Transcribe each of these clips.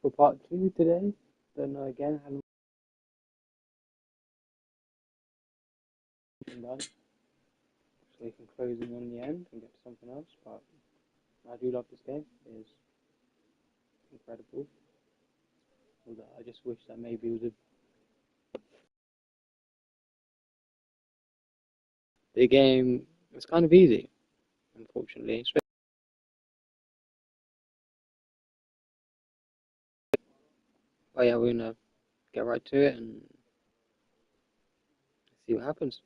for part two today. Don't know again how long we've done. So we can close in on the end and get to something else. But I do love this game. It is incredible. Although I just wish that maybe it was the game was kind of easy, unfortunately. But yeah, we're gonna get right to it and see what happens.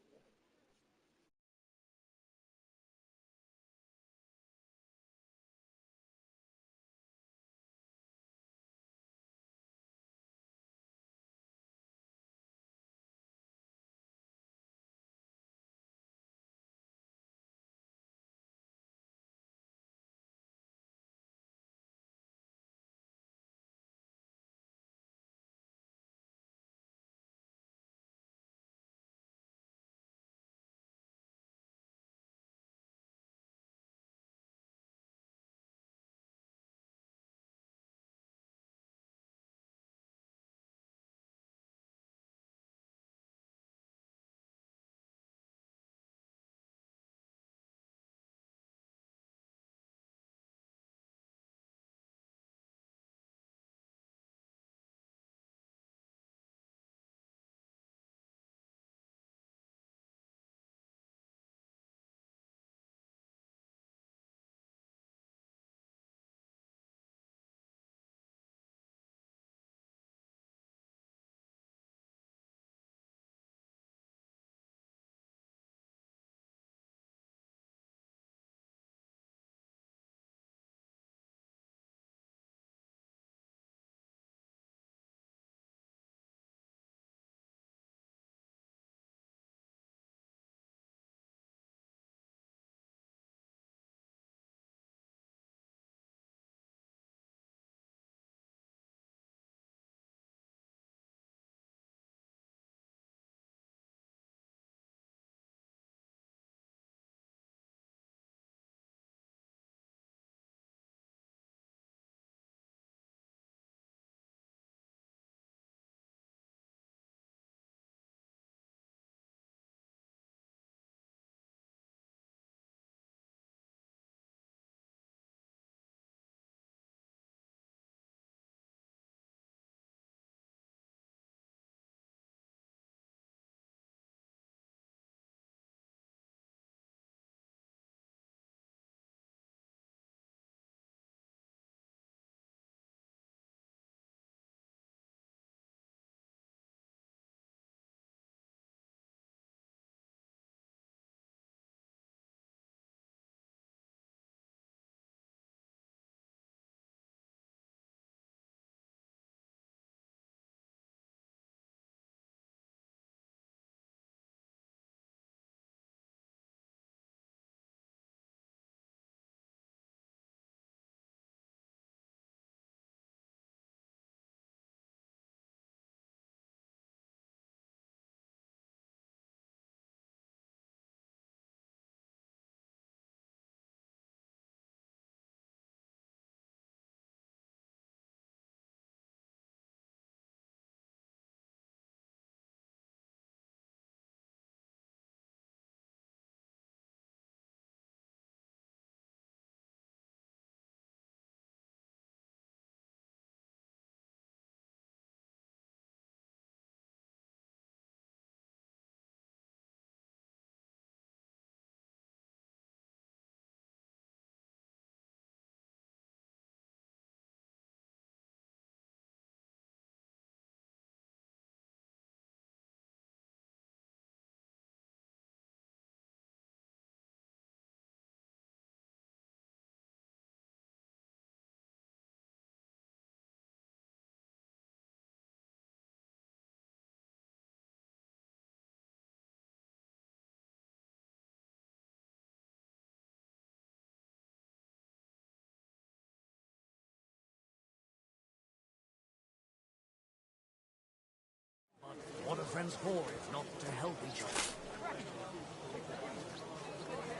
What are friends for if not to help each other?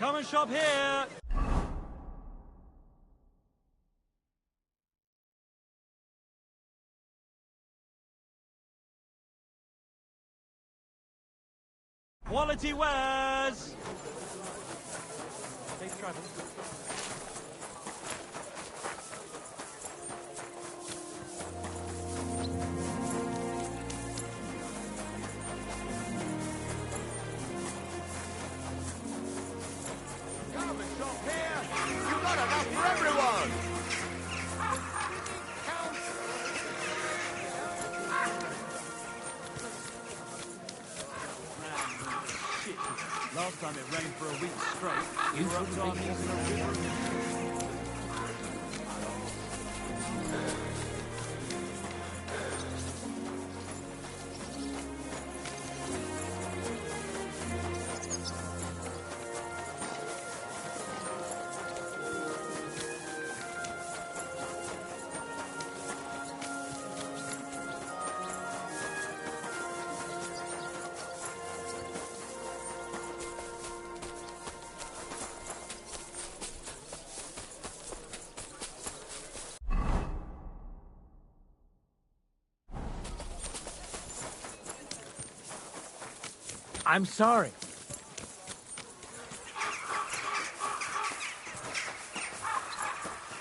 Come and shop here! Quality wares! Safe travel. Garbage shop here! You've got enough for everyone! Last time it rained for a week straight, we were up to our knees in a river. I'm sorry.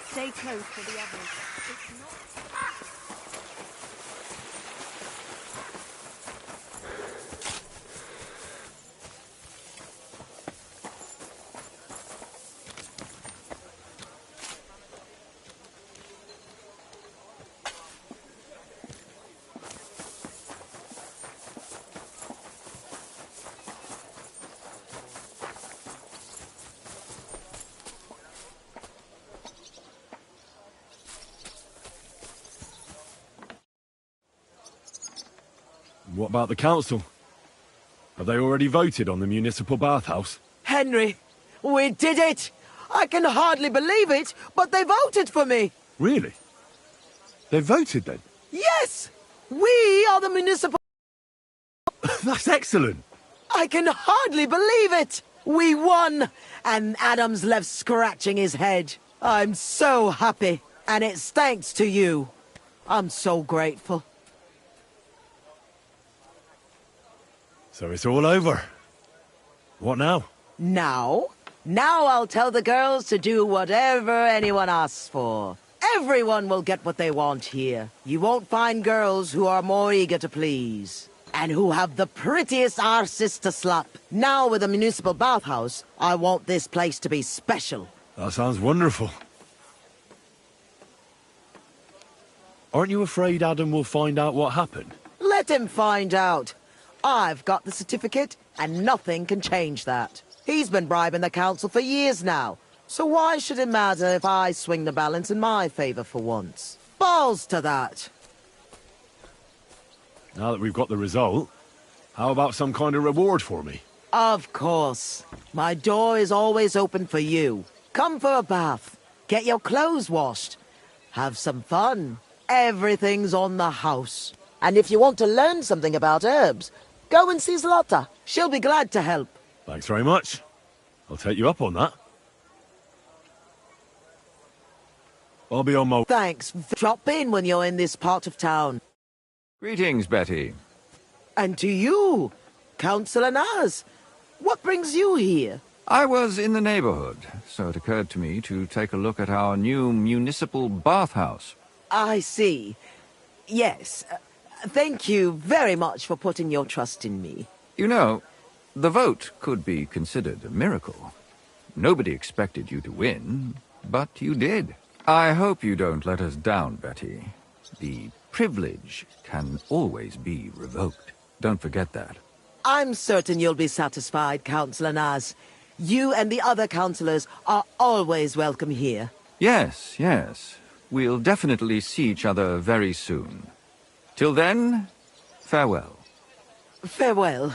Stay close for the others. It's not... What about the council? Have they already voted on the municipal bathhouse? Henry, we did it! I can hardly believe it, but they voted for me! Really? They voted then? Yes! We are the municipal... That's excellent! I can hardly believe it! We won! And Adam's left scratching his head. I'm so happy, and it's thanks to you. I'm so grateful. So it's all over. What now? Now I'll tell the girls to do whatever anyone asks for. Everyone will get what they want here. You won't find girls who are more eager to please. And who have the prettiest arses to slap. Now with the municipal bathhouse, I want this place to be special. That sounds wonderful. Aren't you afraid Adam will find out what happened? Let him find out. I've got the certificate, and nothing can change that. He's been bribing the council for years now, so why should it matter if I swing the balance in my favor for once? Balls to that. Now that we've got the result, how about some kind of reward for me? Of course. My door is always open for you. Come for a bath. Get your clothes washed. Have some fun. Everything's on the house. And if you want to learn something about herbs, go and see Zlata. She'll be glad to help. Thanks very much. I'll take you up on that. I'll be on my... Thanks. Drop in when you're in this part of town. Greetings, Betty. And to you, Councillor Naz. What brings you here? I was in the neighborhood, so it occurred to me to take a look at our new municipal bathhouse. I see. Yes. Thank you very much for putting your trust in me. You know, the vote could be considered a miracle. Nobody expected you to win, but you did. I hope you don't let us down, Betty. The privilege can always be revoked. Don't forget that. I'm certain you'll be satisfied, Councillor Naz. You and the other councillors are always welcome here. Yes, yes. We'll definitely see each other very soon. Till then, farewell. Farewell.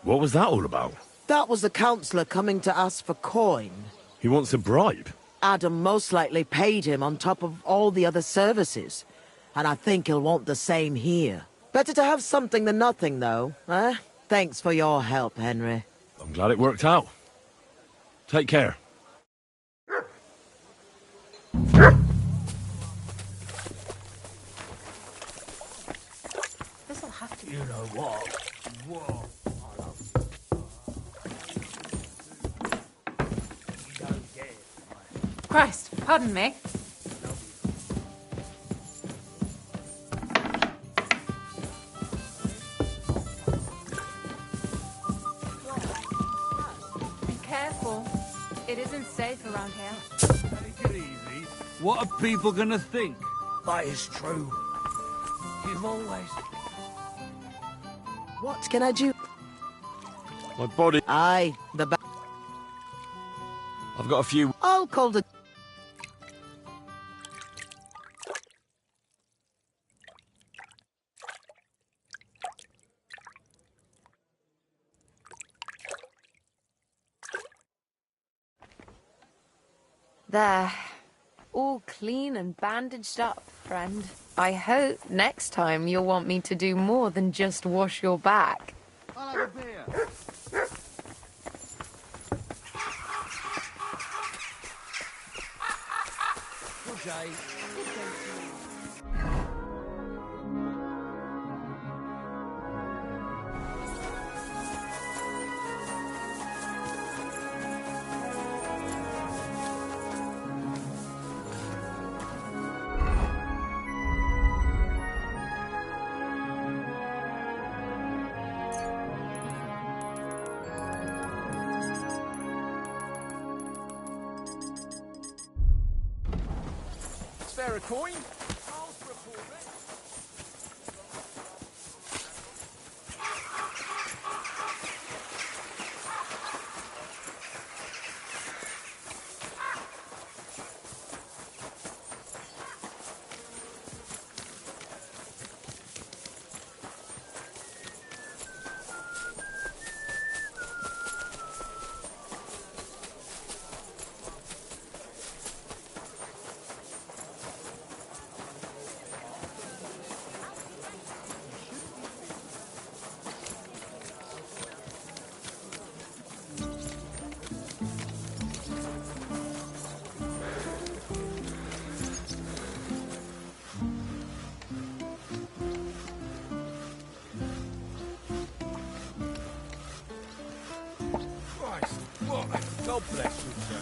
What was that all about? That was the councillor coming to ask for coin. He wants a bribe. Adam most likely paid him on top of all the other services. And I think he'll want the same here. Better to have something than nothing, though, eh? Thanks for your help, Henry. I'm glad it worked out. Take care. This'll have to be... You know what? Christ, pardon me. Be careful. It isn't safe around here. Take it easy. What are people gonna think? That is true. You've always... What can I do? My body... Aye, the ba- I've got a few... I'll call the... There. All clean and bandaged up, friend. I hope next time you'll want me to do more than just wash your back. I'll have a beer. Spare a coin? God bless you, sir.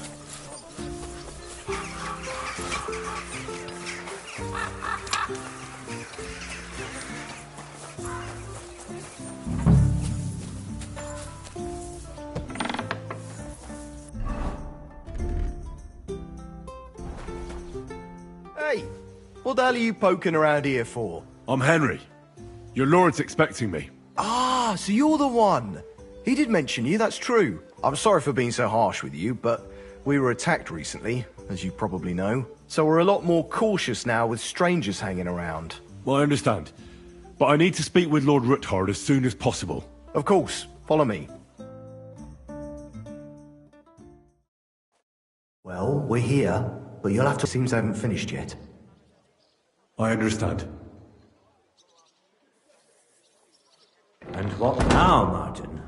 Hey, what the hell are you poking around here for? I'm Henry. Your lord's expecting me. Ah, so you're the one. He did mention you, that's true. I'm sorry for being so harsh with you, but we were attacked recently, as you probably know. So we're a lot more cautious now with strangers hanging around. Well, I understand. But I need to speak with Lord Ruthard as soon as possible. Of course, follow me. Well, we're here, but you'll have to... Seems I haven't finished yet. I understand. And what now, Martin?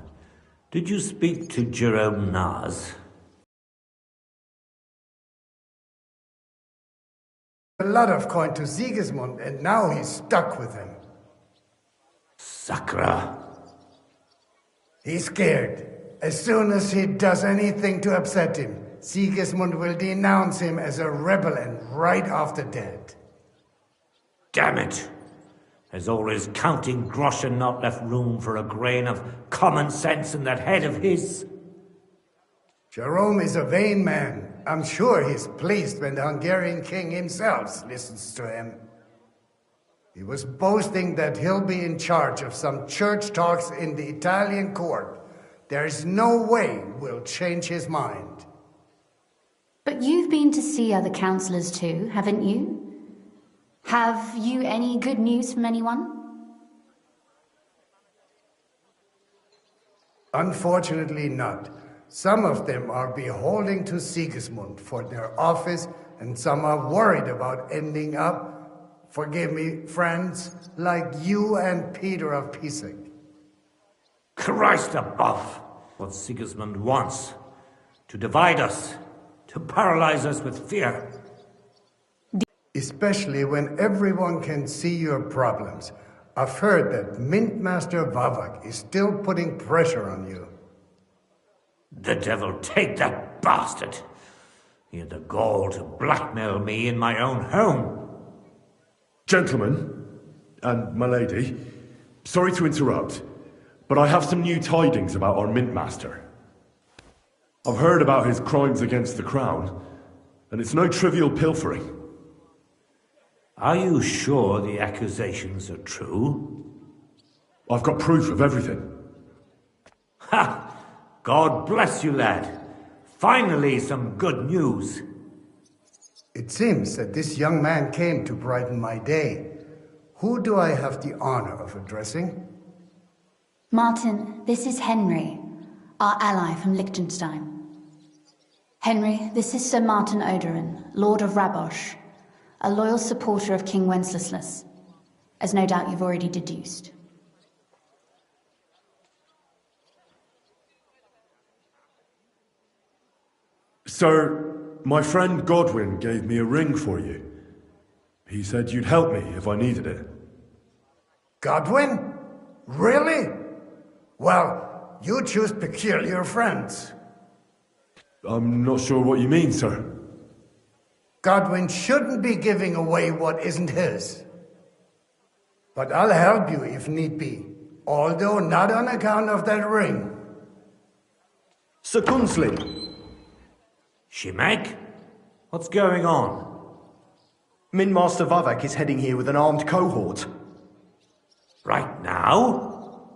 Did you speak to Jerome Naz? A lot of coin to Sigismund, and now he's stuck with him. Sakra. He's scared. As soon as he does anything to upset him, Sigismund will denounce him as a rebel and right after dead. Damn it! Has all his counting groschen not left room for a grain of common sense in that head of his? Jerome is a vain man. I'm sure he's pleased when the Hungarian king himself listens to him. He was boasting that he'll be in charge of some church talks in the Italian court. There is no way we'll change his mind. But you've been to see other councillors too, haven't you? Have you any good news from anyone? Unfortunately not. Some of them are beholden to Sigismund for their office, and some are worried about ending up, forgive me, friends, like you and Peter of Pisek. Christ above! What Sigismund wants. To divide us. To paralyze us with fear. Especially when everyone can see your problems. I've heard that Mint Master Vavak is still putting pressure on you. The devil take that bastard! He had the gall to blackmail me in my own home. Gentlemen, and my lady, sorry to interrupt, but I have some new tidings about our Mint Master. I've heard about his crimes against the Crown, and it's no trivial pilfering. Are you sure the accusations are true? I've got proof of everything. Ha! God bless you, lad. Finally, some good news. It seems that this young man came to brighten my day. Who do I have the honor of addressing? Martin, this is Henry, our ally from Liechtenstein. Henry, this is Sir Martin Odorin, Lord of Rabosh, a loyal supporter of King Wenceslas, as no doubt you've already deduced. Sir, my friend Godwin gave me a ring for you. He said you'd help me if I needed it. Godwin? Really? Well, you choose peculiar friends. I'm not sure what you mean, sir. Godwin shouldn't be giving away what isn't his. But I'll help you if need be, although not on account of that ring. Sir Gunslin. Shimek? What's going on? Min Master Vavak is heading here with an armed cohort. Right now?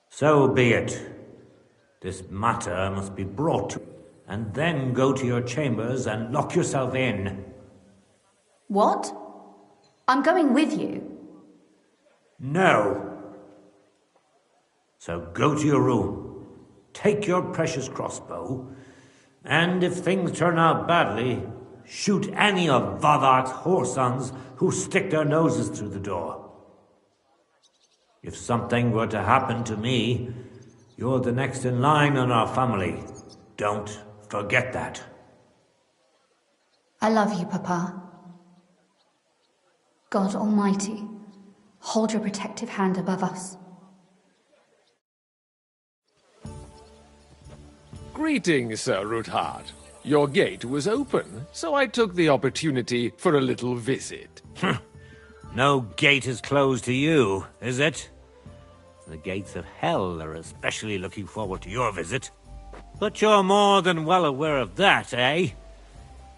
So be it. This matter must be brought to, and then go to your chambers and lock yourself in. What? I'm going with you. No. So go to your room, take your precious crossbow, and if things turn out badly, shoot any of Vavak's whoresons who stick their noses through the door. If something were to happen to me, you're the next in line in our family. Don't forget that. I love you, Papa. God Almighty, hold your protective hand above us. Greetings, Sir Ruthard. Your gate was open, so I took the opportunity for a little visit. No gate is closed to you, is it? The gates of hell are especially looking forward to your visit. But you're more than well aware of that, eh?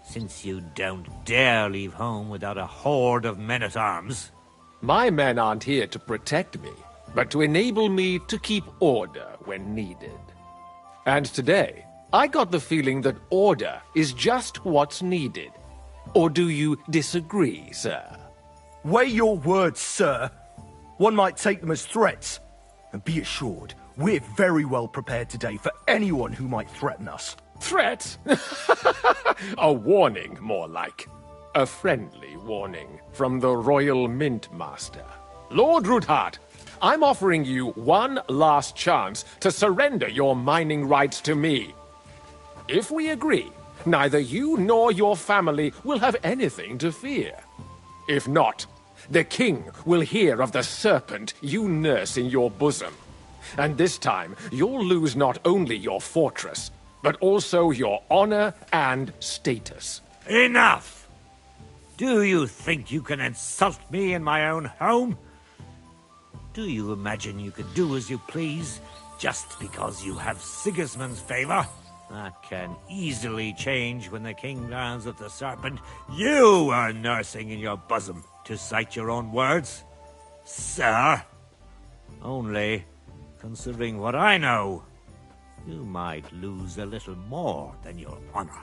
Since you don't dare leave home without a horde of men-at-arms. My men aren't here to protect me, but to enable me to keep order when needed. And today, I got the feeling that order is just what's needed. Or do you disagree, sir? Weigh your words, sir. One might take them as threats. And be assured, we're very well prepared today for anyone who might threaten us. Threat? A warning, more like. A friendly warning from the Royal Mint Master. Lord Ruthard, I'm offering you one last chance to surrender your mining rights to me. If we agree, neither you nor your family will have anything to fear. If not, the king will hear of the serpent you nurse in your bosom. And this time, you'll lose not only your fortress, but also your honor and status. Enough! Do you think you can insult me in my own home? Do you imagine you can do as you please, just because you have Sigismund's favor? That can easily change when the king learns of the serpent you are nursing in your bosom, to cite your own words. Sir, only, considering what I know, you might lose a little more than your honor.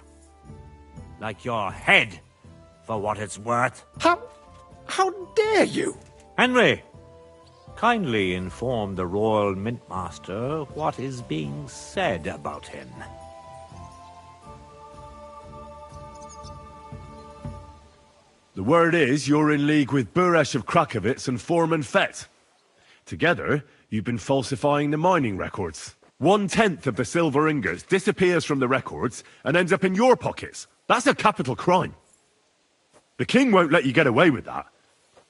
Like your head, for what it's worth. How dare you? Henry, kindly inform the Royal Mint Master what is being said about him. The word is you're in league with Buresh of Krakowitz and Foreman Fett. Together, you've been falsifying the mining records. 1/10 of the silver ingots disappears from the records and ends up in your pockets. That's a capital crime. The king won't let you get away with that,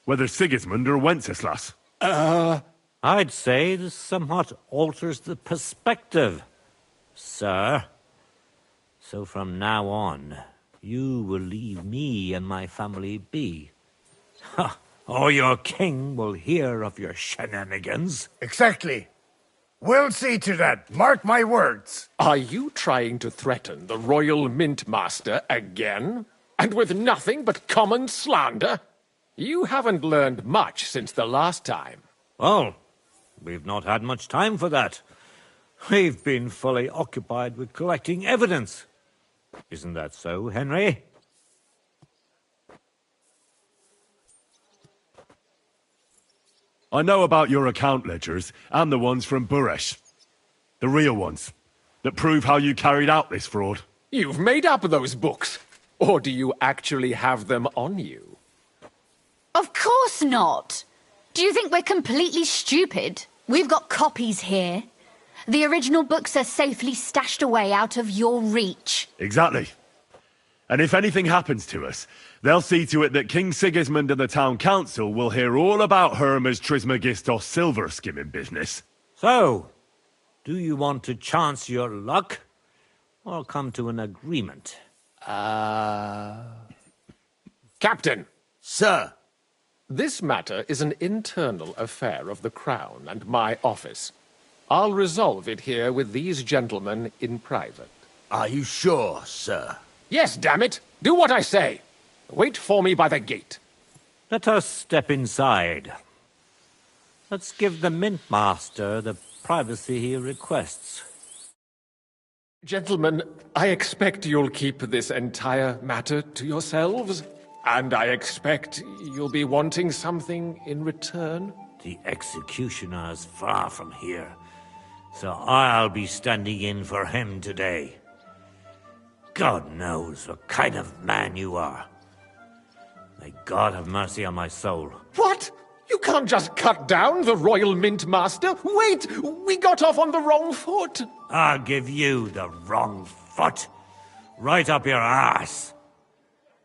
whether Sigismund or Wenceslas. I'd say this somewhat alters the perspective, sir. So from now on, you will leave me and my family be. Ha! Or your king will hear of your shenanigans. Exactly. We'll see to that. Mark my words. Are you trying to threaten the royal mint master again? And with nothing but common slander? You haven't learned much since the last time. Well, we've not had much time for that. We've been fully occupied with collecting evidence. Isn't that so, Henry? I know about your account ledgers and the ones from Buresh. The real ones, that prove how you carried out this fraud. You've made up those books. Or do you actually have them on you? Of course not. Do you think we're completely stupid? We've got copies here. The original books are safely stashed away out of your reach. Exactly. And if anything happens to us, they'll see to it that King Sigismund and the town council will hear all about Herma's Trismegistos silver skimming business. So, do you want to chance your luck, or come to an agreement? Captain! Sir! This matter is an internal affair of the Crown and my office. I'll resolve it here with these gentlemen in private. Are you sure, sir? Yes, damn it! Do what I say! Wait for me by the gate. Let us step inside. Let's give the Mint Master the privacy he requests. Gentlemen, I expect you'll keep this entire matter to yourselves. And I expect you'll be wanting something in return. The executioner is far from here, so I'll be standing in for him today. God knows what kind of man you are. May God have mercy on my soul. What? You can't just cut down the Royal Mint Master. Wait! We got off on the wrong foot. I'll give you the wrong foot. Right up your ass.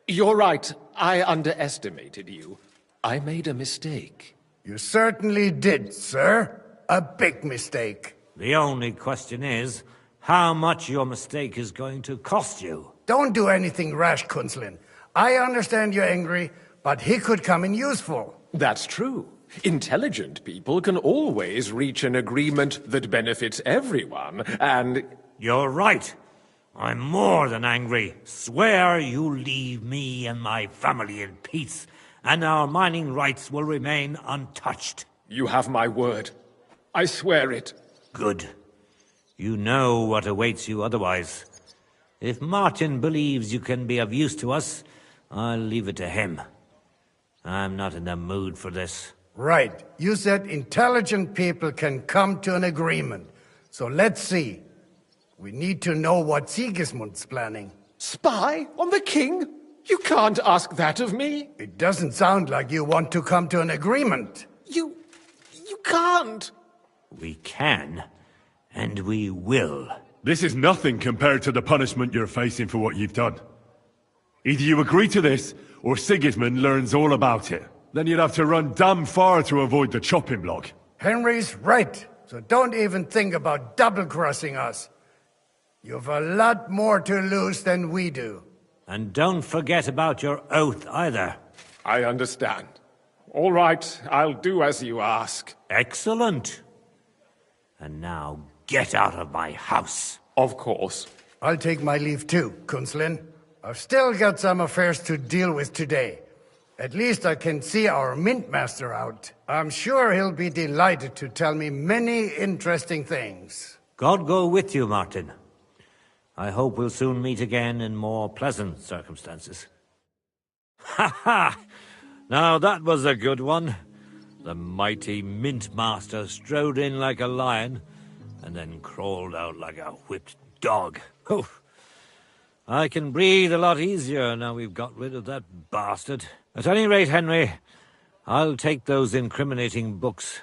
You're right. I underestimated you. I made a mistake. You certainly did, sir. A big mistake. The only question is, how much your mistake is going to cost you. Don't do anything rash, Kunslin. I understand you're angry, but he could come in useful. That's true. Intelligent people can always reach an agreement that benefits everyone, and... You're right. I'm more than angry. Swear you'll leave me and my family in peace, and our mining rights will remain untouched. You have my word. I swear it. Good. You know what awaits you otherwise. If Martin believes you can be of use to us, I'll leave it to him. I'm not in the mood for this. Right. You said intelligent people can come to an agreement. So let's see. We need to know what Sigismund's planning. Spy on the king? You can't ask that of me. It doesn't sound like you want to come to an agreement. You can't. We can, and we will. This is nothing compared to the punishment you're facing for what you've done. Either you agree to this, or Sigismund learns all about it. Then you'd have to run damn far to avoid the chopping block. Henry's right, so don't even think about double-crossing us. You've a lot more to lose than we do. And don't forget about your oath either. I understand. All right, I'll do as you ask. Excellent. And now get out of my house. Of course. I'll take my leave too, Kunslin. I've still got some affairs to deal with today. At least I can see our Mint Master out. I'm sure he'll be delighted to tell me many interesting things. God go with you, Martin. I hope we'll soon meet again in more pleasant circumstances. Ha ha! Now that was a good one. The mighty Mint Master strode in like a lion, and then crawled out like a whipped dog. Oof. I can breathe a lot easier now we've got rid of that bastard. At any rate, Henry, I'll take those incriminating books.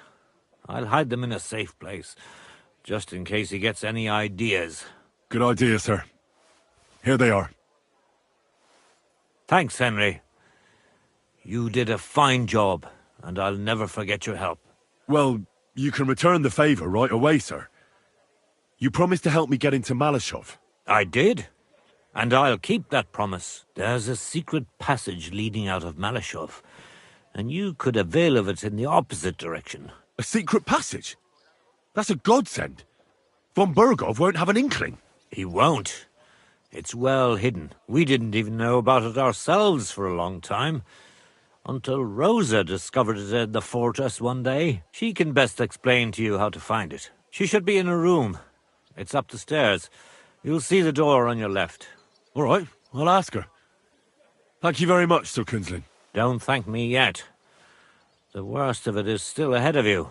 I'll hide them in a safe place, just in case he gets any ideas. Good idea, sir. Here they are. Thanks, Henry. You did a fine job, and I'll never forget your help. Well, you can return the favor right away, sir. You promised to help me get into Malashov. I did, and I'll keep that promise. There's a secret passage leading out of Malashov, and you could avail of it in the opposite direction. A secret passage? That's a godsend. Von Bergov won't have an inkling. He won't. It's well hidden. We didn't even know about it ourselves for a long time. Until Rosa discovered it in the fortress one day. She can best explain to you how to find it. She should be in a room. It's up the stairs. You'll see the door on your left. All right, I'll ask her. Thank you very much, Sir Kunzlin. Don't thank me yet. The worst of it is still ahead of you.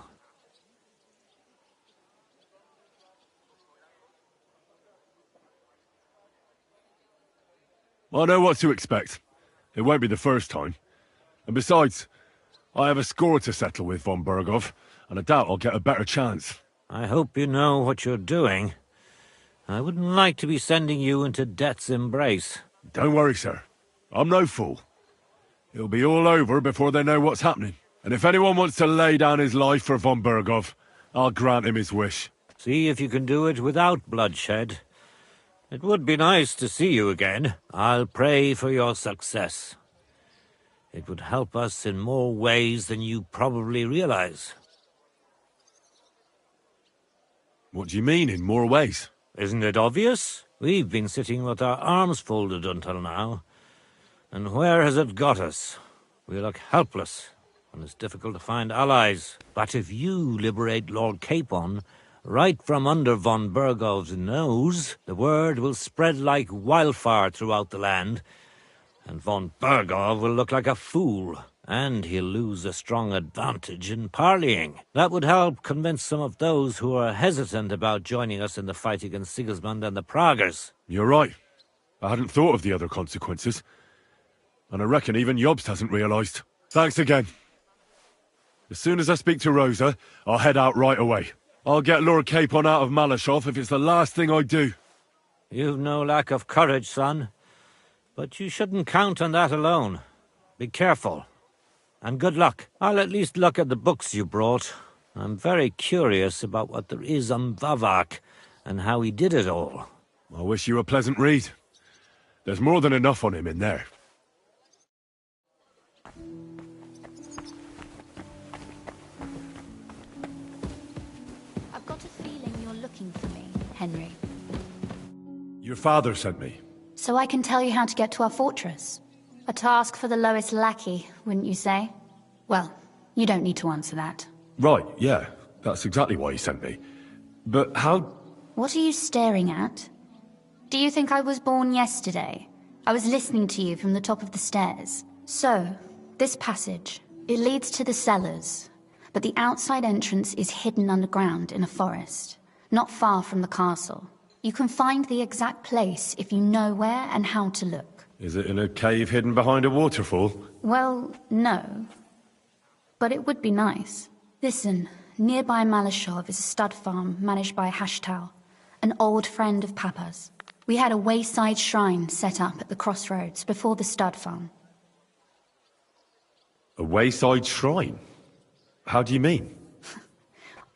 I know what to expect. It won't be the first time. And besides, I have a score to settle with von Bergov, and I doubt I'll get a better chance. I hope you know what you're doing. I wouldn't like to be sending you into death's embrace. Don't worry, sir. I'm no fool. It'll be all over before they know what's happening. And if anyone wants to lay down his life for von Bergov, I'll grant him his wish. See if you can do it without bloodshed. It would be nice to see you again. I'll pray for your success. It would help us in more ways than you probably realize. What do you mean, in more ways? Isn't it obvious? We've been sitting with our arms folded until now. And where has it got us? We look helpless, and it's difficult to find allies. But if you liberate Lord Capon, right from under von Bergov's nose, the word will spread like wildfire throughout the land, and von Bergov will look like a fool, and he'll lose a strong advantage in parleying. That would help convince some of those who are hesitant about joining us in the fight against Sigismund and the Praguers. You're right. I hadn't thought of the other consequences. And I reckon even Jobst hasn't realised. Thanks again. As soon as I speak to Rosa, I'll head out right away. I'll get Lord Capon out of Malashov if it's the last thing I do. You've no lack of courage, son. But you shouldn't count on that alone. Be careful. And good luck. I'll at least look at the books you brought. I'm very curious about what there is on Vavak and how he did it all. I wish you a pleasant read. There's more than enough on him in there. I've got a feeling you're looking for me, Henry. Your father sent me. So I can tell you how to get to our fortress. A task for the lowest lackey, wouldn't you say? Well, you don't need to answer that. Right, yeah. That's exactly why he sent me. But how... What are you staring at? Do you think I was born yesterday? I was listening to you from the top of the stairs. So, this passage, it leads to the cellars, but the outside entrance is hidden underground in a forest, not far from the castle. You can find the exact place if you know where and how to look. Is it in a cave hidden behind a waterfall? Well, no. But it would be nice. Listen, nearby Malashov is a stud farm managed by Hashtal, an old friend of Papa's. We had a wayside shrine set up at the crossroads before the stud farm. A wayside shrine? How do you mean?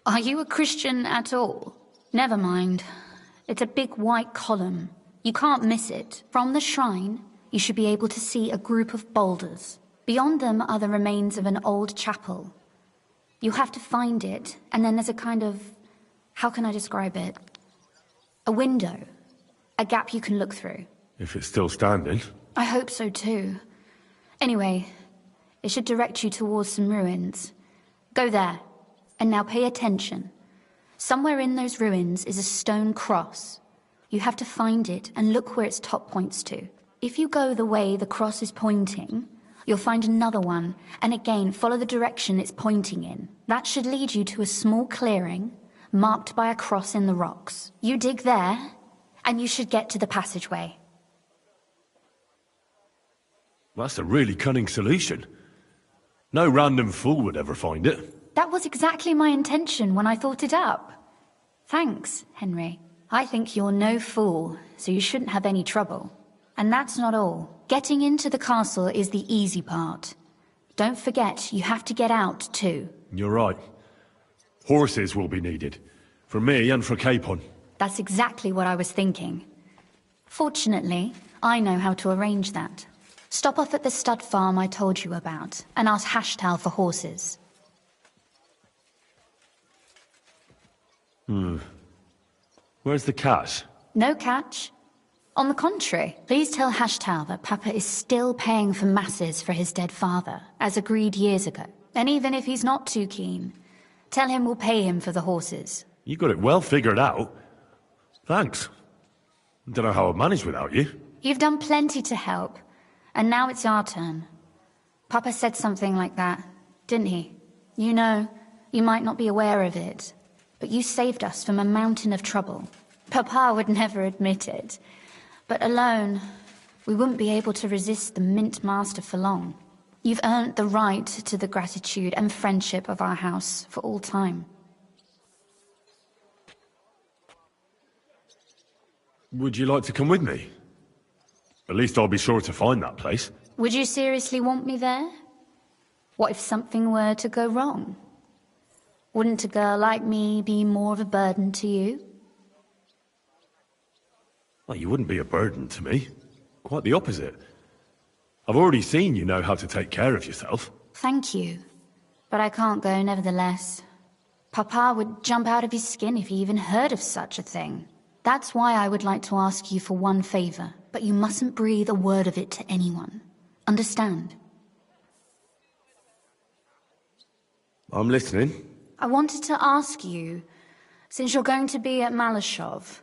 Are you a Christian at all? Never mind. It's a big white column. You can't miss it. From the shrine, you should be able to see a group of boulders. Beyond them are the remains of an old chapel. You have to find it, and then there's a kind of... how can I describe it? A window. A gap you can look through. If it's still standing. I hope so too. Anyway, it should direct you towards some ruins. Go there. And now pay attention. Somewhere in those ruins is a stone cross. You have to find it and look where its top points to. If you go the way the cross is pointing, you'll find another one, and again follow the direction it's pointing in. That should lead you to a small clearing, marked by a cross in the rocks. You dig there, and you should get to the passageway. That's a really cunning solution. No random fool would ever find it. That was exactly my intention when I thought it up. Thanks, Henry. I think you're no fool, so you shouldn't have any trouble. And that's not all. Getting into the castle is the easy part. Don't forget, you have to get out, too. You're right. Horses will be needed. For me and for Capon. That's exactly what I was thinking. Fortunately, I know how to arrange that. Stop off at the stud farm I told you about, and ask Hashtal for horses. Where's the cash? No catch. On the contrary, please tell Hashtal that Papa is still paying for masses for his dead father, as agreed years ago. And even if he's not too keen, tell him we'll pay him for the horses. You got it well figured out. Thanks. Don't know how I'd manage without you. You've done plenty to help, and now it's our turn. Papa said something like that, didn't he? You know, you might not be aware of it, but you saved us from a mountain of trouble. Papa would never admit it, but alone, we wouldn't be able to resist the Mint Master for long. You've earned the right to the gratitude and friendship of our house for all time. Would you like to come with me? At least I'll be sure to find that place. Would you seriously want me there? What if something were to go wrong? Wouldn't a girl like me be more of a burden to you? Well, you wouldn't be a burden to me. Quite the opposite. I've already seen you know how to take care of yourself. Thank you. But I can't go nevertheless. Papa would jump out of his skin if he even heard of such a thing. That's why I would like to ask you for one favor, but you mustn't breathe a word of it to anyone. Understand? I'm listening. I wanted to ask you, since you're going to be at Malashov,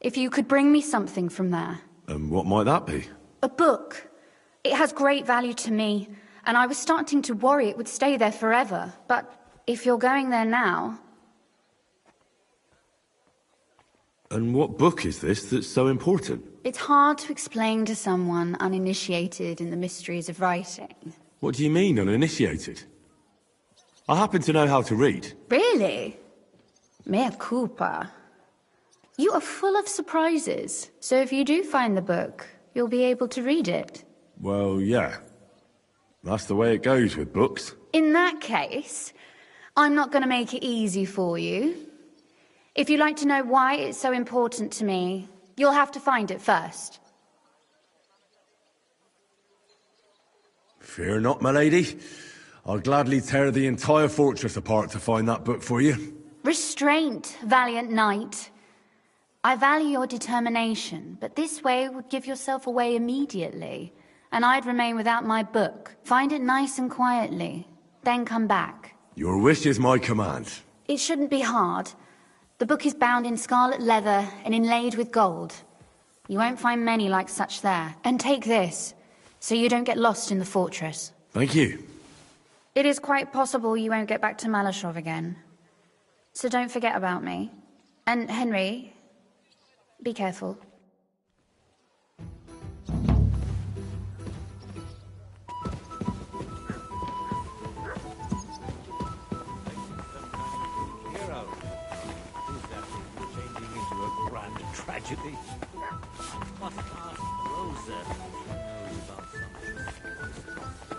if you could bring me something from there. And what might that be? A book. It has great value to me, and I was starting to worry it would stay there forever. But if you're going there now... And what book is this that's so important? It's hard to explain to someone uninitiated in the mysteries of writing. What do you mean, uninitiated? I happen to know how to read. Really? Mea culpa. You are full of surprises, so if you do find the book, you'll be able to read it. Well, yeah. That's the way it goes with books. In that case, I'm not going to make it easy for you. If you'd like to know why it's so important to me, you'll have to find it first. Fear not, my lady. I'll gladly tear the entire fortress apart to find that book for you. Restraint, valiant knight. I value your determination, but this way would give yourself away immediately, and I'd remain without my book. Find it nice and quietly, then come back. Your wish is my command. It shouldn't be hard. The book is bound in scarlet leather and inlaid with gold. You won't find many like such there. And take this, so you don't get lost in the fortress. Thank you. It is quite possible you won't get back to Malashov again. So don't forget about me. And Henry, be careful. Tragedy. Must ask Rosa if she knows about something.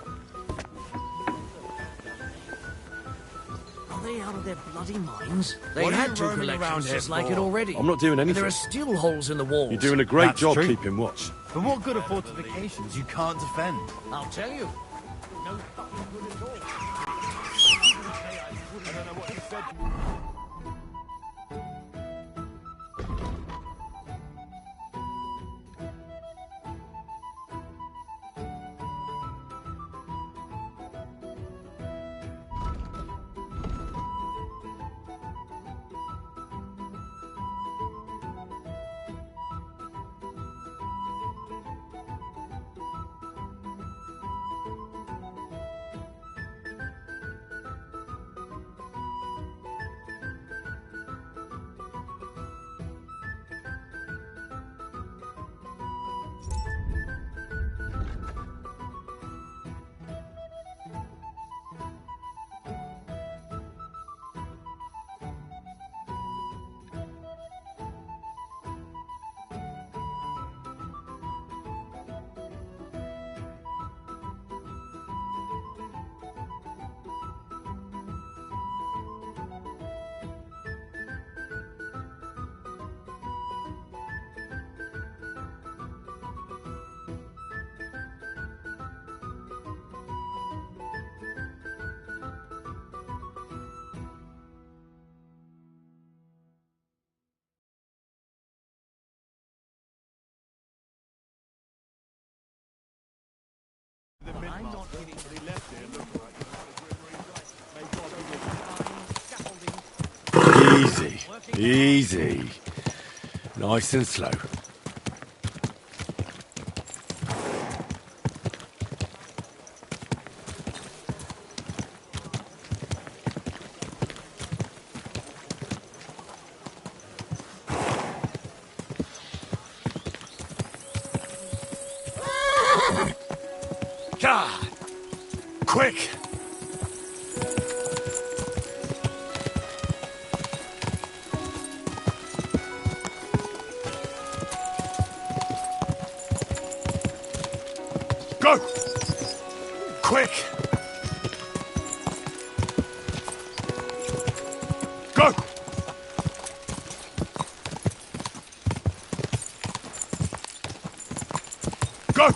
Are they out of their bloody minds? They What are had you two roaming around collections here just like for? it already. I'm not doing And anything. there are still holes in the walls. You're doing a great That's job true. keeping watch. But what good are fortifications you can't defend? I'll tell you. No fucking good at all. I don't know what you said. I'm not kidding. Easy, easy. Nice and slow. God! Quick! Go! Quick! Go! Go!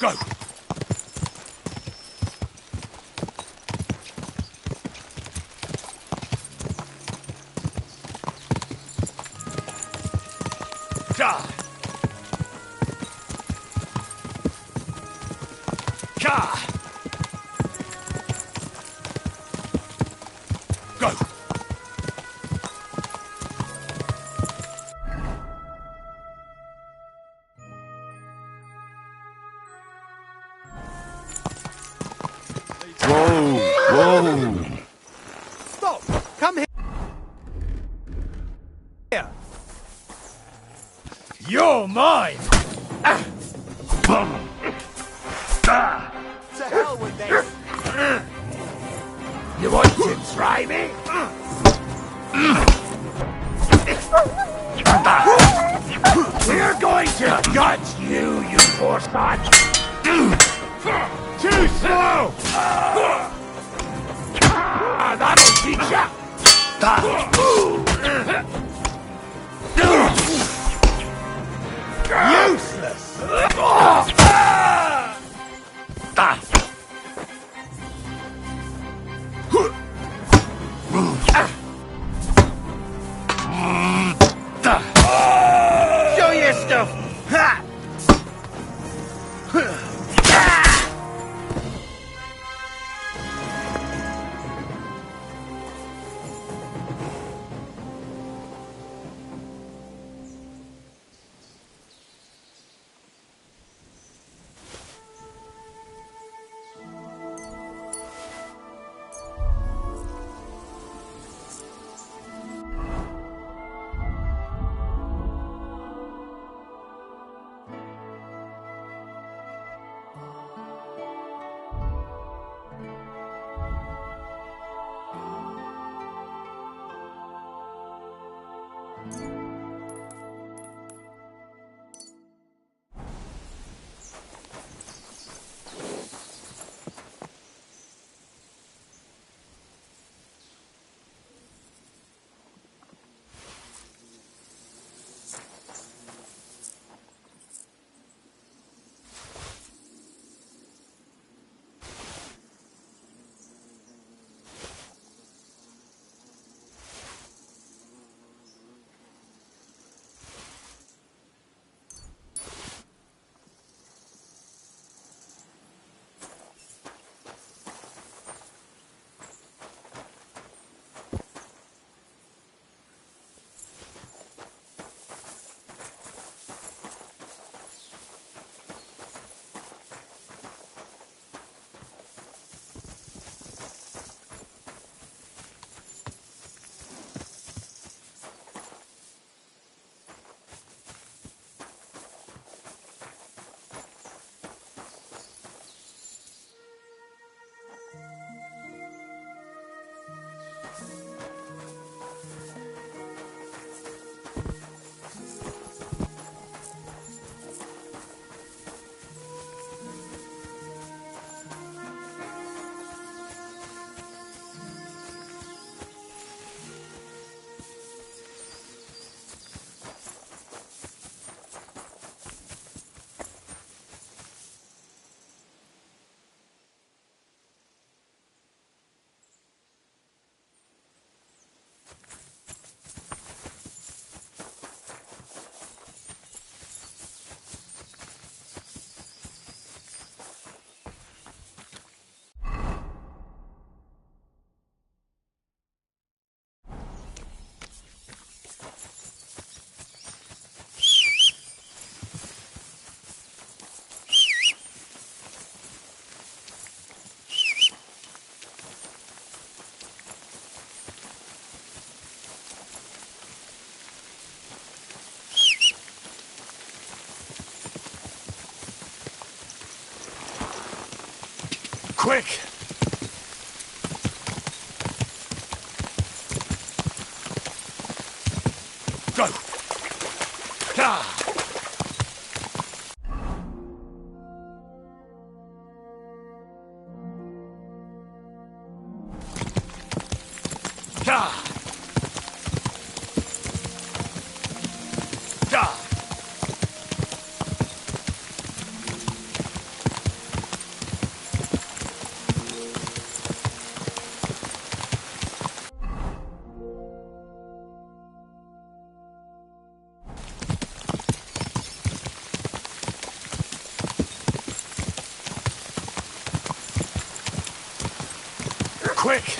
Go! God! God! Go! Whoa, whoa. Stop! Come here! You're mine! To hell with this! You want to try me? We're going to gut you, you poor son! Too slow! That'll teach ya! Useless! Show your stuff! Ha! Quick! Go! Ah! Ah! Ah! Quick!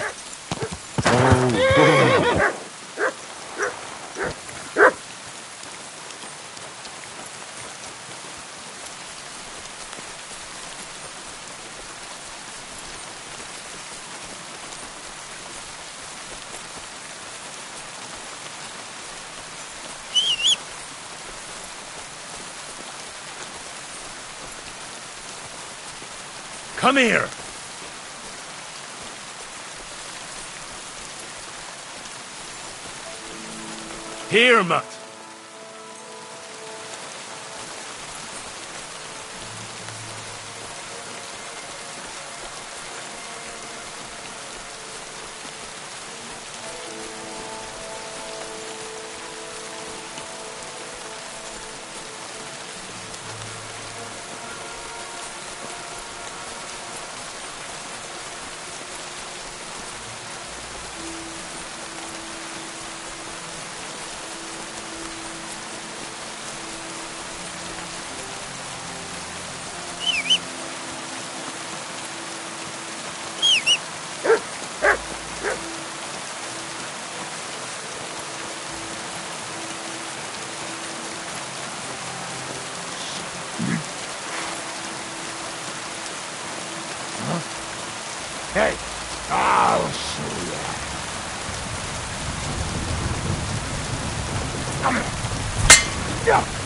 Come here! Here, Mutt! Hey! I'll show you. Come here. Yeah.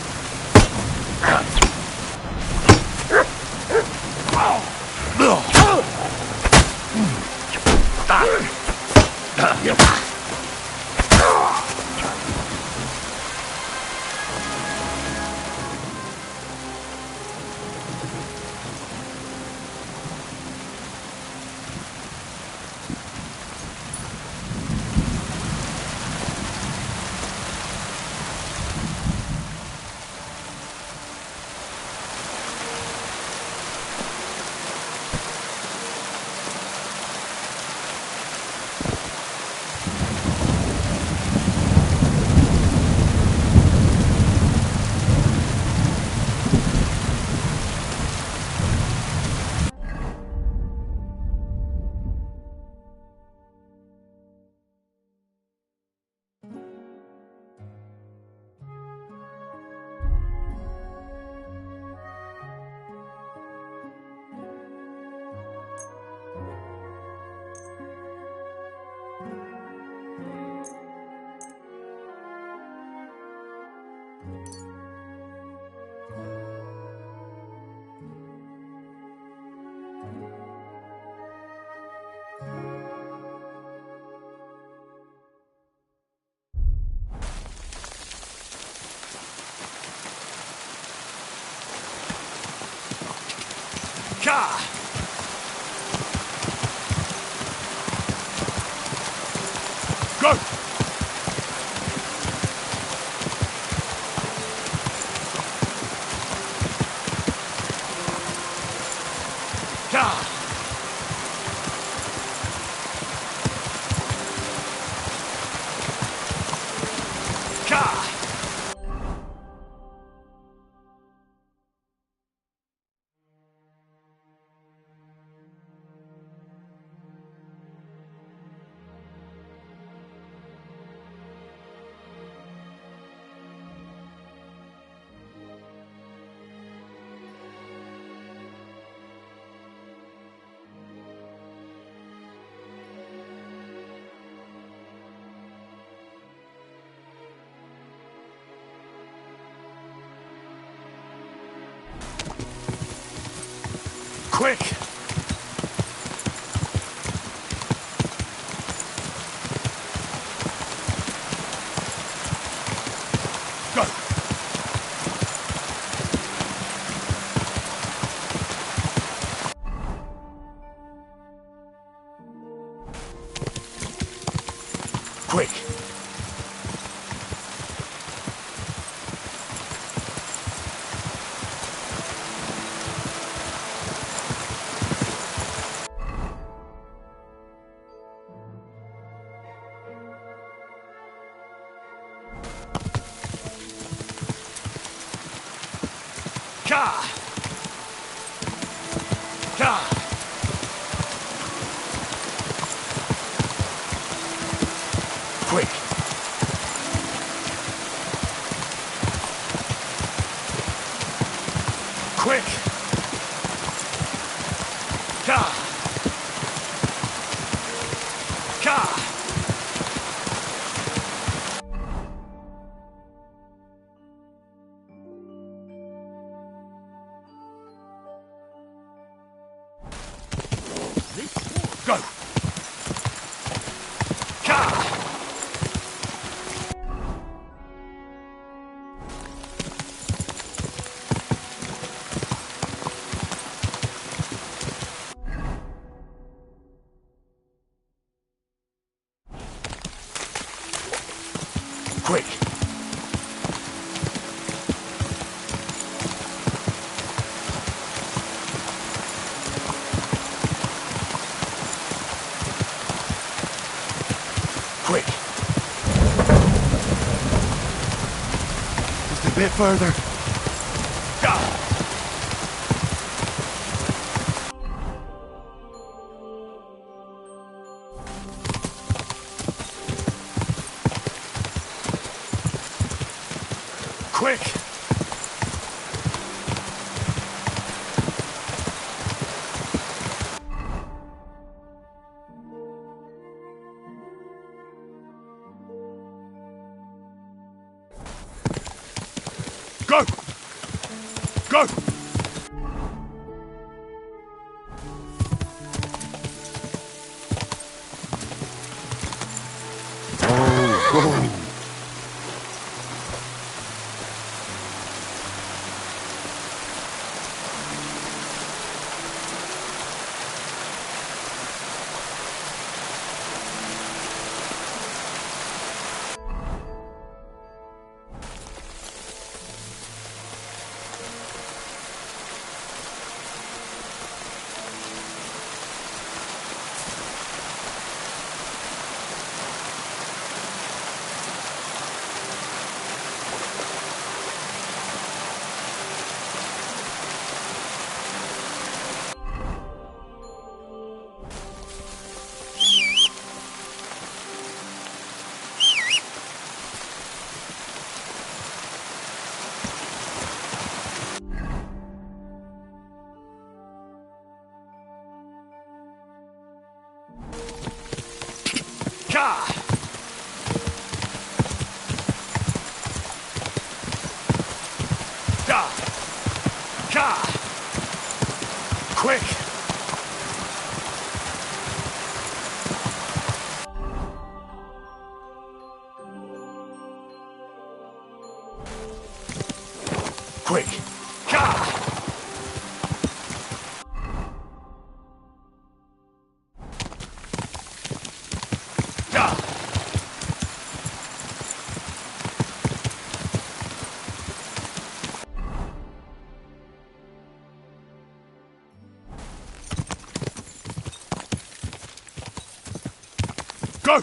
Ka! Go! Ka! Ka! Quick! Ka! Ka! Quick! Quick! Ka! Ka! Go! Ka! Quick! Quick! Just a bit further. Ka! Quick! Go! Go! Oh, Ka! Ka! Ka! Quick! quick! Ka! Ka! Go!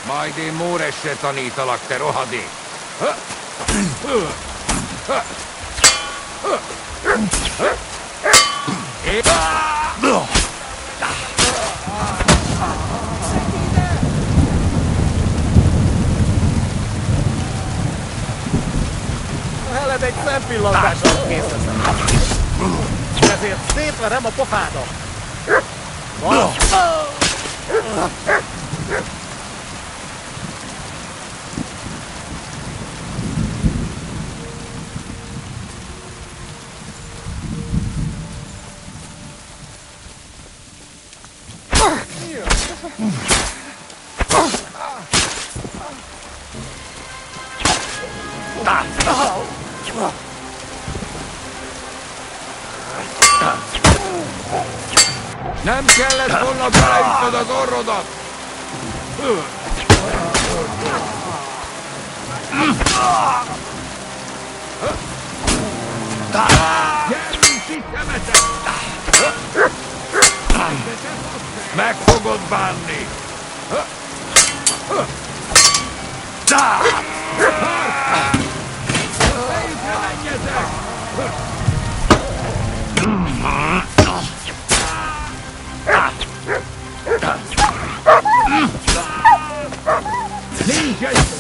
Majd én Móresre tanítalak, te rohadék! A heled egy szempillantással kész leszek. Ezért szétverem a pofádat. Nem kellett volna beleütnöd az orrodat! Meg fogod bánni! Melyikre menjetek? Nincs egy...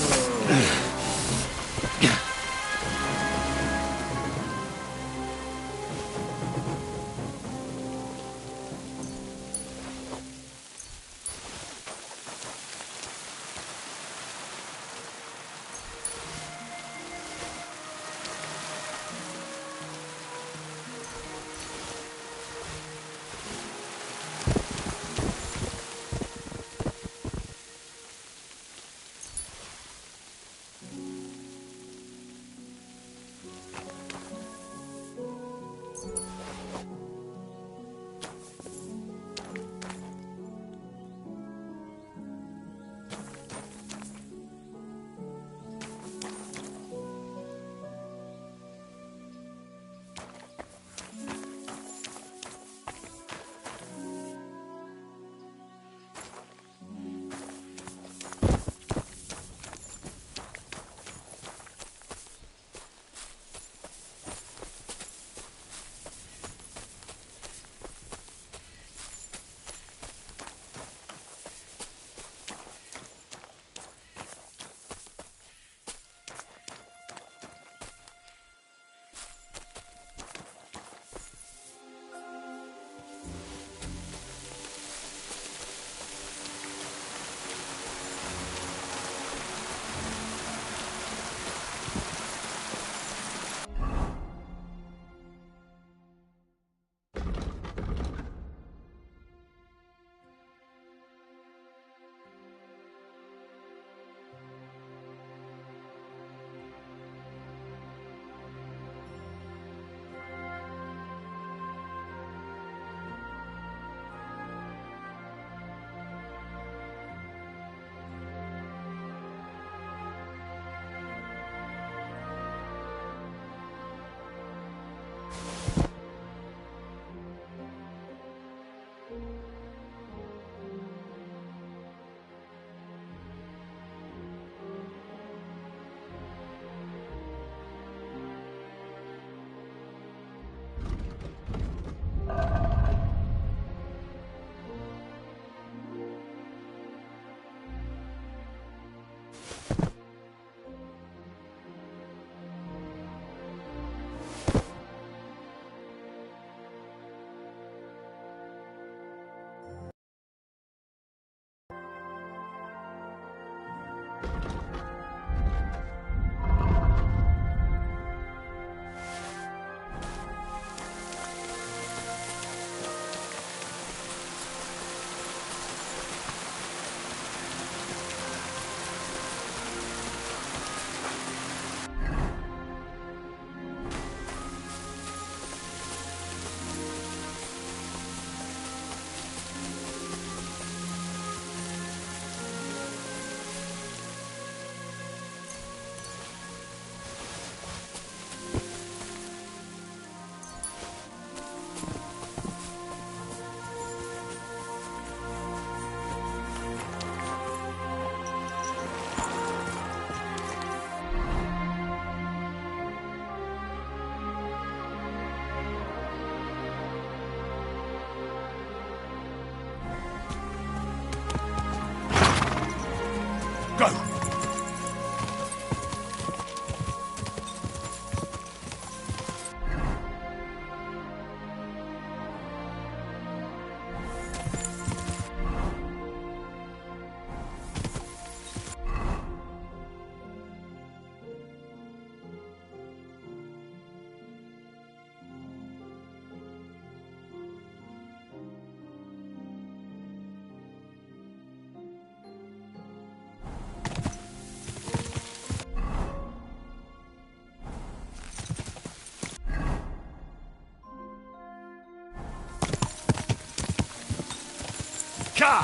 Gah!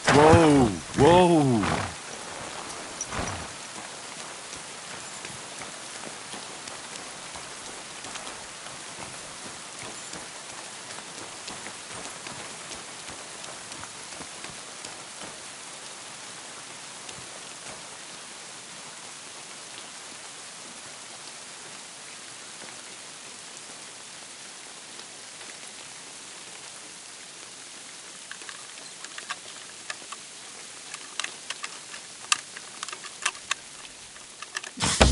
Whoa, whoa.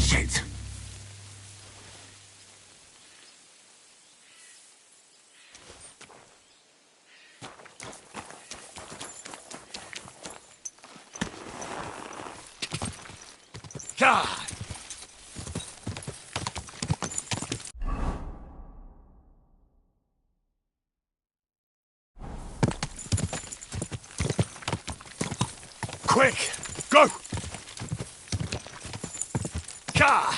Shit! God! Quick! Go! Gah!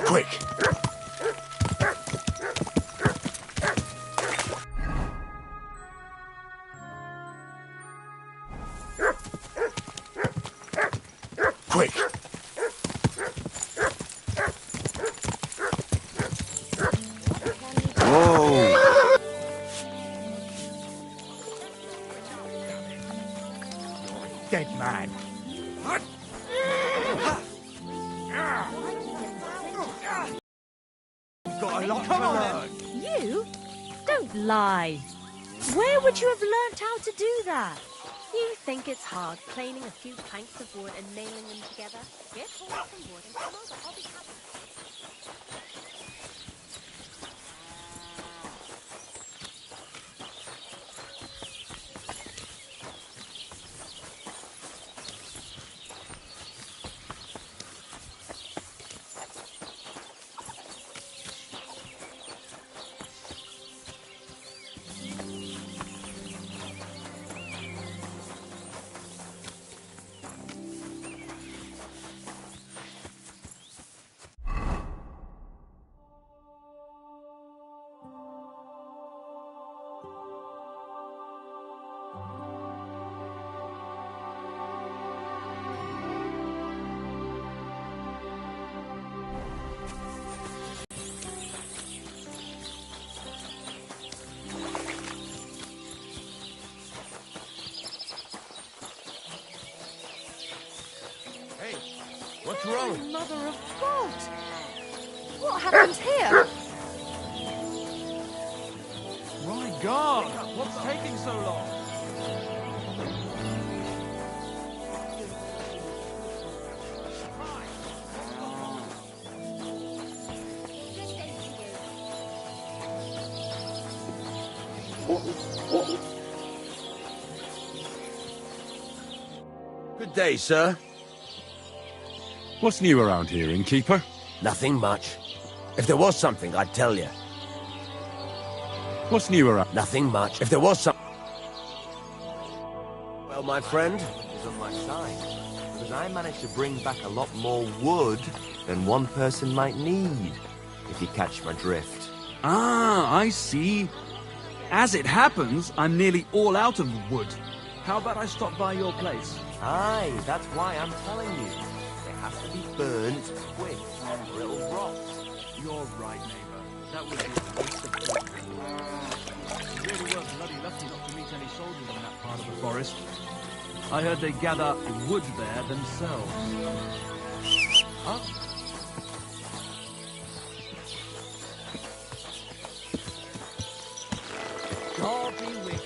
Quick! Quick! Whoa. Dead man. Got a lot to learn. You? Don't lie. Where would you have learnt how to do that? You think it's hard planing a few planks of wood and nailing them together? Get hold of some wood and come over. I'll be happy. What's wrong? Mother of God! What happened here? My God! What's taking so long? Good day, sir. What's new around here, innkeeper? Nothing much. If there was something, I'd tell you. What's new around? Nothing much. If there was some... Well, my friend is on my side. Because I managed to bring back a lot more wood than one person might need. If you catch my drift. Ah, I see. As it happens, I'm nearly all out of wood. How about I stop by your place? Aye, that's why I'm telling you. It has to be burnt quick, or it'll rot. You're right, neighbour. That would be a waste of time. You really were bloody lucky not to meet any soldiers in that part of the forest. I heard they gather wood there themselves. Huh? God be with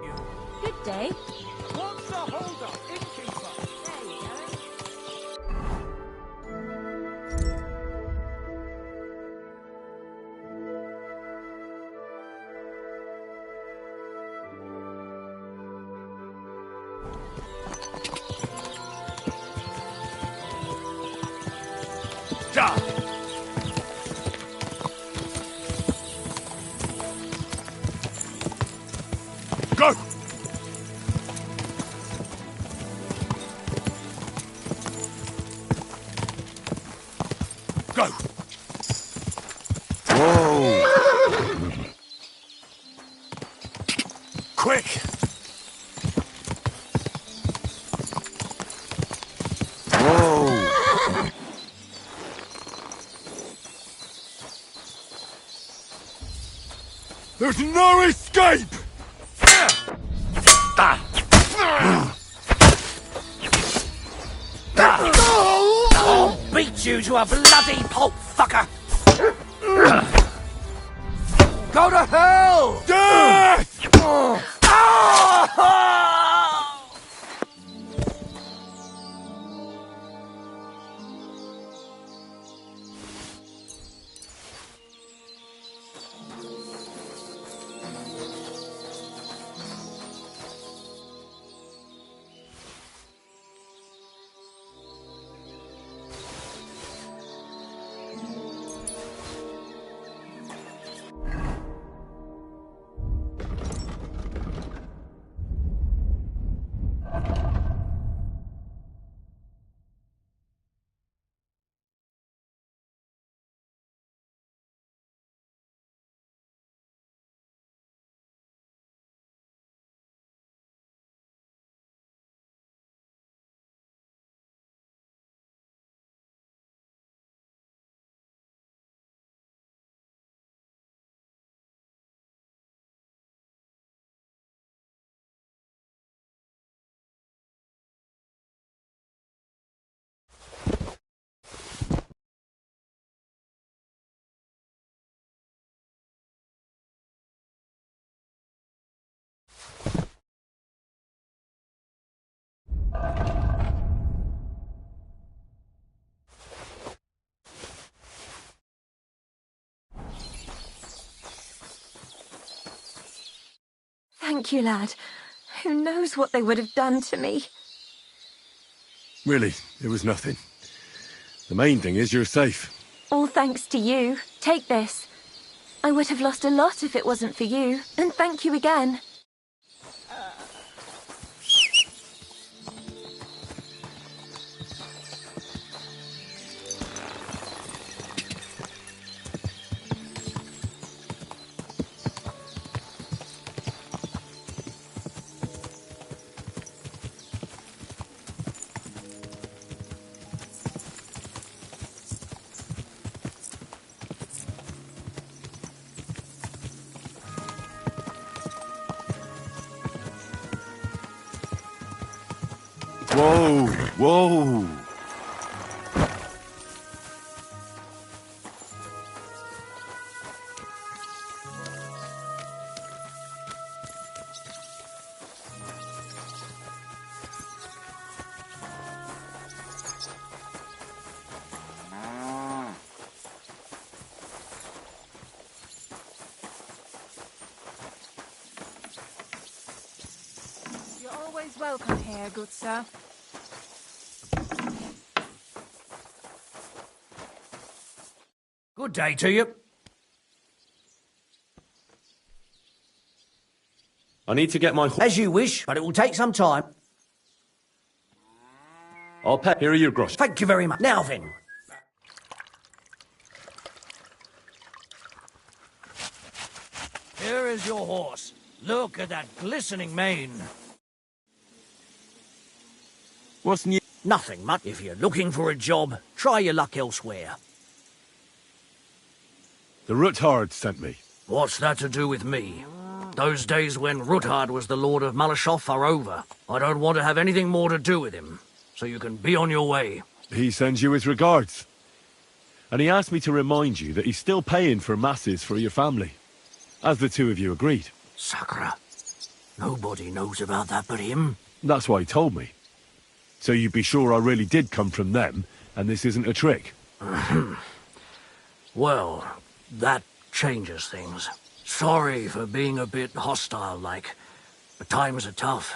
you. Good day. What's the hold-up, innkeeper? There you go. Go! Go! Whoa! Quick! Whoa! There's no escape! I'll beat you to a bloody pulp, fucker! Go to hell! Death! Thank you, lad. Who knows what they would have done to me? Really, it was nothing. The main thing is you're safe. All thanks to you. Take this. I would have lost a lot if it wasn't for you. And thank you again. Whoa! Whoa! You're always welcome here, good sir. Good day to you. I need to get my... As you wish, but it will take some time. I'll pay. Here are your grosh. Thank you very much. Now then. Here is your horse. Look at that glistening mane. What's new? Nothing much. If you're looking for a job, try your luck elsewhere. The Ruthard sent me. What's that to do with me? Those days when Ruthard was the Lord of Malashoff are over. I don't want to have anything more to do with him, so you can be on your way. He sends you his regards. And he asked me to remind you that he's still paying for masses for your family, as the two of you agreed. Sakra. Nobody knows about that but him. That's why he told me. So you'd be sure I really did come from them, and this isn't a trick. Well, that changes things. Sorry for being a bit hostile-like, but times are tough.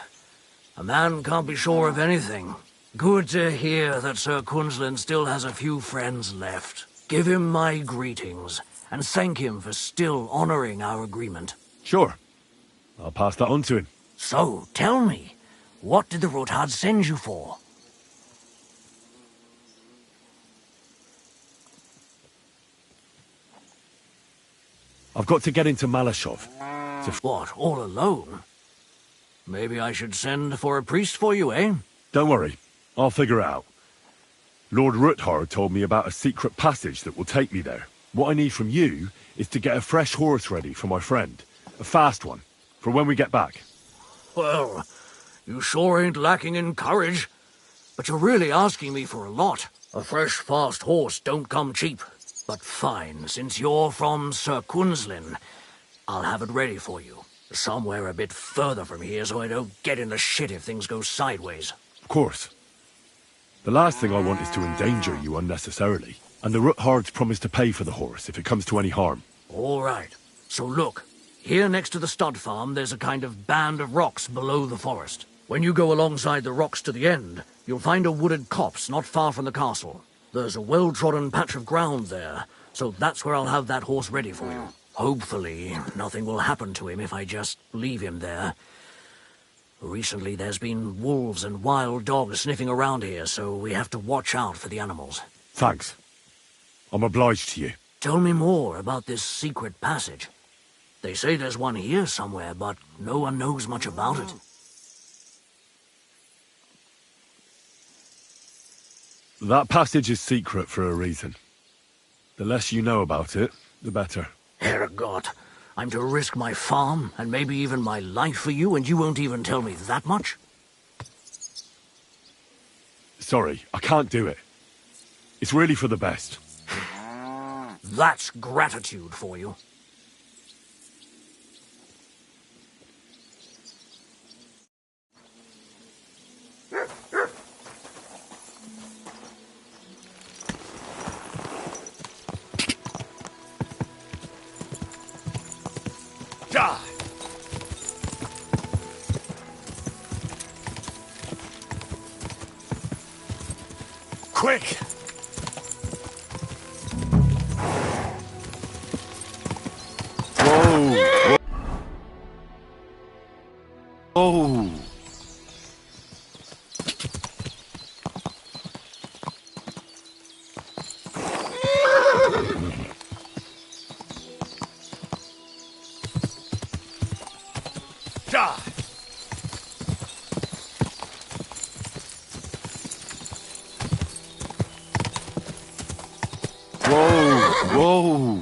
A man can't be sure of anything, Good to hear that Sir Quinlan still has a few friends left. Give him my greetings, and thank him for still honoring our agreement. Sure. I'll pass that on to him. So, tell me, what did the Rothard send you for? I've got to get into Malashov. What, all alone? Maybe I should send for a priest for you, eh? Don't worry. I'll figure it out. Lord Ruthard told me about a secret passage that will take me there. What I need from you is to get a fresh horse ready for my friend. A fast one, for when we get back. Well, you sure ain't lacking in courage. But you're really asking me for a lot. A fresh, fast horse don't come cheap. But fine, since you're from Sir Quinlan, I'll have it ready for you. Somewhere a bit further from here so I don't get in the shit if things go sideways. Of course. The last thing I want is to endanger you unnecessarily. And the Ruthards promised to pay for the horse if it comes to any harm. All right. So look, here next to the stud farm there's a kind of band of rocks below the forest. When you go alongside the rocks to the end, you'll find a wooded copse not far from the castle. There's a well-trodden patch of ground there, so that's where I'll have that horse ready for you. Hopefully, nothing will happen to him if I just leave him there. Recently, there's been wolves and wild dogs sniffing around here, so we have to watch out for the animals. Thanks. I'm obliged to you. Tell me more about this secret passage. They say there's one here somewhere, but no one knows much about it. That passage is secret for a reason. The less you know about it, the better. Herregott, I'm to risk my farm, and maybe even my life for you, and you won't even tell me that much? Sorry, I can't do it. It's really for the best. That's gratitude for you. Quick! Whoa! Oh! Whoa!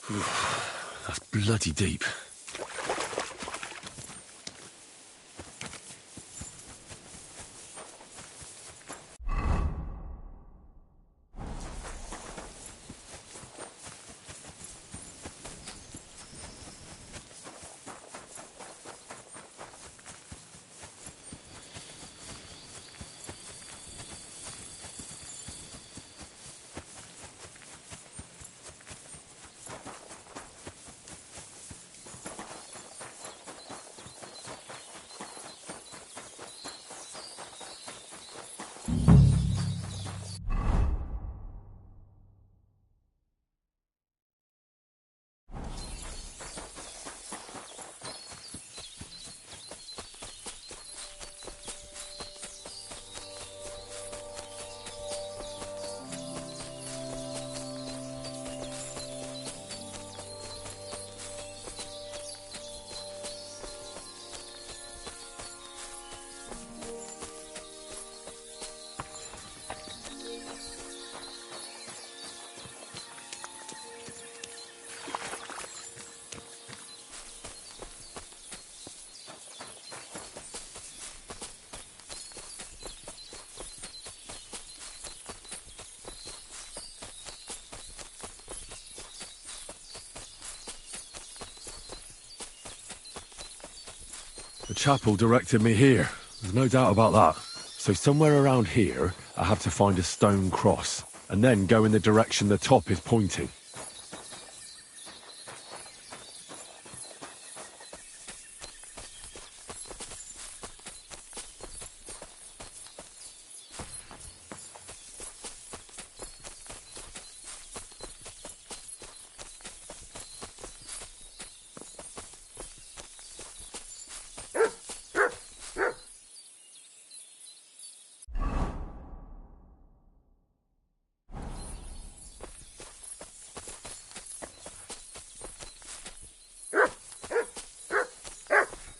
That's bloody deep. The chapel directed me here. There's no doubt about that. So somewhere around here, I have to find a stone cross, and then go in the direction the top is pointing.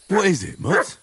What is it, Mutt?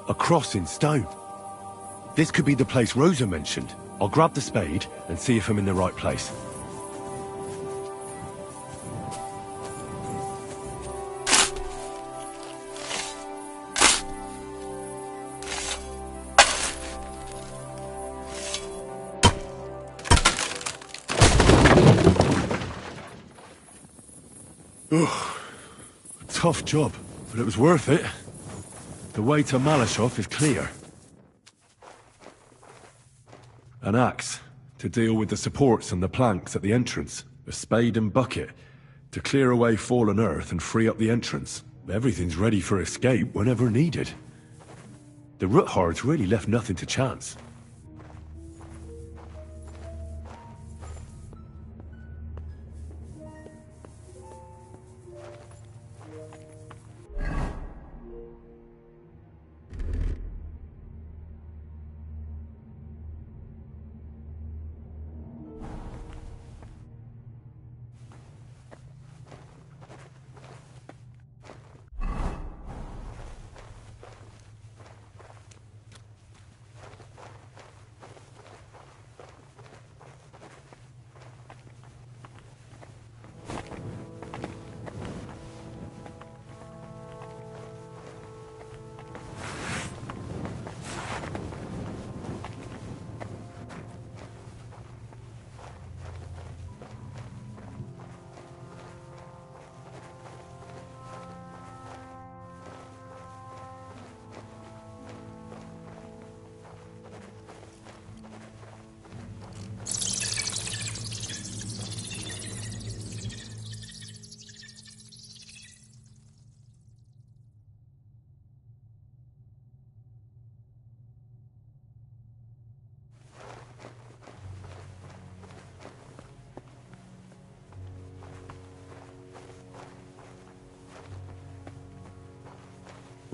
A cross in stone. This could be the place Rosa mentioned. I'll grab the spade and see if I'm in the right place. Ugh. A tough job, but it was worth it. The way to Malashov is clear. An axe to deal with the supports and the planks at the entrance. A spade and bucket to clear away fallen earth and free up the entrance. Everything's ready for escape whenever needed. The Roothards really left nothing to chance.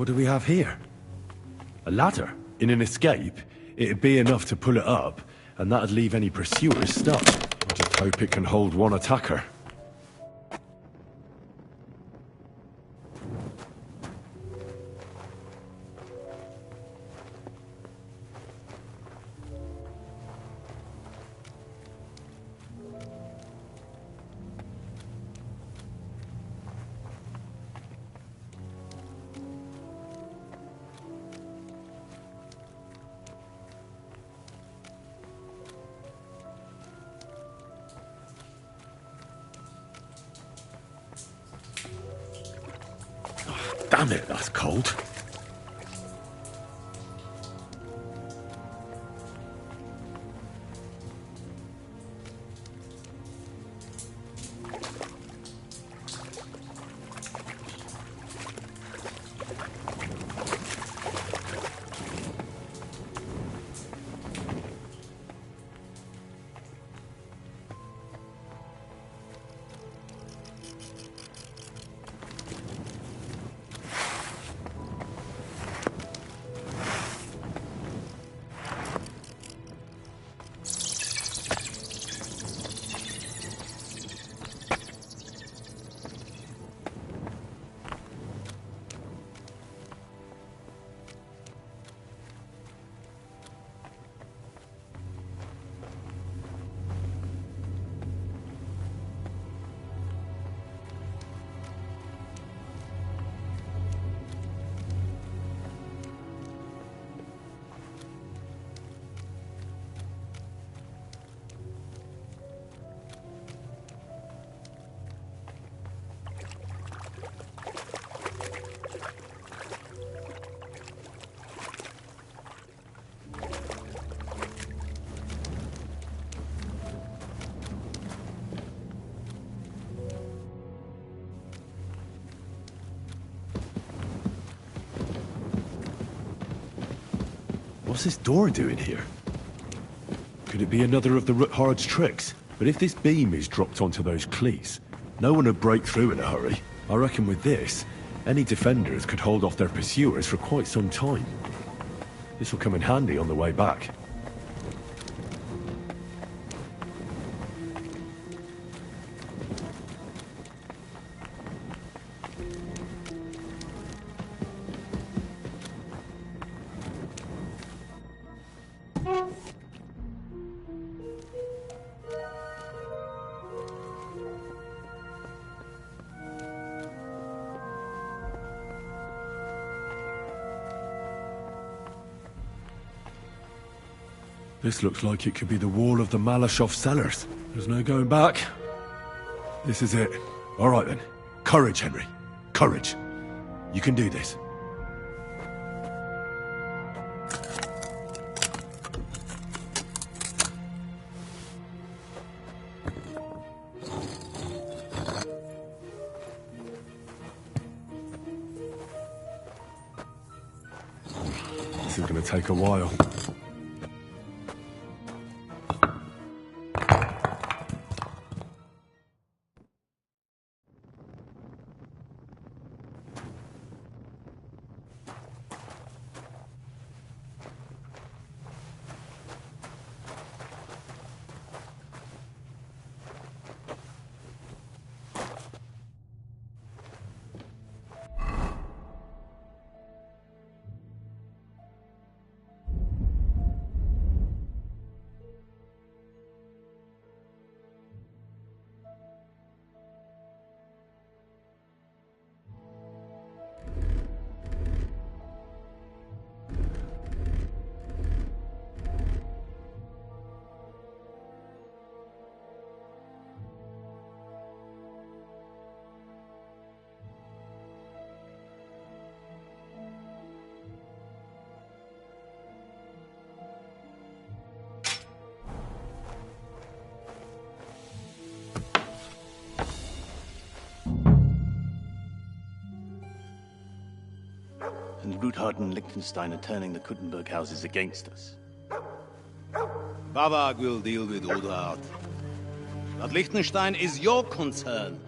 What do we have here? A ladder? In an escape, it'd be enough to pull it up, and that'd leave any pursuers stuck. I just hope it can hold one attacker. Damn it, that's cold. What's this door doing here? Could it be another of the Ruthard's tricks? But if this beam is dropped onto those cleats, no one would break through in a hurry. I reckon with this, any defenders could hold off their pursuers for quite some time. This will come in handy on the way back. This looks like it could be the wall of the Malashov cellars. There's no going back. This is it. All right then. Courage, Henry. Courage. You can do this. This is going to take a while. And Ruthard and Liechtenstein are turning the Kuttenberg houses against us. Babak will deal with Ruthard. But Liechtenstein is your concern.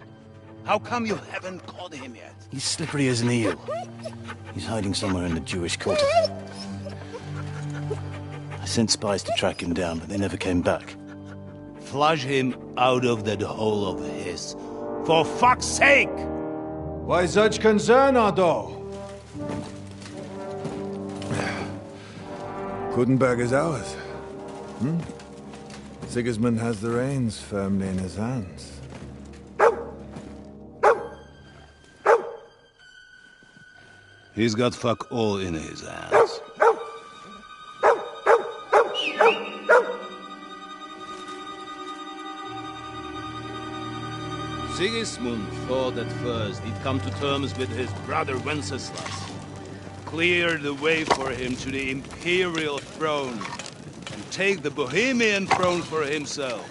How come you haven't caught him yet? He's slippery as an eel. He's hiding somewhere in the Jewish quarter. I sent spies to track him down, but they never came back. Flush him out of that hole of his. For fuck's sake! Why such concern, Otto? Kuttenberg is ours. Hmm? Sigismund has the reins firmly in his hands. He's got fuck all in his hands. Sigismund thought at first he'd come to terms with his brother Wenceslas, clear the way for him to the imperial throne, and take the Bohemian throne for himself.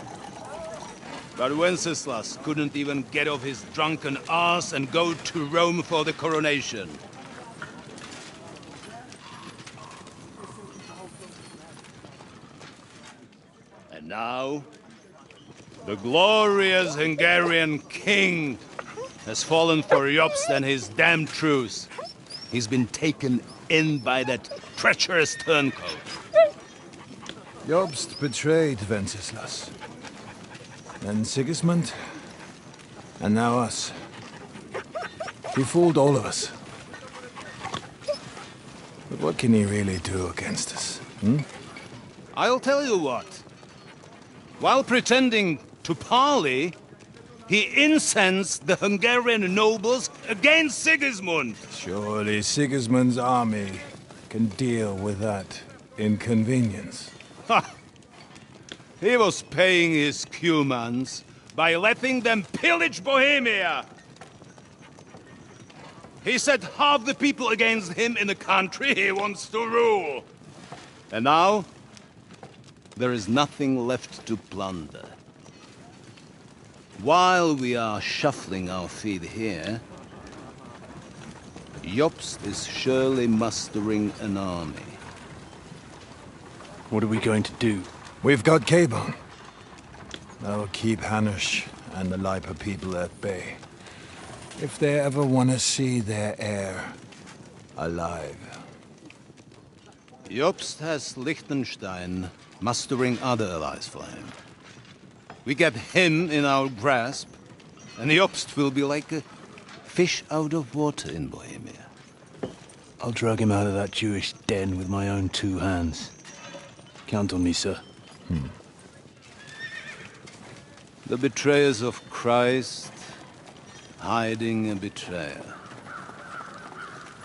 But Wenceslas couldn't even get off his drunken ass and go to Rome for the coronation. And now, the glorious Hungarian king has fallen for Jobst and his damned truce. He's been taken in by that treacherous turncoat. Jobst betrayed Wenceslas. Then Sigismund. And now us. He fooled all of us. But what can he really do against us? Hmm? I'll tell you what. While pretending to parley, he incensed the Hungarian nobles against Sigismund. Surely Sigismund's army can deal with that inconvenience. Ha! He was paying his Cumans by letting them pillage Bohemia. He set half the people against him in the country he wants to rule. And now, there is nothing left to plunder. While we are shuffling our feet here, Jobst is surely mustering an army. What are we going to do? We've got Cabon. That'll keep Hanush and the Lipa people at bay. If they ever want to see their heir alive. Jobst has Liechtenstein mustering other allies for him. We get him in our grasp, and Jobst will be like a fish out of water in Bohemia. I'll drag him out of that Jewish den with my own 2 hands. Count on me, sir. The betrayers of Christ, hiding a betrayer.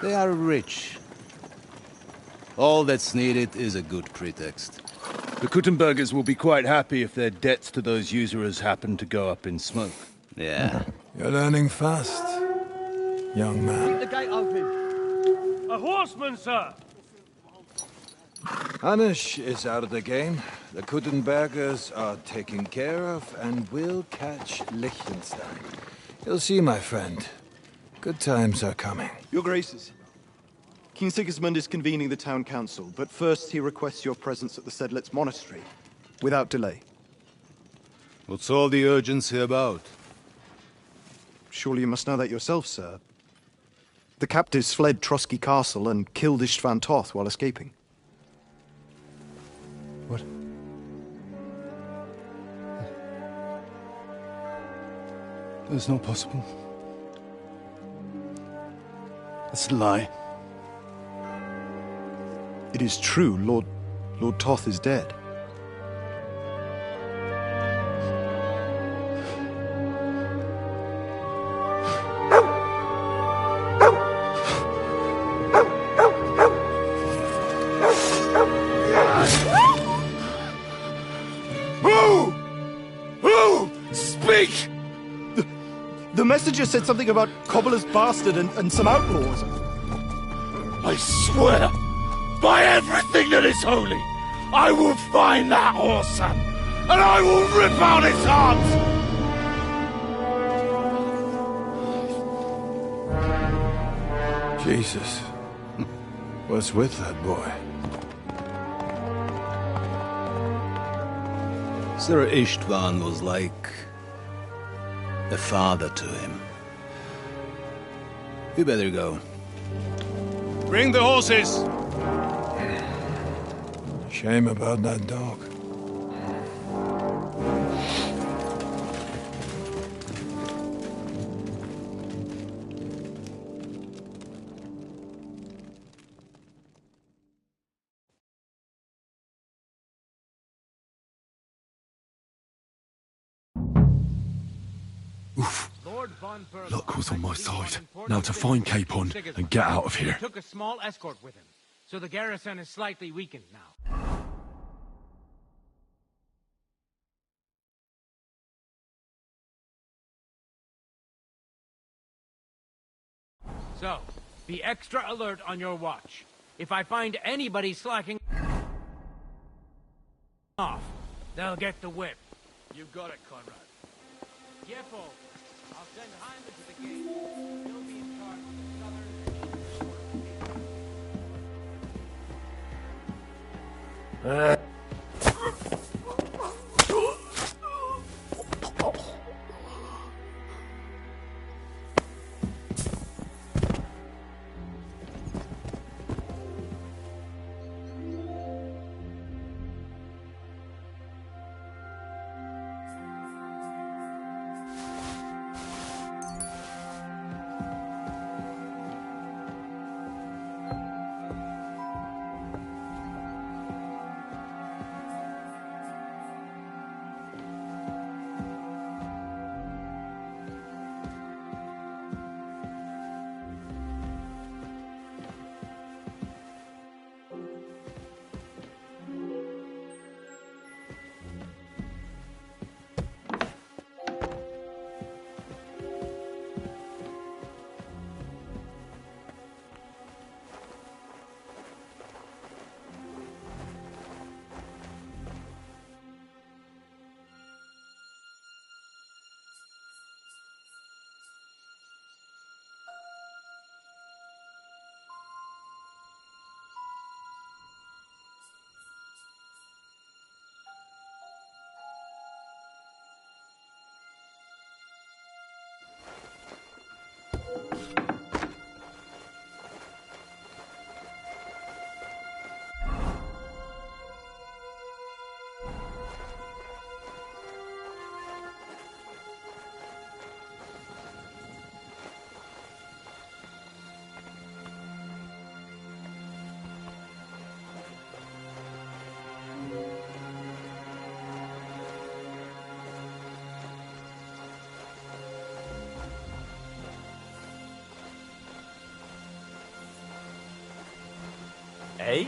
They are rich. All that's needed is a good pretext. The Kuttenbergers will be quite happy if their debts to those usurers happen to go up in smoke. Yeah. You're learning fast, young man. Keep the gate open. A horseman, sir! Hanush is out of the game. The Kuttenbergers are taken care of, and we'll catch Liechtenstein. You'll see, my friend. Good times are coming. Your Graces, King Sigismund is convening the town council, but first he requests your presence at the Sedlitz monastery, without delay. What's all the urgency about? Surely you must know that yourself, sir. The captives fled Trotsky Castle and killed Istvan Toth while escaping. What? That's not possible. That's a lie. It is true, Lord Toth is dead. Who? Speak! The messenger said something about Cobbler's bastard and some outlaws. I swear, by everything that is holy, I will find that whoreson, and I will rip out its heart! Jesus. What's with that boy? Sir Istvan was like a father to him. We better go. Bring the horses! Shame about that dog. Luck was on my side. Now to find Capon and get out of here. Took a small escort with him, so the garrison is slightly weakened now. So, be extra alert on your watch. If I find anybody slacking off, they'll get the whip. You got it, Conrad. Careful. I'll send Hyman to the gate. He'll be in charge of the southern... Eh?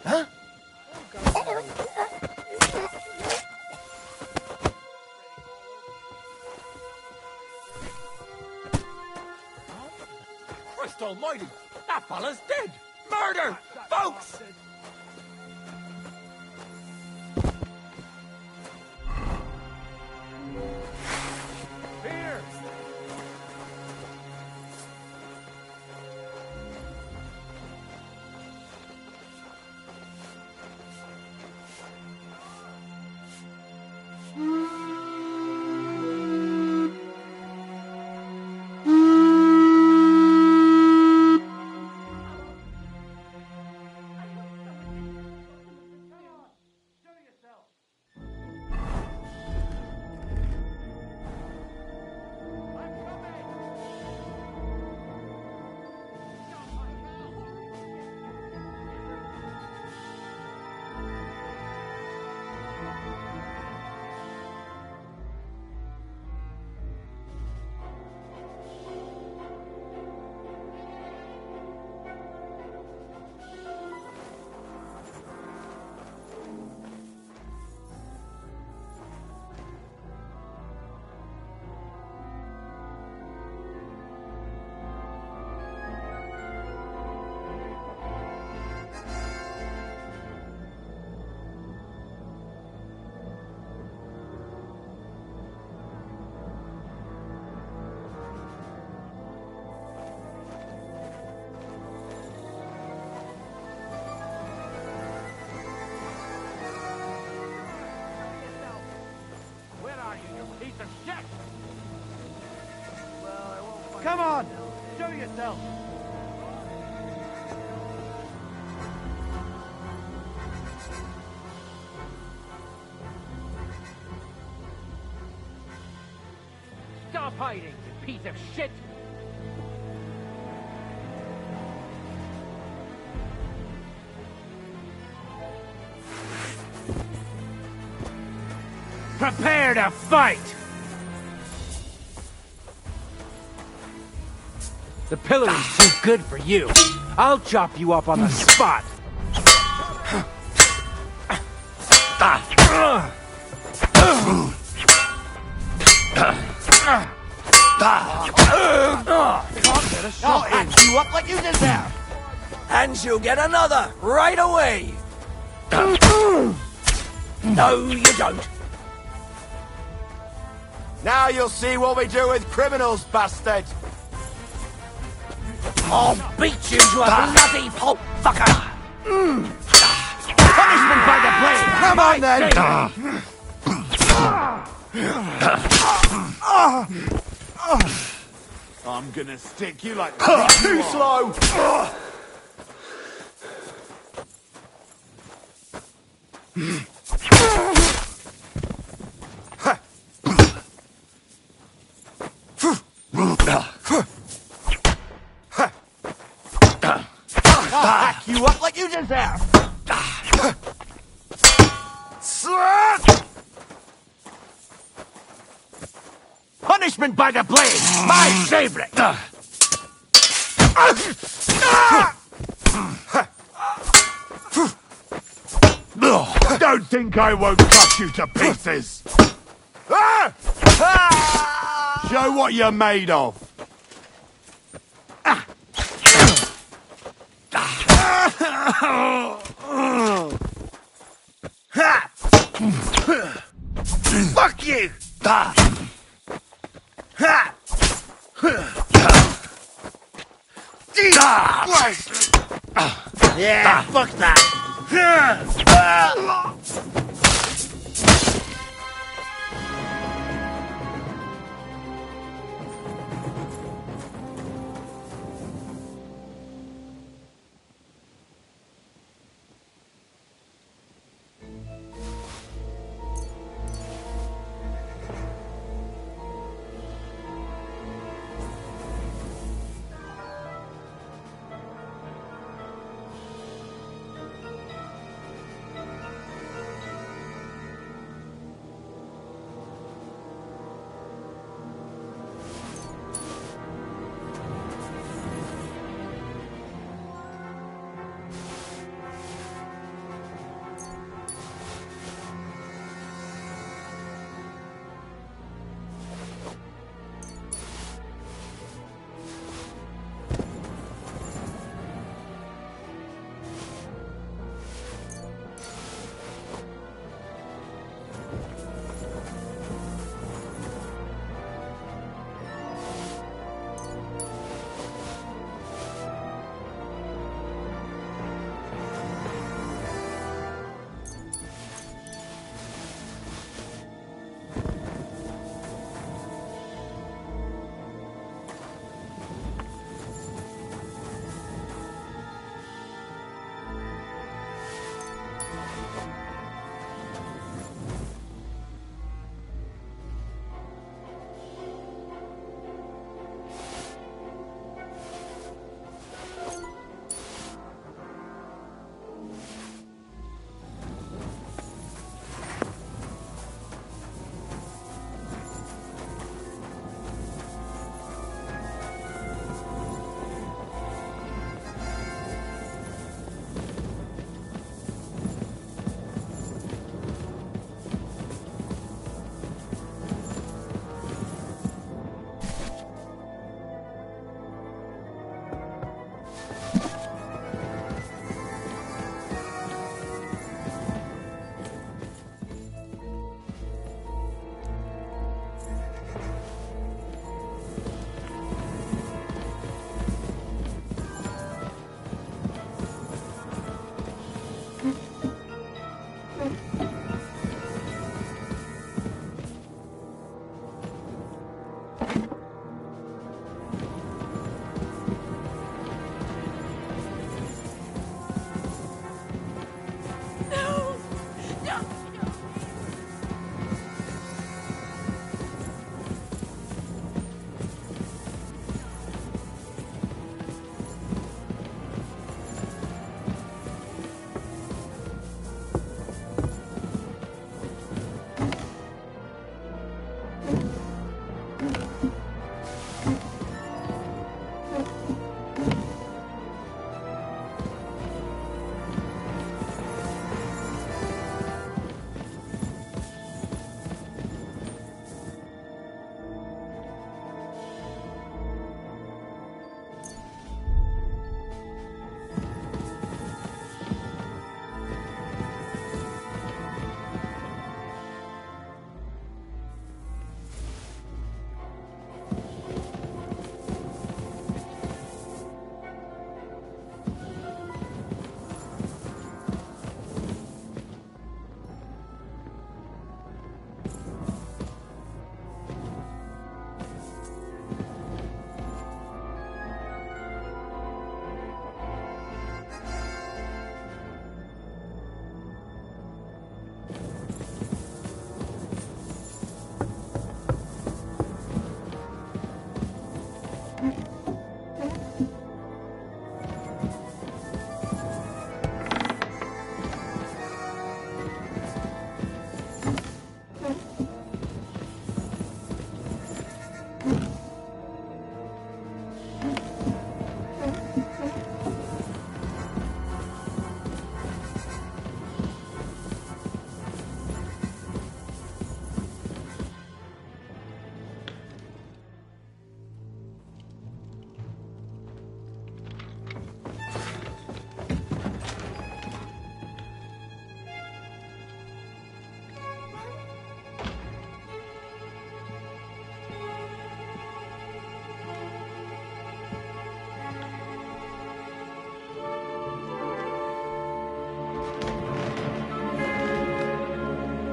Huh? Christ almighty! That fella's dead! Murder! Folks! Here! Come on! Show yourself! Stop hiding, you piece of shit! Prepare to fight! The pillory's too good for you. I'll chop you up on the spot. I'll axe you up like you deserve. And you'll get another right away. No, you don't. Now you'll see what we do with criminals, bastard! I'll beat you to a bloody pulp fucker! Punishment by the blade! Come on then! I'm gonna stick you like Too slow! I'll hack you up like you deserve! Punishment by the blade! My favorite! Don't think I won't cut you to pieces! Show what you're made of! Fuck you! Yeah, fuck that!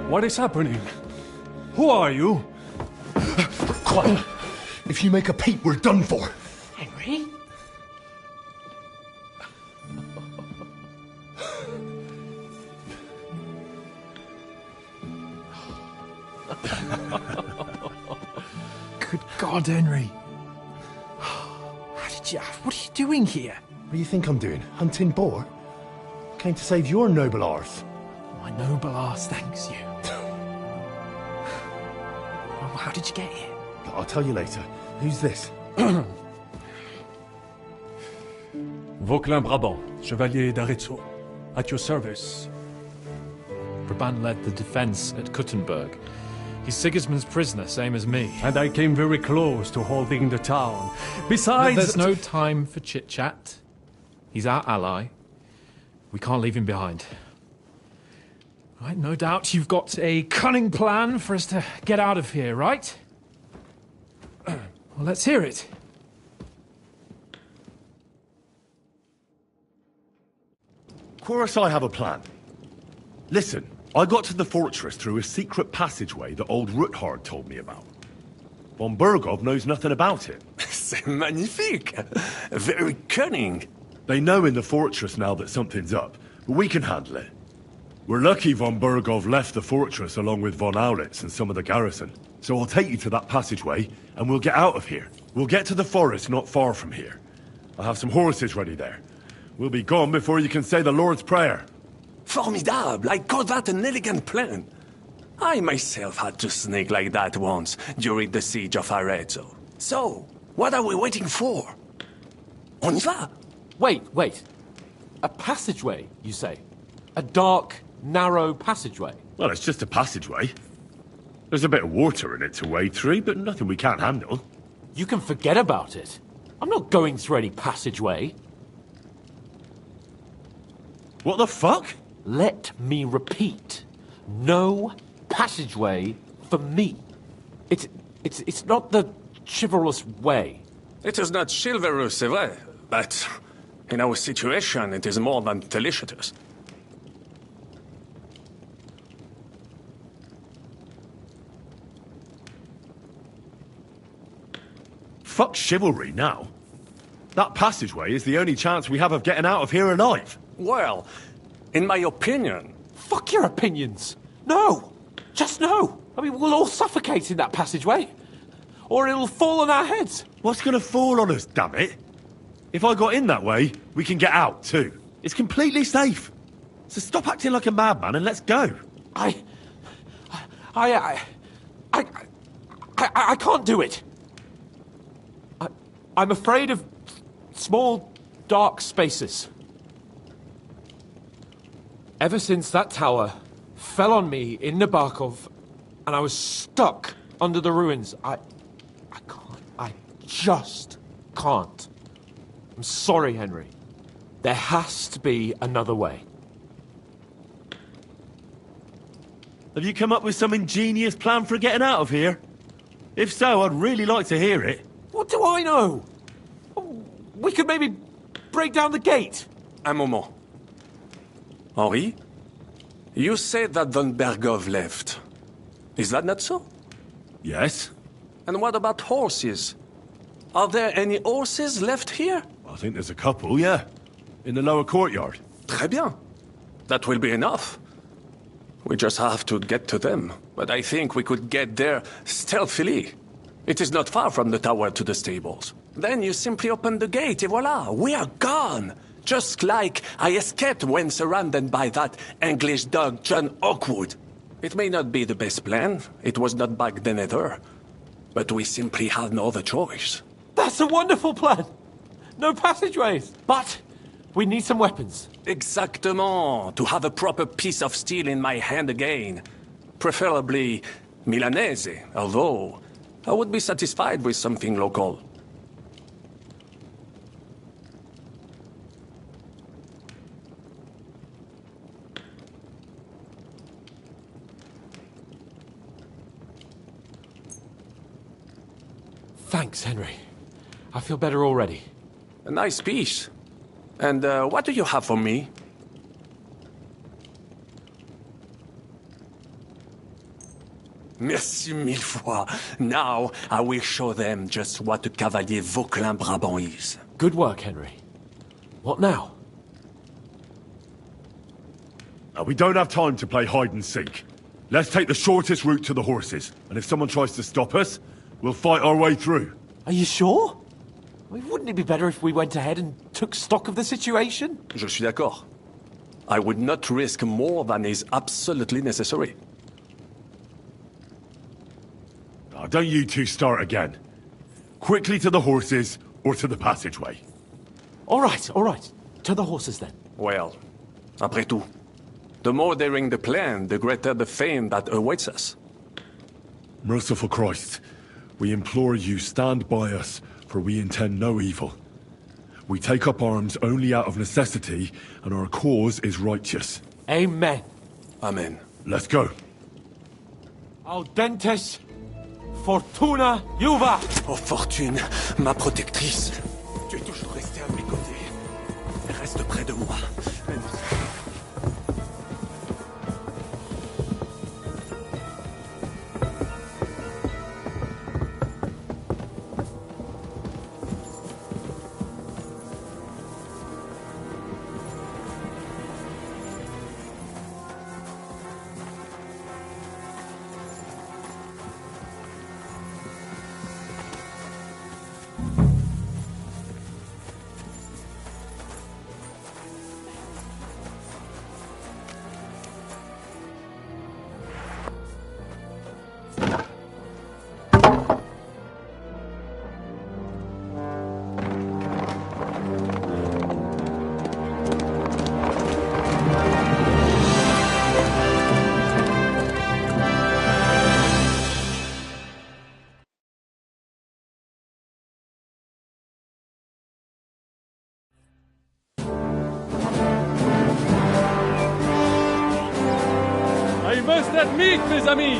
What is happening? Who are you? Quiet. If you make a peep, we're done for. Henry? Good God, Henry. How did you... What are you doing here? What do you think I'm doing? Hunting boar? I came to save your noble arse. My noble arse thanks you. Well, how did you get here? I'll tell you later. Who's this? Vauquelin Brabant, Chevalier d'Arezzo. At your service. Brabant led the defense at Kuttenberg. He's Sigismund's prisoner, same as me. And I came very close to holding the town. Besides... There's no time for chit-chat. He's our ally. We can't leave him behind. Right, no doubt you've got a cunning plan for us to get out of here, right? Well, let's hear it. Of course I have a plan. Listen, I got to the fortress through a secret passageway that old Ruthard told me about. Von Burgov knows nothing about it. C'est magnifique! Very cunning. They know in the fortress now that something's up, but we can handle it. We're lucky von Burgov left the fortress along with von Aulitz and some of the garrison. So I'll take you to that passageway, and we'll get out of here. We'll get to the forest not far from here. I'll have some horses ready there. We'll be gone before you can say the Lord's Prayer. Formidable! I call that an elegant plan. I myself had to sneak like that once during the siege of Arezzo. So, what are we waiting for? On y va! Wait. A passageway, you say? A dark, narrow passageway? Well, it's just a passageway. There's a bit of water in it to wade through, but nothing we can't handle. You can forget about it. I'm not going through any passageway. What the fuck? Let me repeat. No passageway for me. It's not the chivalrous way. It is not chivalrous, c'est vrai, but in our situation, it is more than delicious. Fuck chivalry now. That passageway is the only chance we have of getting out of here alive. Well, in my opinion, Fuck your opinions. No. Just no. I mean, we'll all suffocate in that passageway. Or it'll fall on our heads. What's gonna fall on us, damn it? If I got in that way, we can get out too. It's completely safe. So stop acting like a madman and let's go. I can't do it. I'm afraid of small, dark spaces. Ever since that tower fell on me in Nabokov, and I was stuck under the ruins, I can't. I just can't. I'm sorry, Henry. There has to be another way. Have you come up with some ingenious plan for getting out of here? If so, I'd really like to hear it. What do I know? We could maybe break down the gate. Un moment. Henri, you said that Von Bergov left. Is that not so? Yes. And what about horses? Are there any horses left here? I think there's a couple, yeah. In the lower courtyard. Très bien. That will be enough. We just have to get to them. But I think we could get there stealthily. It is not far from the tower to the stables. Then you simply open the gate, et voila, we are gone. Just like I escaped when surrounded by that English dog John Oakwood. It may not be the best plan. It was not back then either. But we simply had no other choice. That's a wonderful plan. No passageways. But we need some weapons. Exactement. To have a proper piece of steel in my hand again. Preferably Milanese, although I would be satisfied with something local. Thanks, Henry. I feel better already. A nice piece. And what do you have for me? Merci mille fois. Now I will show them just what a Cavalier Vauquelin Brabant is. Good work, Henry. What now? We don't have time to play hide and seek. Let's take the shortest route to the horses. And if someone tries to stop us, we'll fight our way through. Are you sure? I mean, wouldn't it be better if we went ahead and took stock of the situation? Je suis d'accord. I would not risk more than is absolutely necessary. Don't you two start again. Quickly to the horses, or to the passageway. All right. To the horses then. Well, après tout, the more daring the plan, the greater the fame that awaits us. Merciful Christ, we implore you, stand by us, for we intend no evil. We take up arms only out of necessity, and our cause is righteous. Amen. Amen. Let's go. Audentes Fortuna Juva. Oh Fortune, ma protectrice. Tu es toujours resté à mes côtés. Reste près de moi. I must admit, mes amis,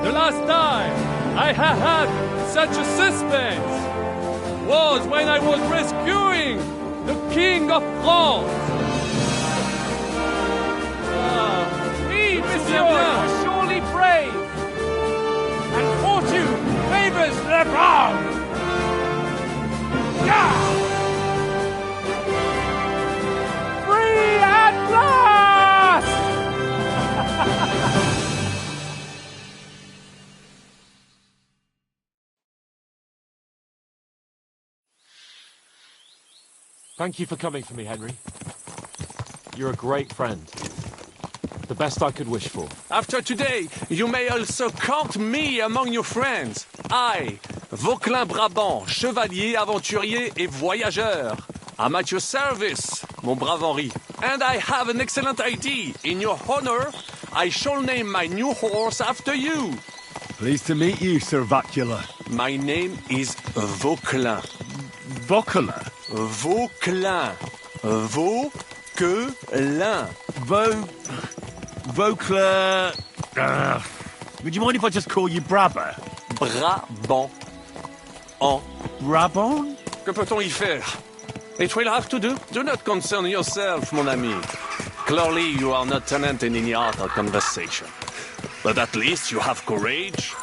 the last time I have had such a suspense was when I was rescuing the King of France. We, Monsieur, are surely brave, and fortune favors the brave. Free at last! Thank you for coming for me, Henry. You're a great friend. The best I could wish for. After today, you may also count me among your friends. I, Vauquelin Brabant, chevalier, aventurier et voyageur. I'm at your service, mon brave Henri. And I have an excellent idea. In your honor, I shall name my new horse after you. Pleased to meet you, Sir Vacula. My name is Vauquelin. Vauquelin? Vauquelin. Vauquelin. Vauquelin... would you mind if I just call you Brabber? Brabant. En Brabant? Que peut-on y faire? It will have to do. Do not concern yourself, mon ami. Clearly, you are not talented in any art or conversation. But at least you have courage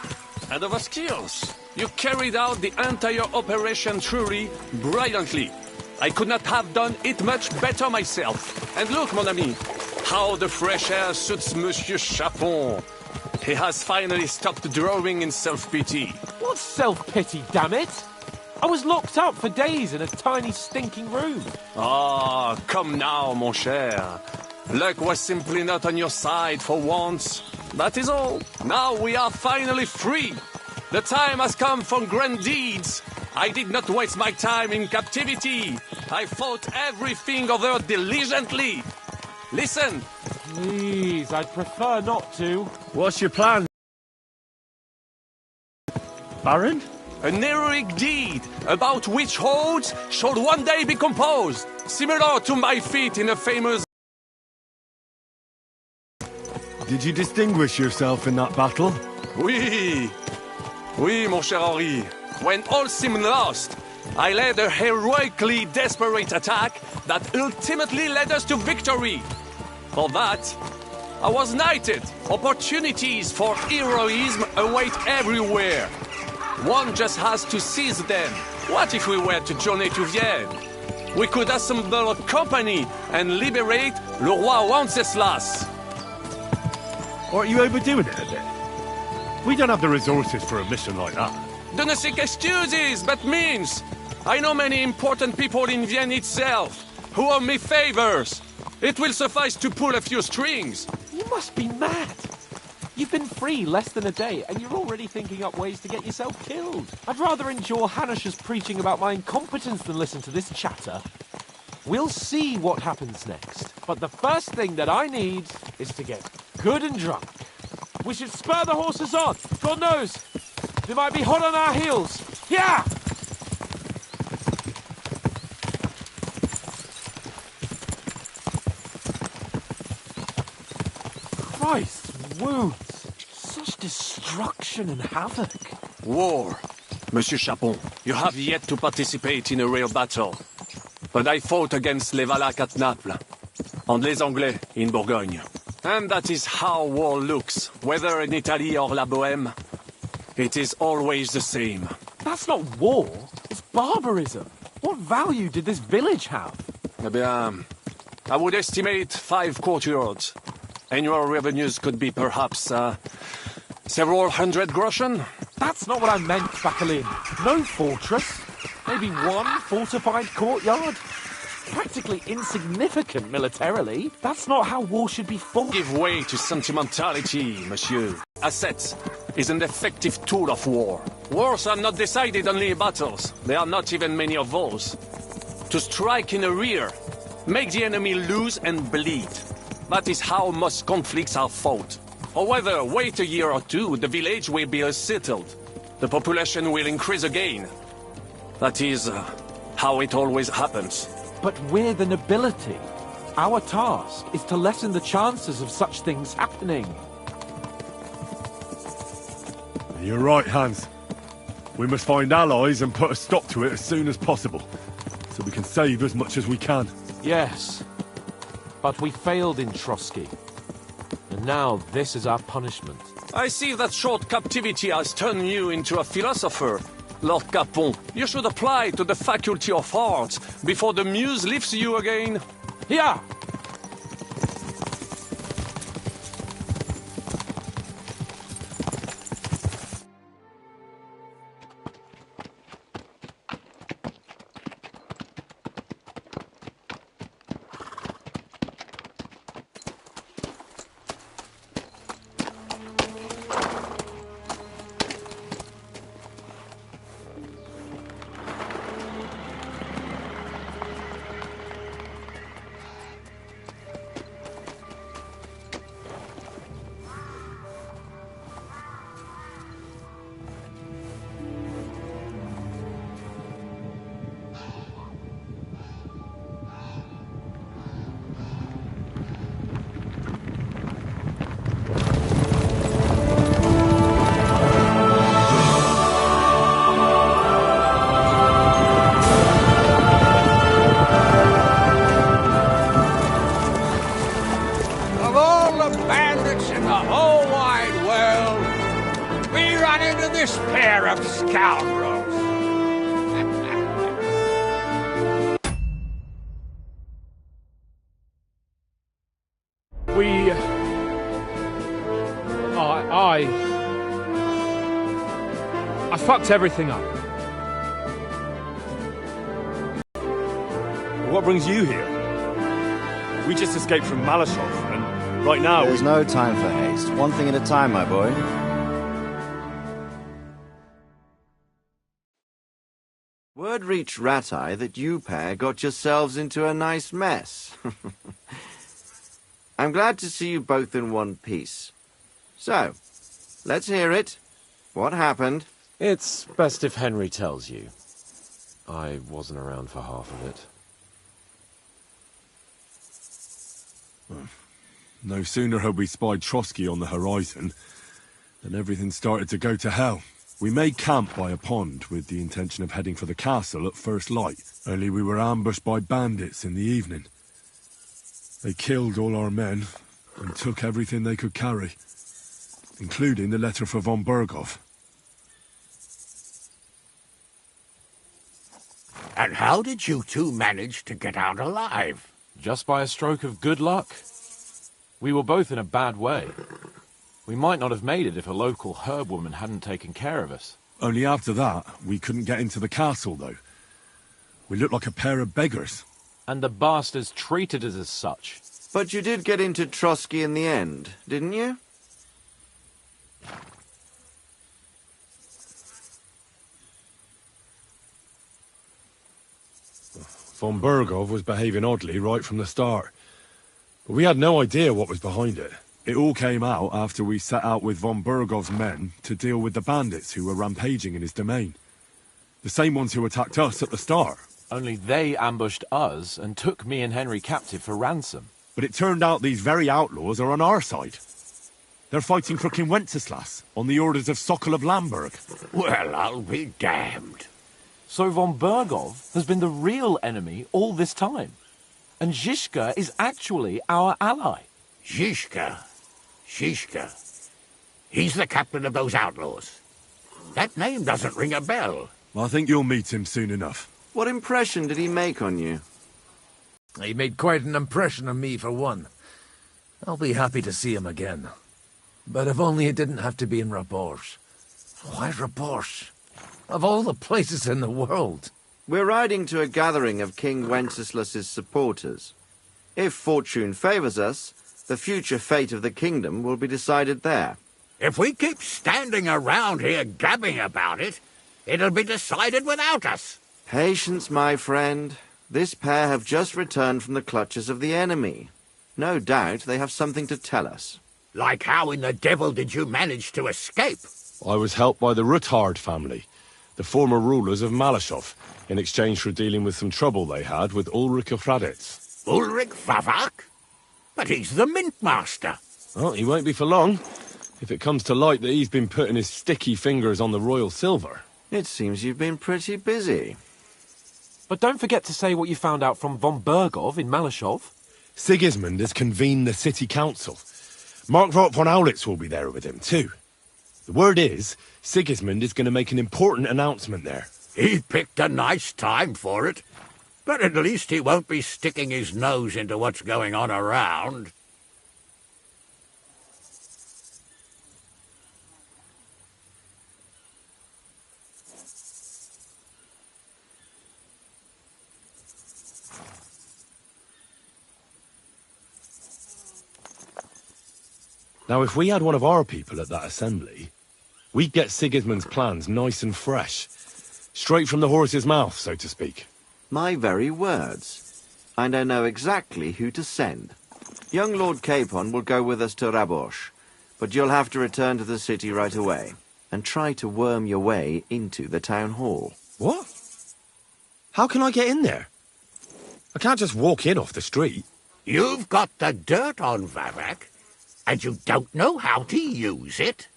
and other skills. You carried out the entire operation truly brilliantly. I could not have done it much better myself. And look, mon ami, how the fresh air suits Monsieur Chapon. He has finally stopped drawing in self-pity. What self-pity, damn it? I was locked up for days in a tiny stinking room. Ah, come now, mon cher. Luck was simply not on your side for once. That is all. Now we are finally free. The time has come for grand deeds. I did not waste my time in captivity. I fought everything over diligently. Listen. Please, I'd prefer not to. What's your plan, Baron? An heroic deed about which odes shall one day be composed, similar to my feat in a famous... Did you distinguish yourself in that battle? Oui, mon cher Henri. When all seemed lost, I led a heroically desperate attack that ultimately led us to victory. For that, I was knighted. Opportunities for heroism await everywhere. One just has to seize them. What if we were to journey to Vienne? We could assemble a company and liberate le roi Wenceslas. Aren't you overdoing it a bit? We don't have the resources for a mission like that. Do not seek excuses, but means. I know many important people in Vienne itself who owe me favors. It will suffice to pull a few strings. You must be mad. You've been free less than a day, and you're already thinking up ways to get yourself killed. I'd rather endure Hanush's preaching about my incompetence than listen to this chatter. We'll see what happens next. But the first thing that I need is to get good and drunk. We should spur the horses on. God knows, they might be hot on our heels. Yeah! Christ, wounds. Such destruction and havoc. War. Monsieur Chapon, you have yet to participate in a real battle. But I fought against les Valaques at Naples, and les Anglais in Bourgogne. And that is how war looks, whether in Italy or La Bohème. It is always the same. That's not war, it's barbarism. What value did this village have? Eh bien, I would estimate 5 courtyards. Annual revenues could be perhaps, several hundred groschen. That's not what I meant, Bacalin. No fortress. Maybe one fortified courtyard. Practically insignificant militarily. That's not how war should be fought. Give way to sentimentality, monsieur. Assets is an effective tool of war. Wars are not decided only in battles. There are not even many of those. To strike in the rear, make the enemy lose and bleed. That is how most conflicts are fought. However, wait a year or two, the village will be settled. The population will increase again. That is how it always happens. But we're the nobility. Our task is to lessen the chances of such things happening. You're right, Hans. We must find allies and put a stop to it as soon as possible, so we can save as much as we can. Yes, but we failed in Trotsky. And now this is our punishment. I see that short captivity has turned you into a philosopher. Lord Capon, you should apply to the Faculty of Arts before the muse lifts you again. Here! run into this pair of scoundrels. I fucked everything up. What brings you here? We just escaped from Malashov, and right now There's no time for haste. One thing at a time, my boy. Word reached Ratai that you pair got yourselves into a nice mess. I'm glad to see you both in one piece. So, let's hear it. What happened? It's best if Henry tells you. I wasn't around for half of it. No sooner had we spied Trotsky on the horizon than everything started to go to hell. We made camp by a pond with the intention of heading for the castle at first light, only we were ambushed by bandits in the evening. They killed all our men and took everything they could carry, including the letter for von Berghoff. And how did you two manage to get out alive? Just by a stroke of good luck. We were both in a bad way. We might not have made it if a local herb woman hadn't taken care of us. Only after that, we couldn't get into the castle, though. We looked like a pair of beggars. And the bastards treated us as such. But you did get into Trotsky in the end, didn't you? Von Berghoff was behaving oddly right from the start. But we had no idea what was behind it. It all came out after we set out with von Berghoff's men to deal with the bandits who were rampaging in his domain. The same ones who attacked us at the start. Only they ambushed us and took me and Henry captive for ransom. But it turned out these very outlaws are on our side. They're fighting for King Wenceslas on the orders of Sokol of Lamberg. Well, I'll be damned. So von Berghoff has been the real enemy all this time. And Zhishka is actually our ally. Zhishka? He's the captain of those outlaws. That name doesn't ring a bell. I think you'll meet him soon enough. What impression did he make on you? He made quite an impression on me, for one. I'll be happy to see him again. But if only it didn't have to be in Rabosh. Why Rabosh? Of all the places in the world. We're riding to a gathering of King Wenceslas's supporters. If fortune favors us, the future fate of the kingdom will be decided there. If we keep standing around here gabbing about it, it'll be decided without us. Patience, my friend. This pair have just returned from the clutches of the enemy. No doubt they have something to tell us. Like how in the devil did you manage to escape? I was helped by the Ruthard family, the former rulers of Malashov, in exchange for dealing with some trouble they had with Ulrich of Raditz. Ulrich Favak? But he's the mint master. Well, he won't be for long, if it comes to light that he's been putting his sticky fingers on the royal silver. It seems you've been pretty busy. But don't forget to say what you found out from von Berghoff in Malashov. Sigismund has convened the city council. Markvart von Aulitz will be there with him, too. The word is, Sigismund is going to make an important announcement there. He picked a nice time for it. But at least he won't be sticking his nose into what's going on around. Now, if we had one of our people at that assembly, we'd get Sigismund's plans nice and fresh. Straight from the horse's mouth, so to speak. My very words. And I know exactly who to send. Young Lord Capon will go with us to Rabosh, but you'll have to return to the city right away, and try to worm your way into the town hall. What? How can I get in there? I can't just walk in off the street. You've got the dirt on Vavak, and you don't know how to use it?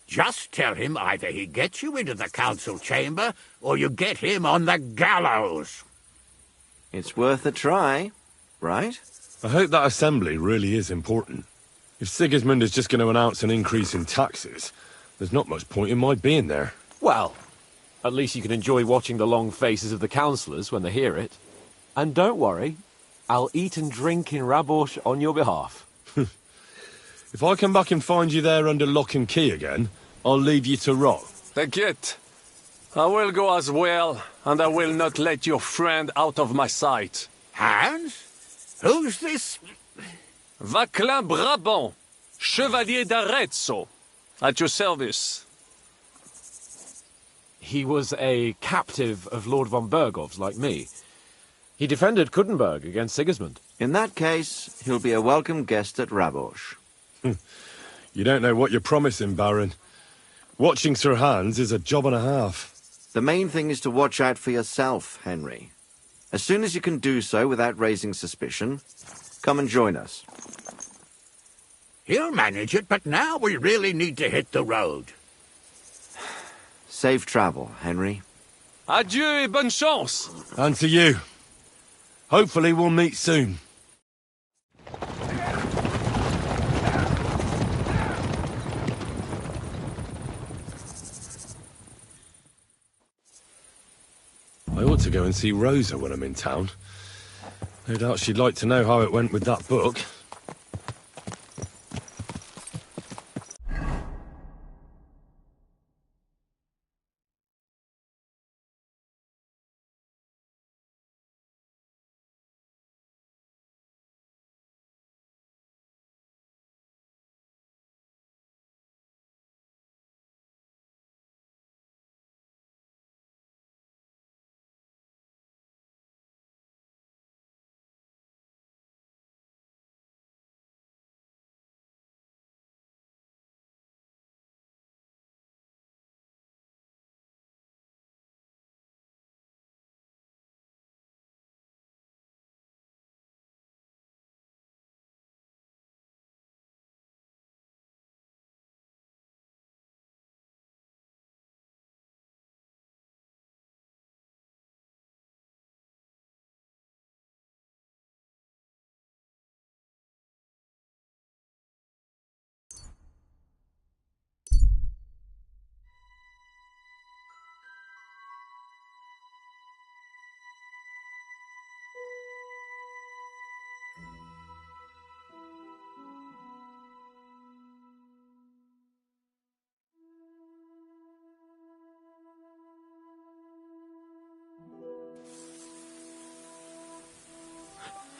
Just tell him either he gets you into the council chamber, or you get him on the gallows. It's worth a try, right? I hope that assembly really is important. If Sigismund is just going to announce an increase in taxes, there's not much point in my being there. Well, at least you can enjoy watching the long faces of the councillors when they hear it. And don't worry, I'll eat and drink in Rabosh on your behalf. If I come back and find you there under lock and key again, I'll leave you to rot. Take I will go as well, and I will not let your friend out of my sight. Hans? Who's this? Vaclin Brabant, Chevalier d'Arezzo, at your service. He was a captive of Lord von Bergov's, like me. He defended Kuttenberg against Sigismund. In that case, he'll be a welcome guest at Rabosh. You don't know what you're promising, Baron. Watching Sir Hans is a job and a half. The main thing is to watch out for yourself, Henry. As soon as you can do so without raising suspicion, come and join us. He'll manage it, but now we really need to hit the road. Safe travel, Henry. Adieu et bonne chance! And to you. Hopefully we'll meet soon. I ought to go and see Rosa when I'm in town. No doubt she'd like to know how it went with that book.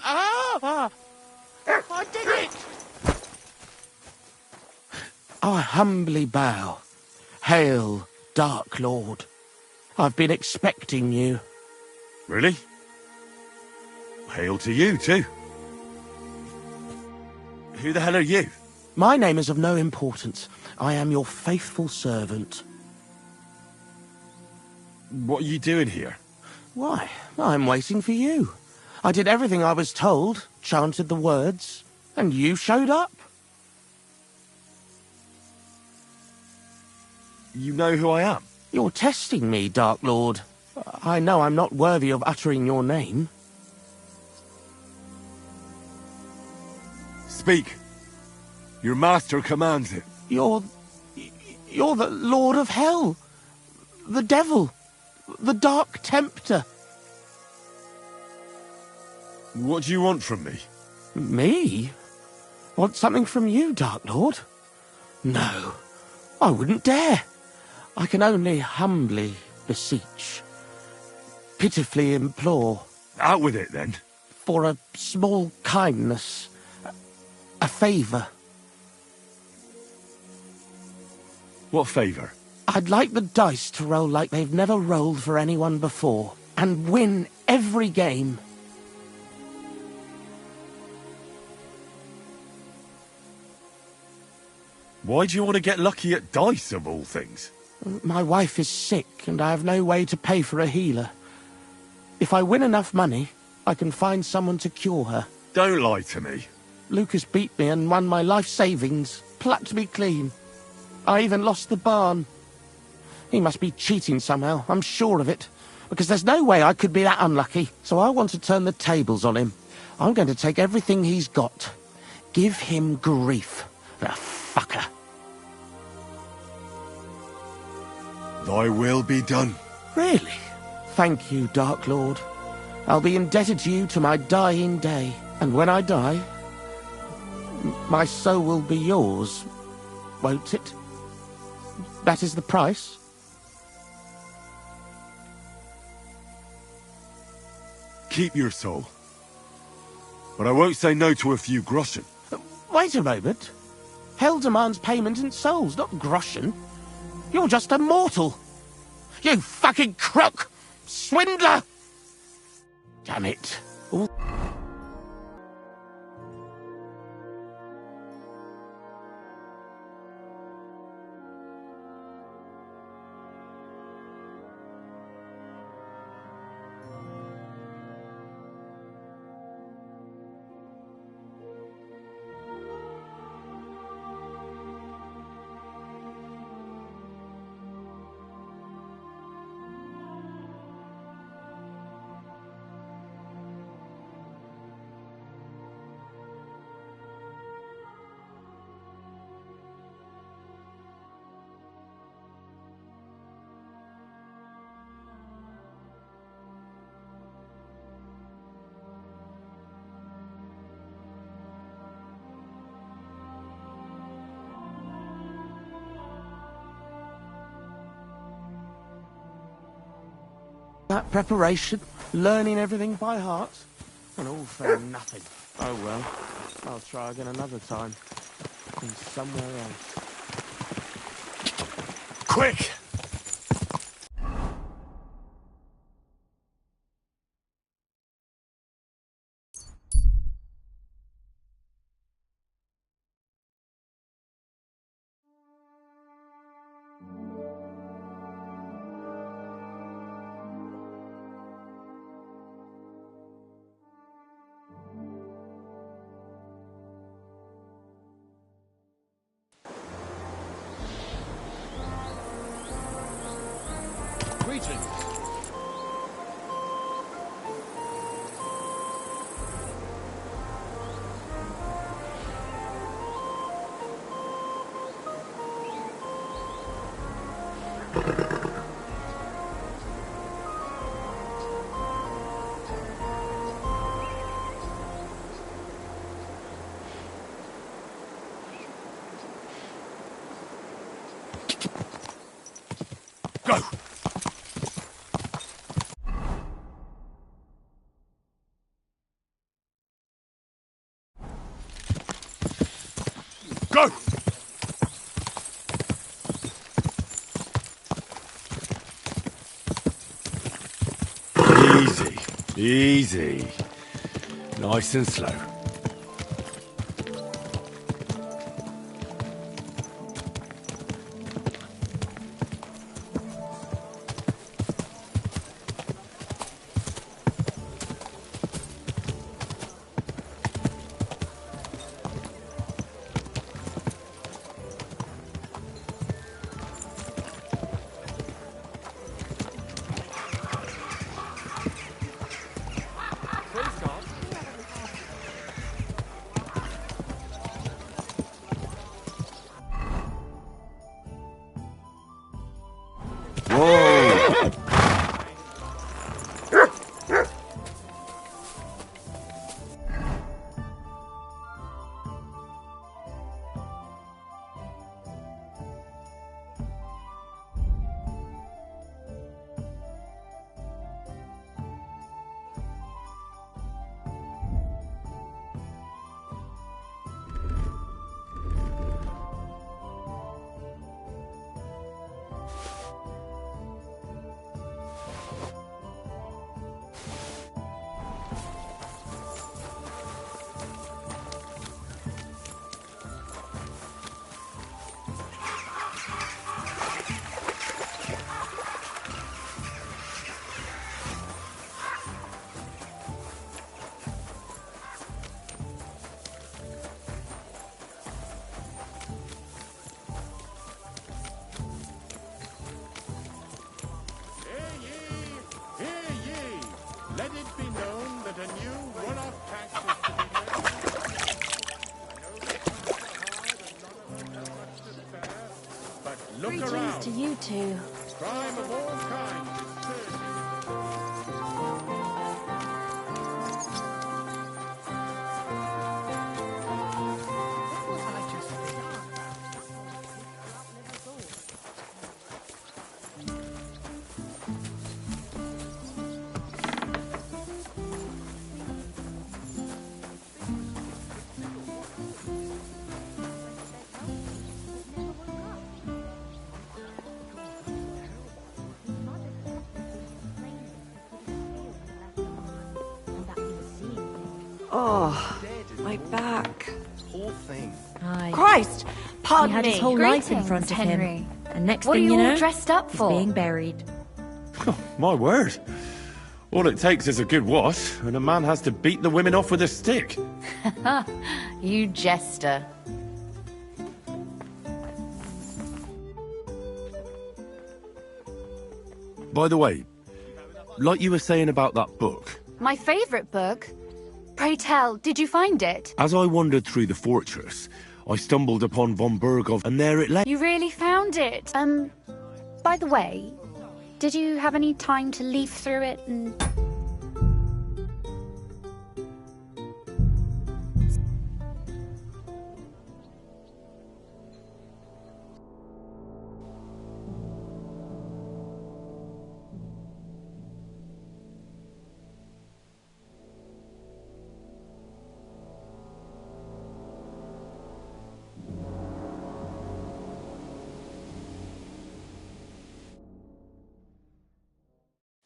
Ah! I did it! I humbly bow. Hail, Dark Lord. I've been expecting you. Really? Hail to you, too. Who the hell are you? My name is of no importance. I am your faithful servant. What are you doing here? Why, I'm waiting for you. I did everything I was told, chanted the words, and you showed up. You know who I am? You're testing me, Dark Lord. I know I'm not worthy of uttering your name. Speak. Your master commands it. You're the Lord of Hell. The Devil. The Dark Tempter. What do you want from me? Me? Want something from you, Dark Lord? No, I wouldn't dare. I can only humbly beseech, pitifully implore. Out with it, then. For a small kindness, a favour. What favour? I'd like the dice to roll like they've never rolled for anyone before, and win every game. Why do you want to get lucky at dice, of all things? My wife is sick, and I have no way to pay for a healer. If I win enough money, I can find someone to cure her. Don't lie to me. Lucas beat me and won my life savings, plucked me clean. I even lost the barn. He must be cheating somehow, I'm sure of it, because there's no way I could be that unlucky. So I want to turn the tables on him. I'm going to take everything he's got. Give him grief, the fucker. Thy will be done. Really? Thank you, Dark Lord. I'll be indebted to you to my dying day. And when I die, my soul will be yours, won't it? That is the price? Keep your soul. But I won't say no to a few groschen. Wait a moment. Hell demands payment in souls, not groschen. You're just a mortal. You fucking crook! Swindler! Damn it. That preparation, learning everything by heart, and all for nothing. Oh well, I'll try again another time, and somewhere else. Quick! Greetings. Go! Go! Easy, easy. Nice and slow. Let it be known that a new one-off tax is to be levied. I know that it's hard and none of us know much to spare, but look Greetings around. to you two. Crime of all kinds is surging. Oh, my back. Whole thing. Christ! Pardon He had me. his whole life in Greetings, front of Henry. him. And next What thing are you you all know, dressed up he's for? being buried. My word. All it takes is a good wash, and a man has to beat the women off with a stick. You jester. By the way, like you were saying about that book, My favourite book. Pray tell, did you find it? as I wandered through the fortress, I stumbled upon von Bergov, and there it lay. You really found it? By the way, did you have any time to leaf through it and...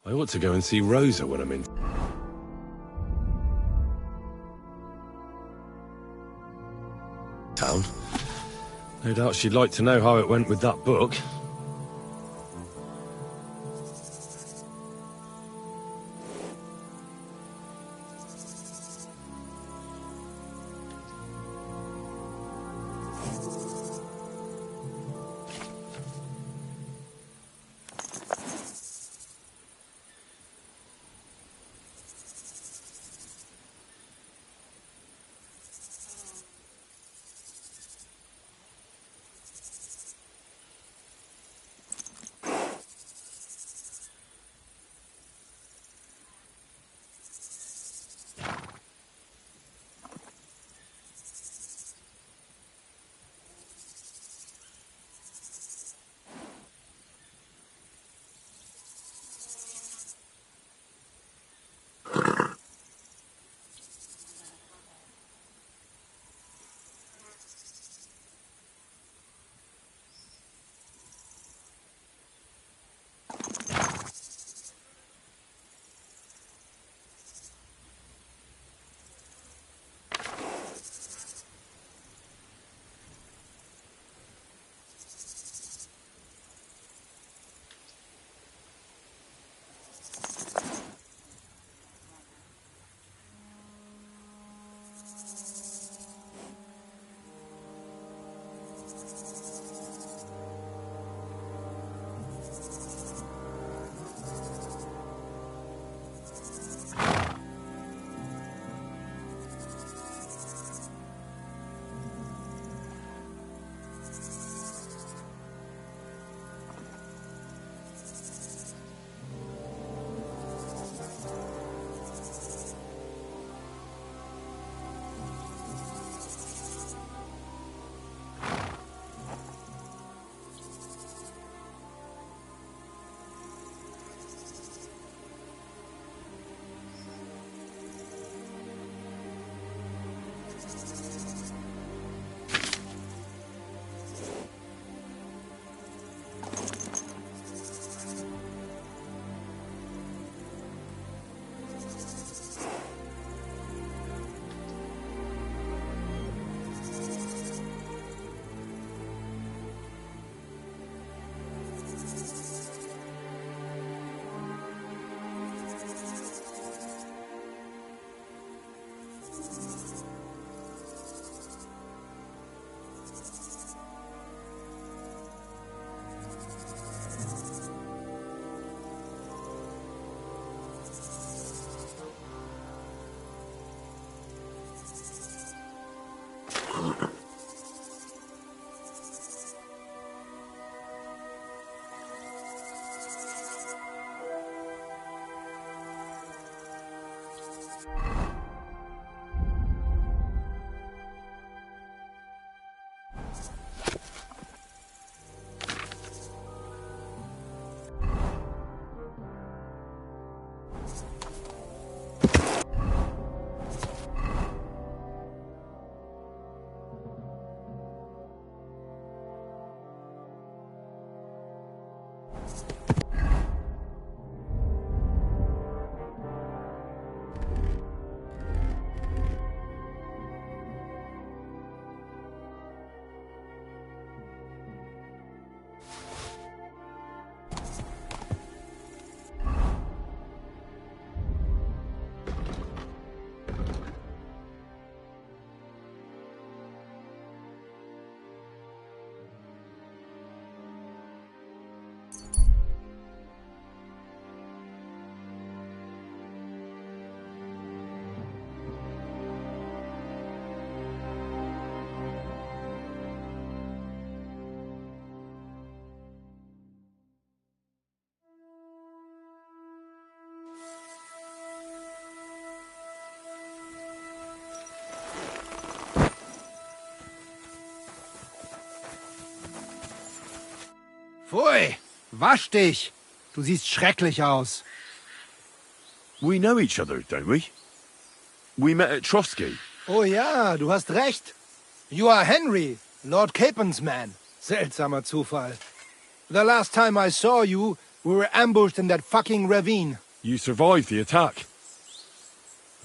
I ought to go and see Rosa when I'm in town. No doubt she'd like to know how it went with that book. Pfui, wasch dich. Du siehst schrecklich aus. We know each other, don't we? We met at Trotsky. Oh ja, du hast recht. You are Henry, Lord Capon's man. Seltsamer Zufall. The last time I saw you, we were ambushed in that fucking ravine. You survived the attack.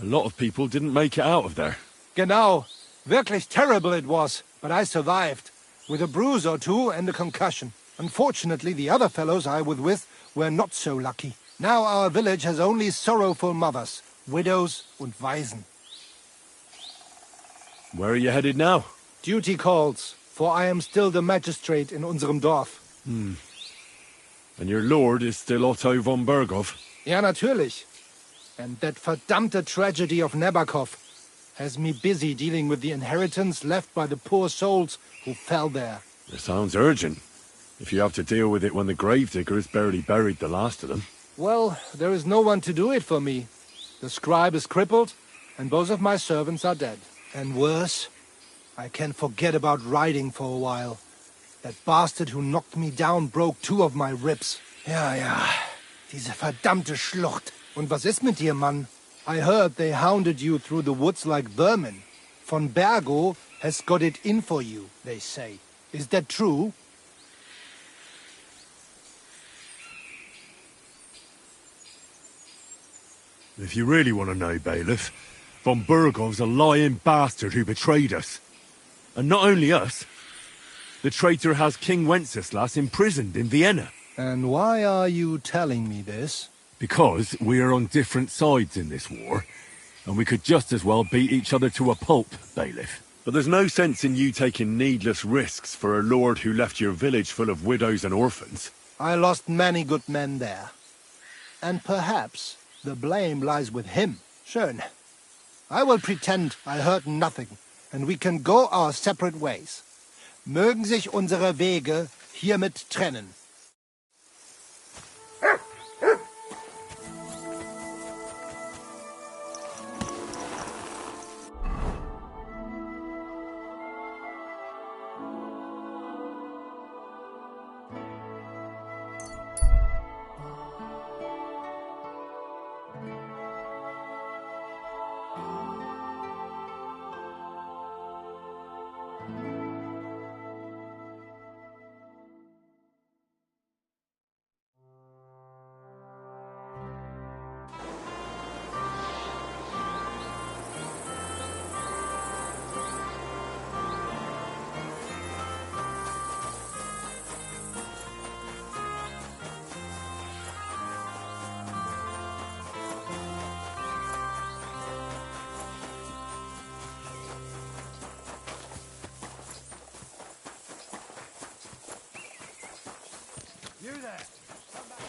A lot of people didn't make it out of there. Genau. Wirklich terrible it was, but I survived. With a bruise or two and a concussion. Unfortunately, the other fellows I was with were not so lucky. Now our village has only sorrowful mothers, widows und Waisen. Where are you headed now? Duty calls, for I am still the magistrate in unserem Dorf. And your lord is still Otto von Berghoff? Ja, natürlich. And that verdammte tragedy of Nabokov has me busy dealing with the inheritance left by the poor souls who fell there. It sounds urgent. If you have to deal with it when the gravediggers barely buried the last of them. Well, there is no one to do it for me. The scribe is crippled, and both of my servants are dead. And worse, I can forget about riding for a while. That bastard who knocked me down broke 2 of my ribs. Ja, diese verdammte Schlucht. Und was ist mit dir, Mann? I heard they hounded you through the woods like vermin. Von Bergo has got it in for you, they say. Is that true? If you really want to know, Bailiff, von Bergov's a lying bastard who betrayed us. And not only us. The traitor has King Wenceslas imprisoned in Vienna. And why are you telling me this? Because we are on different sides in this war, and we could just as well beat each other to a pulp, Bailiff. But there's no sense in you taking needless risks for a lord who left your village full of widows and orphans. I lost many good men there. And perhaps the blame lies with him. Schön. I will pretend I heard nothing, and we can go our separate ways. Mögen sich unsere Wege hiermit trennen. You there! Come back!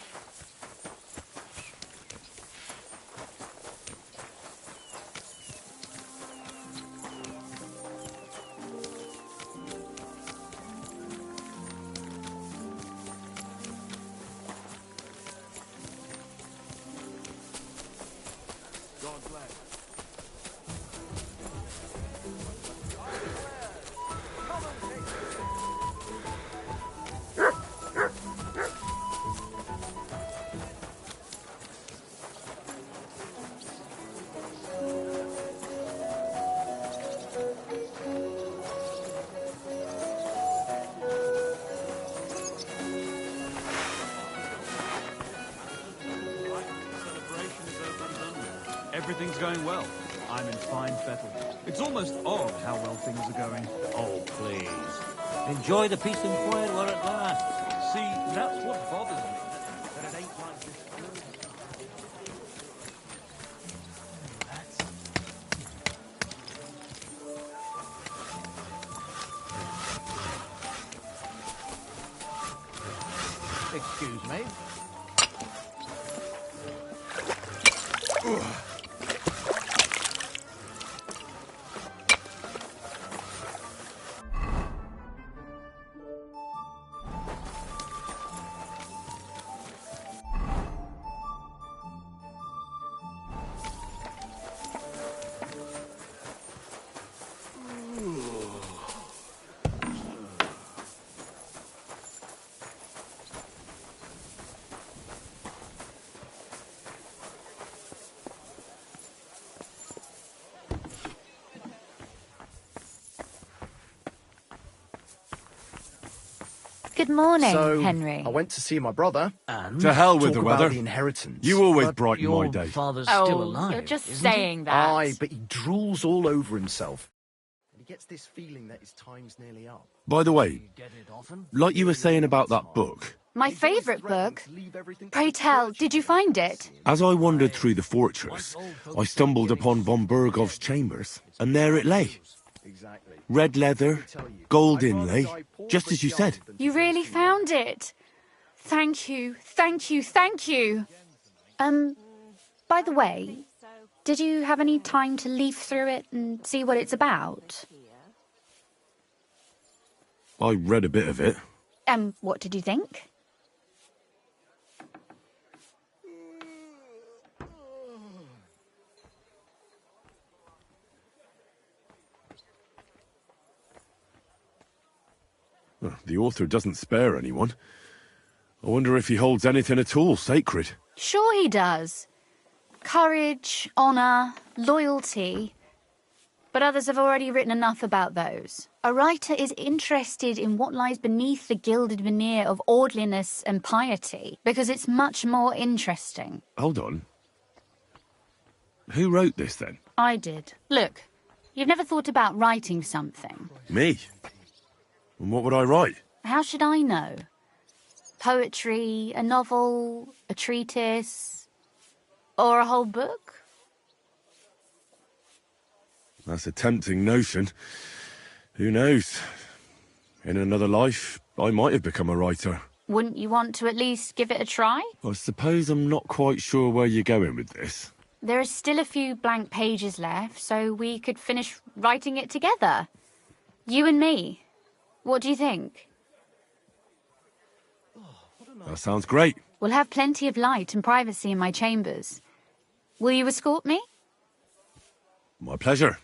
God bless. Everything's going well. I'm in fine fettle. It's almost odd how well things are going. Oh, please. Enjoy the peace and quiet while it lasts. See, that's what bothers me. That it ain't like this. Excuse me. Good morning, So, Henry. I went to see my brother. To hell with talk the about weather. the inheritance. You always But brighten my day. Father's Oh, still alive. you're just isn't he? saying that. Aye, but he drools all over himself. And he gets this feeling that his time's nearly up. By the way, like you were saying about that book, My favourite book. Pray tell, did you find it? as I wandered through the fortress, I stumbled upon von Bergov's chambers, and there it lay. Red leather, gold inlay, just as you said. You really found it. Thank you, thank you, thank you. By the way, did you have any time to leaf through it and see what it's about? I read a bit of it. What did you think? Well, the author doesn't spare anyone. I wonder if he holds anything at all sacred. Sure he does. Courage, honour, loyalty. But others have already written enough about those. A writer is interested in what lies beneath the gilded veneer of orderliness and piety, because it's much more interesting. Hold on. Who wrote this, then? I did. Look, you've never thought about writing something. Me? And what would I write? How should I know? Poetry, a novel, a treatise, or a whole book? That's a tempting notion. Who knows? In another life, I might have become a writer. Wouldn't you want to at least give it a try? I suppose I'm not quite sure where you're going with this. There are still a few blank pages left, so we could finish writing it together. You and me. What do you think? That sounds great. We'll have plenty of light and privacy in my chambers. Will you escort me? My pleasure.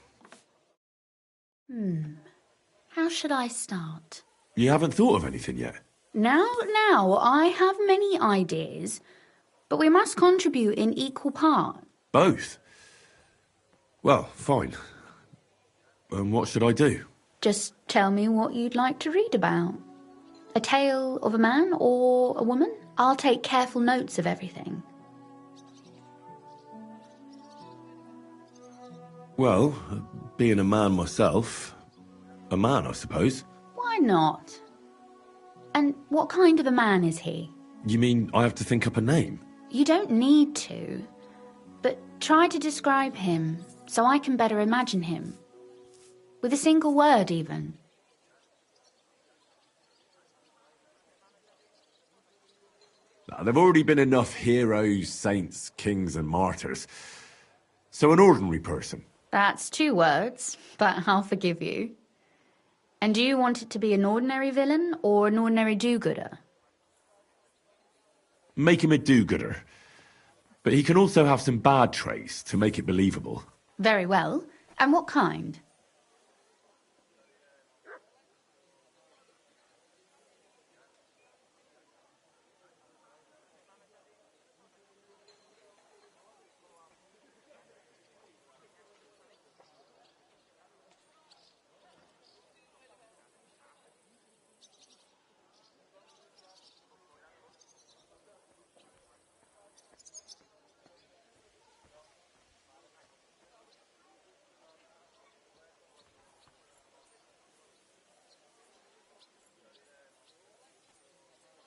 How should I start? You haven't thought of anything yet? Now, I have many ideas, but we must contribute in equal part. Both? Well, fine. And what should I do? Just tell me what you'd like to read about. A tale of a man or a woman? I'll take careful notes of everything. Well, being a man myself, a man, I suppose. Why not? And what kind of a man is he? You mean I have to think up a name? You don't need to, but try to describe him so I can better imagine him. With a single word, even. There've already been enough heroes, saints, kings and martyrs. So an ordinary person. That's 2 words, but I'll forgive you. And do you want it to be an ordinary villain or an ordinary do-gooder? Make him a do-gooder. But he can also have some bad traits to make it believable. Very well. And what kind?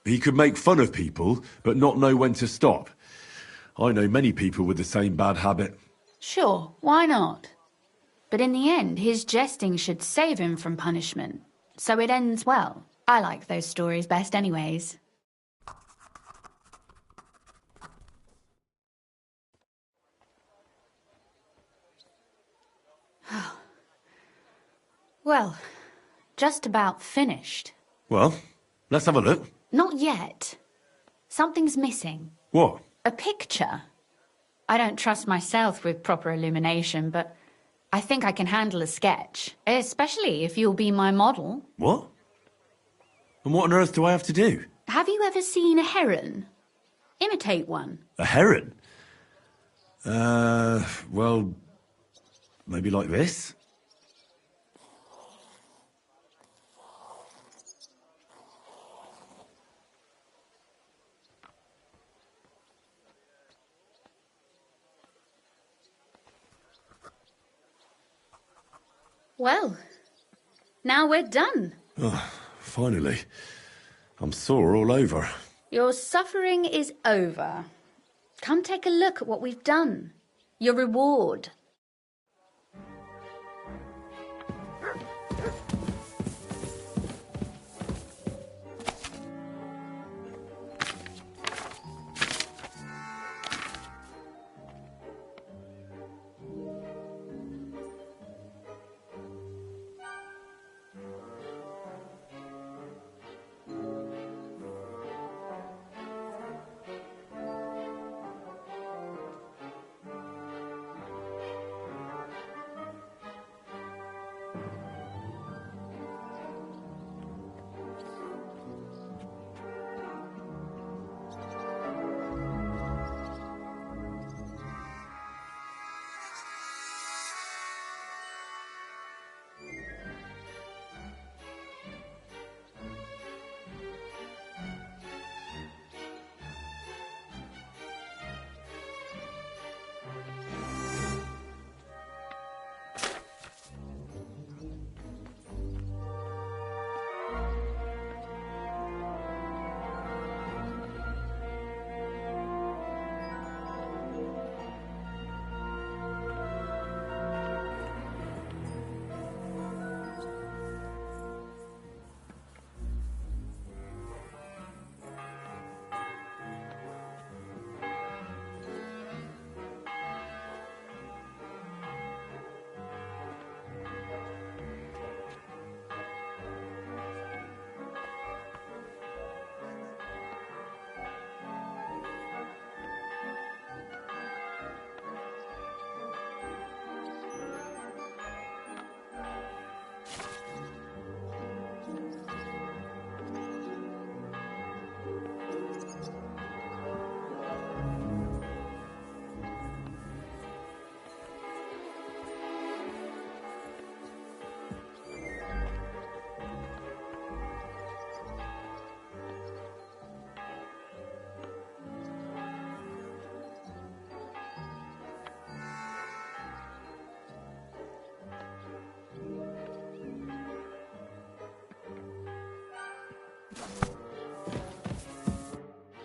He could make fun of people, but not know when to stop. I know many people with the same bad habit. Sure, why not? But in the end, his jesting should save him from punishment. So it ends well. I like those stories best anyways. Well, just about finished. Well, let's have a look. Not yet. Something's missing. What? A picture. I don't trust myself with proper illumination, but I think I can handle a sketch. Especially if you'll be my model. What? And what on earth do I have to do? Have you ever seen a heron? Imitate one. A heron? Well, maybe like this? Well, now we're done. Oh, finally. I'm sore all over. Your suffering is over. Come take a look at what we've done. Your reward.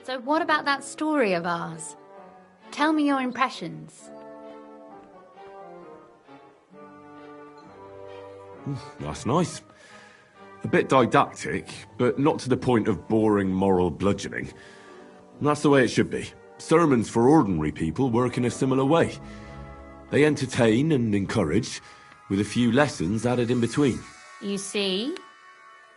So what about that story of ours? Tell me your impressions. That's nice. A bit didactic, but not to the point of boring moral bludgeoning. That's the way it should be. Sermons for ordinary people work in a similar way. They entertain and encourage, with a few lessons added in between. You see,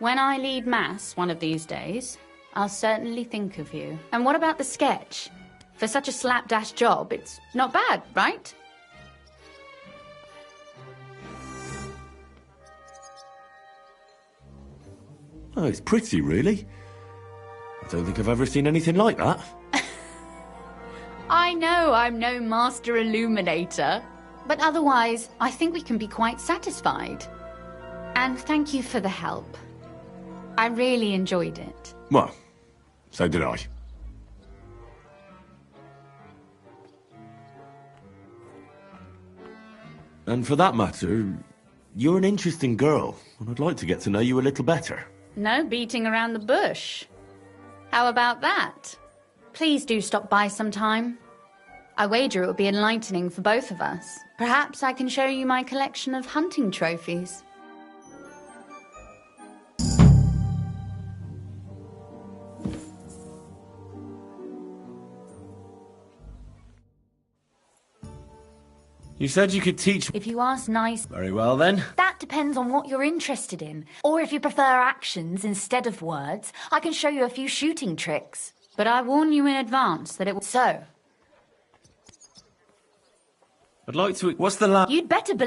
when I lead Mass one of these days, I'll certainly think of you. And what about the sketch? For such a slapdash job, it's not bad, right? Oh, it's pretty, really. I don't think I've ever seen anything like that. I know I'm no master illuminator, but otherwise, I think we can be quite satisfied. And thank you for the help. I really enjoyed it. Well, so did I. And for that matter, you're an interesting girl, and I'd like to get to know you a little better. No beating around the bush. How about that? Please do stop by sometime. I wager it will be enlightening for both of us. Perhaps I can show you my collection of hunting trophies. You said you could teach... If you ask nice... Very well, then. That depends on what you're interested in. Or if you prefer actions instead of words, I can show you a few shooting tricks. But I warn you in advance that it will... So... I'd like to... What's the last... You'd better be...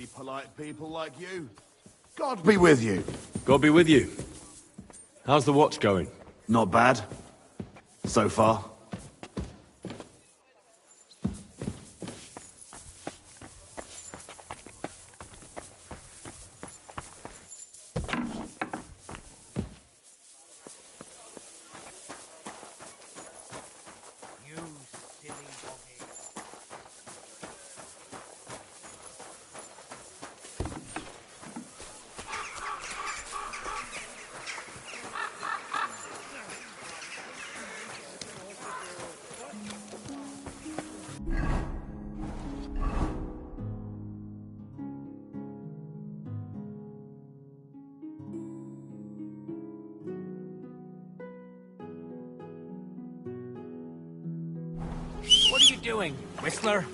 be polite people like you. God be with you. God be with you. How's the watch going? Not bad. So far. What are you doing, Whistler?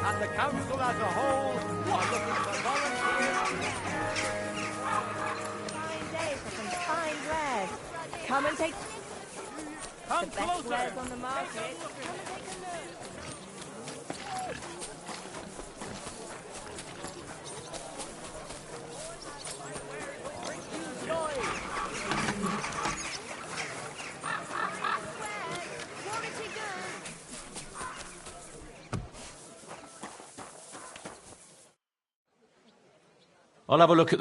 And the council as a whole are looking for volunteers. Fine day for some fine bread. Come and take Come the best closer. wares on the market. Come and take a look. I'll have a look at...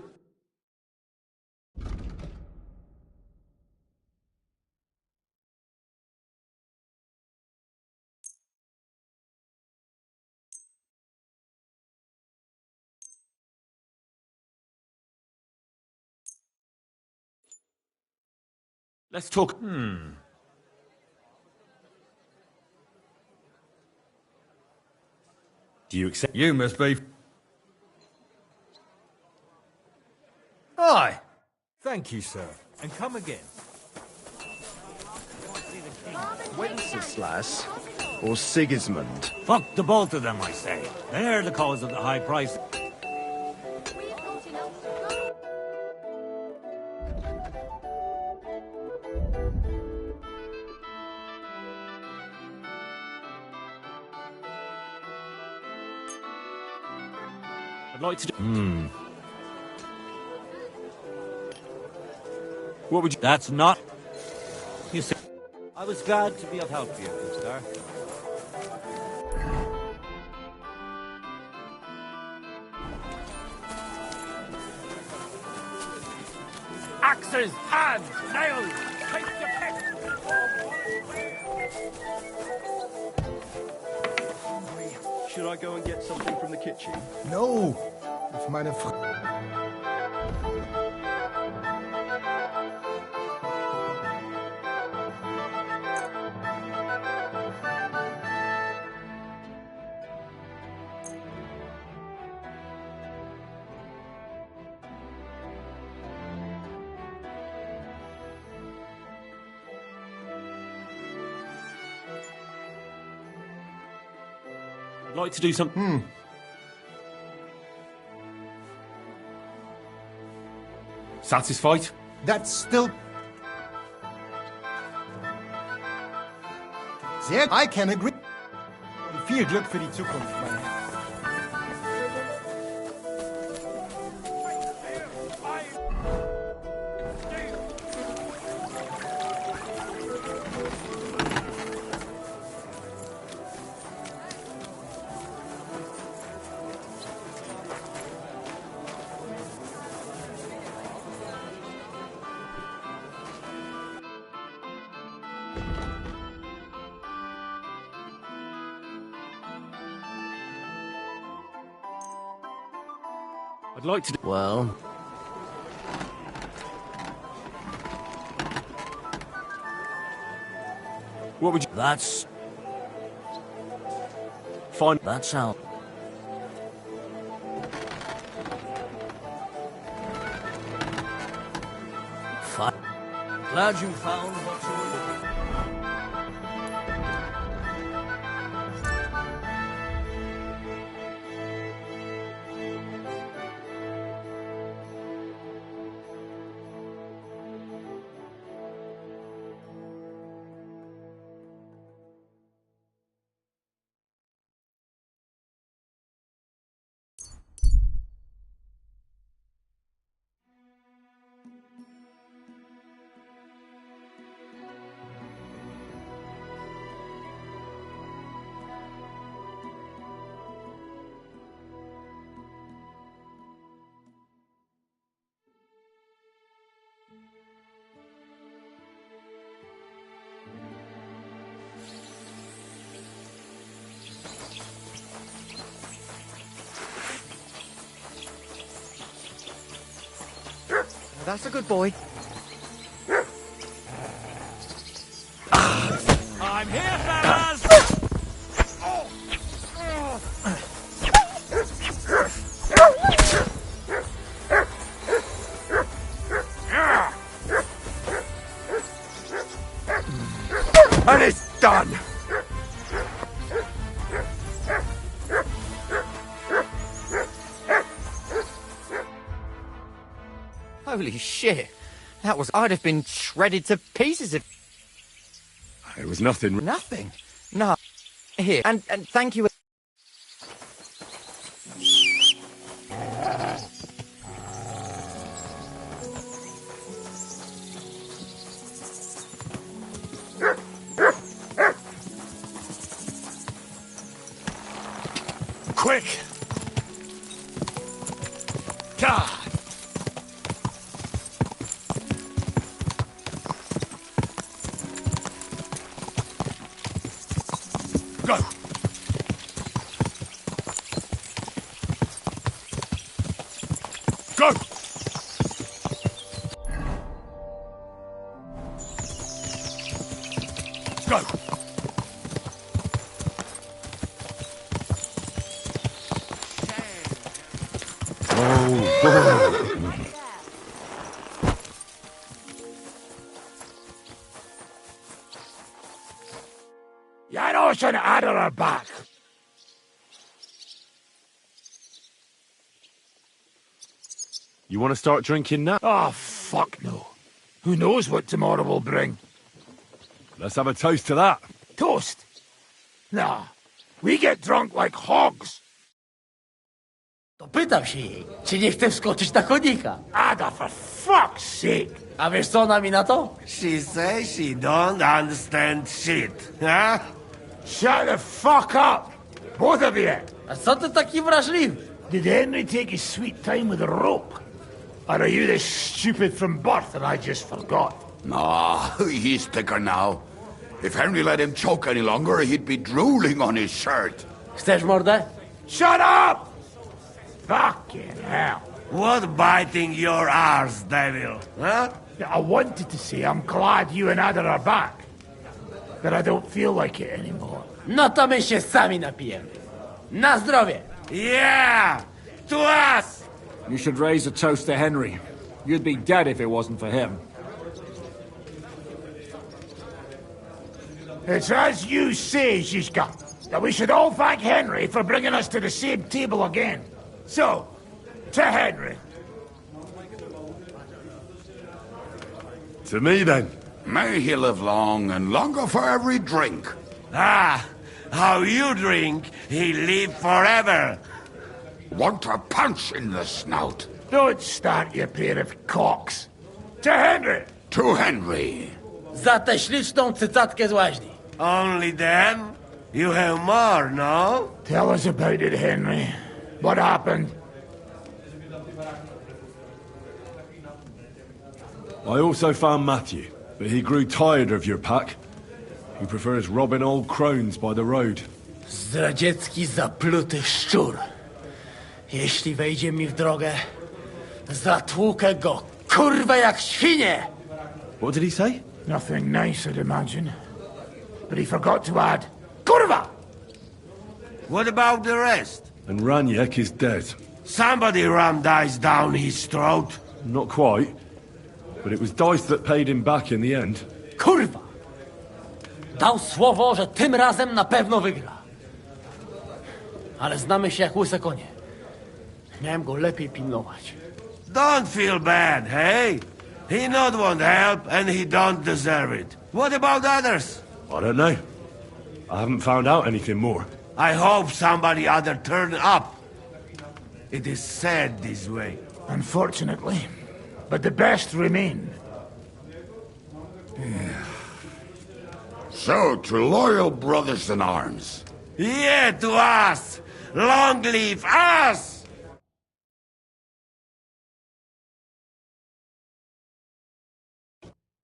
Let's talk... Do you accept? You must be... Aye. Thank you, sir. And come again. Wenceslas or Sigismund? Fuck the both of them, I say. They're the cause of the high price. I'd like to do... What would you... That's not... You see... I was glad to be of help to you, good sir. Axes, hands, nails, take your pick! Should I go and get something from the kitchen? No! If meine Frau... I'd like to do something... Satisfied? That's still... Sehr... I can agree. Viel Glück für die Zukunft, mein Herr. I'd like to do... Well, What would you... That's... Fine. That's how... Glad you found what you were looking for. That's a good boy. I'm here, fellas! And it's done! Holy shit. That was... I'd have been shredded to pieces if... It was nothing. Nothing? No. Here, and thank you... Quick! God! Go! Go! Go! Janos and Adder are back. You want to start drinking now? Oh, fuck no. Who knows what tomorrow will bring? Let's have a toast to that. Toast? Nah, we get drunk like hogs. To pytam się jej, czy nie chce wskoczyć na konika. Ada, for fuck's sake. A wiesz co ona mi na to? She says she don't understand shit, huh? Shut the fuck up, both of you. A co ty taki wrażliwy? Did Henry take his sweet time with a rope? Or are you this stupid from birth and I just forgot? No, he's thicker now. If Henry let him choke any longer, he'd be drooling on his shirt. Chcesz mordę? Shut up! Fucking hell. What biting your arse, devil, huh? I wanted to say I'm glad you and Ada are back. But I don't feel like it anymore. No to my się sami napijemy. Na zdrowie! Yeah! To us! You should raise a toast to Henry. You'd be dead if it wasn't for him. It's as you say, Zizka, that we should all thank Henry for bringing us to the same table again. So, to Henry. To me, then. May he live long and longer for every drink. Ah, how you drink, he live forever. Want a punch in the snout? Don't start, you pair of cocks. To Henry. To Henry. Za tę śliczną cycatkę z łaźni. Only them? You have more, no? Tell us about it, Henry. What happened? I also found Matthew, but he grew tired of your pack. He prefers robbing old crones by the road. Zdradziecki, zapluty szczur. Jeśli wejdzie mi w drogę, zatłukę go, kurwa, jak świnie! What did he say? Nothing nice, I'd imagine. But he forgot to add, kurwa! What about the rest? And Raniek is dead. Somebody rammed ice down his throat. Not quite. but it was dice that paid him back in the end. Kurwa! Dał słowo, że tym razem na pewno wygra. Ale znamy się jak łyse konie. Miałem go lepiej pilnować. Don't feel bad, hey? He not want help, and he don't deserve it. What about others? I don't know. I haven't found out anything more. I hope somebody other turn up. It is said this way. Unfortunately. But the best remain. So, to loyal brothers in arms. Yeah, to us! Long live us!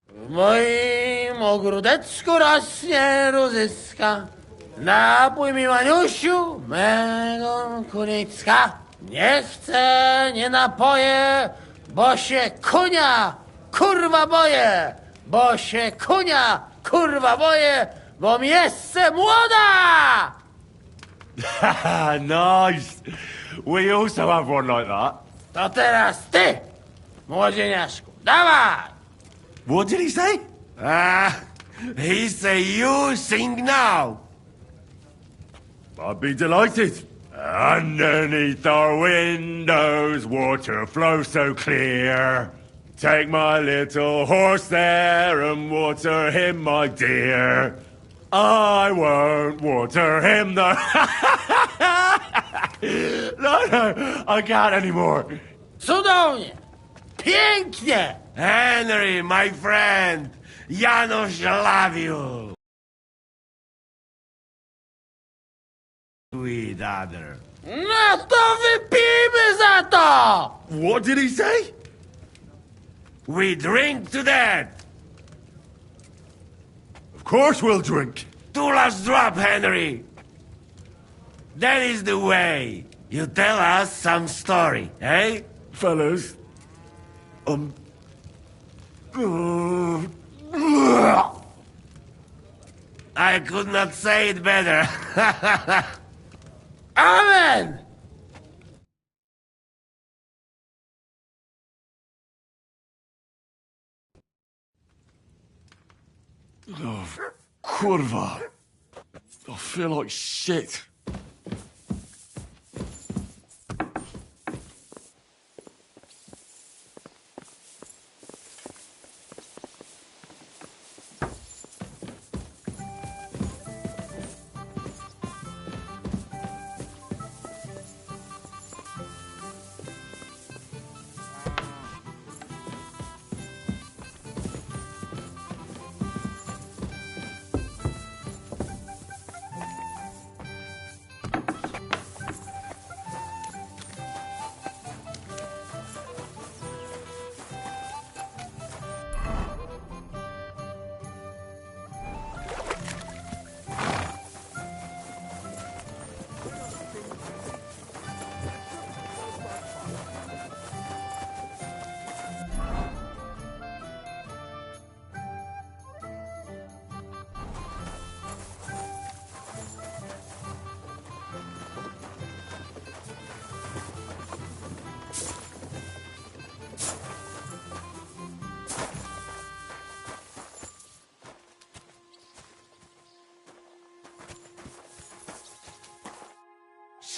W moim ogródeczku rośnie różyska. Napój mi, Maniusiu, mego kunicka. Nie chcę, nie napoję, bo się kunia, kurwa boję. Bo się kunia, kurwa boję, bo mi jeszcze młoda! Nice. We also have one like that. To teraz ty, młodzieniaszku, dawaj! What did he say? He say you sing now. I'd be delighted. Underneath our windows, water flows so clear. Take my little horse there and water him, my dear. I won't water him, though. No, I can't anymore. Cudownie! Pięknie! Henry, my friend, Janusz love you. Sweet other. No to wypijmy za to! What did he say? We drink to that. Of course we'll drink. Two last drop, Henry. That is the way. You tell us some story, eh? Fellas, I could not say it better. Amen! Oh, kurwa. I feel like shit.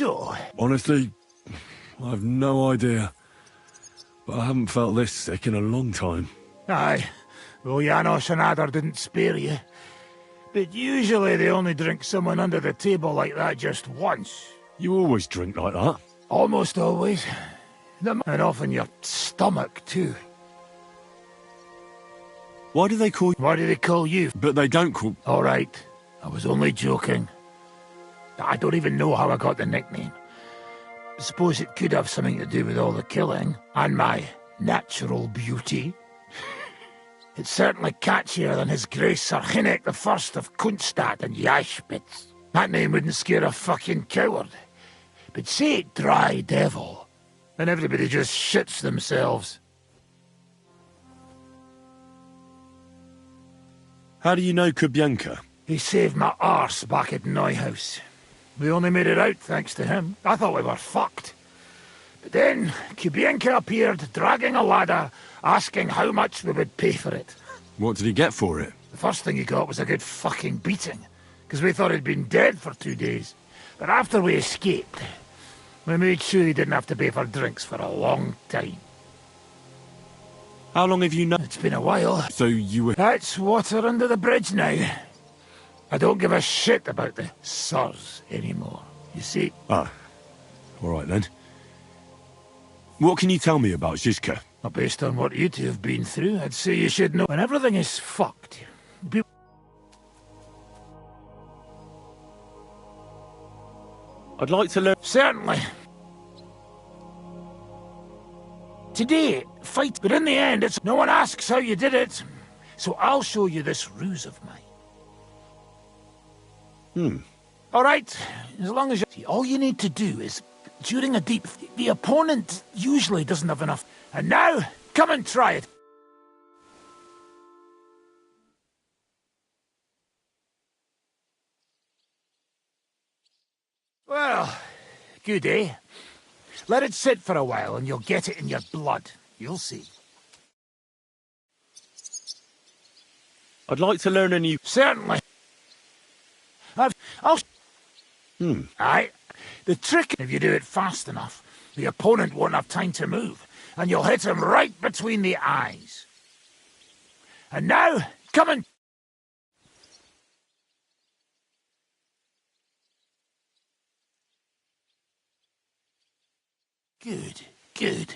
So, Honestly, I've no idea. But I haven't felt this sick in a long time. aye, well, Janos and Adder didn't spare you. But usually they only drink someone under the table like that just once. You always drink like that? Almost always. And often your stomach, too. Why do they call you? Why do they call you? But they don't call... All right, I was only joking. I don't even know how I got the nickname. Suppose it could have something to do with all the killing, and my natural beauty. It's certainly catchier than His Grace Sir Hinnek the First of Kunstad and Yashpitz. That name wouldn't scare a fucking coward. But say it Dry Devil, and everybody just shits themselves. How do you know Kubyanka? He saved my arse back at Neuhaus. We only made it out thanks to him. I thought we were fucked. But then Kubienka appeared, dragging a ladder, asking how much we would pay for it. What did he get for it? The first thing he got was a good fucking beating, because we thought he'd been dead for 2 days. But after we escaped, we made sure he didn't have to pay for drinks for a long time. How long have you known? It's been a while. So you were... That's water under the bridge now. I don't give a shit about the sirs anymore, you see. Ah, all right then. What can you tell me about Zizka? Well, based on what you two have been through, I'd say you should know when everything is fucked. I'd like to learn... Certainly. Today, fight, but in the end, it's no one asks how you did it. So I'll show you this ruse of mine. All right, as long as you... All you need to do is, during a deep... The opponent usually doesn't have enough. And now, come and try it. Well, good, eh? Let it sit for a while and you'll get it in your blood. You'll see. I'd like to learn a new... Certainly. I'll... Aye. The trick, if you do it fast enough, the opponent won't have time to move, and you'll hit him right between the eyes. And now, come and... Good, good.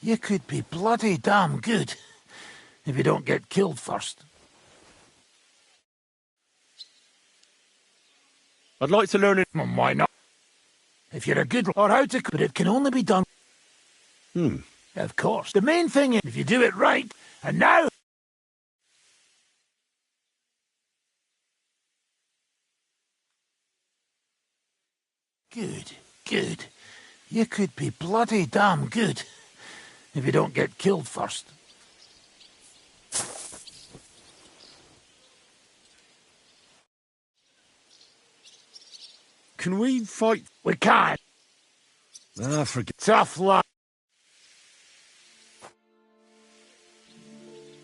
You could be bloody damn good, if you don't get killed first. I'd like to learn it... Why not? If you're a good... Or how to... But it can only be done... Of course. The main thing is, if you do it right, and now... Good, good. You could be bloody damn good, if you don't get killed first. Can we fight? We can't. Ah, forget... Tough luck.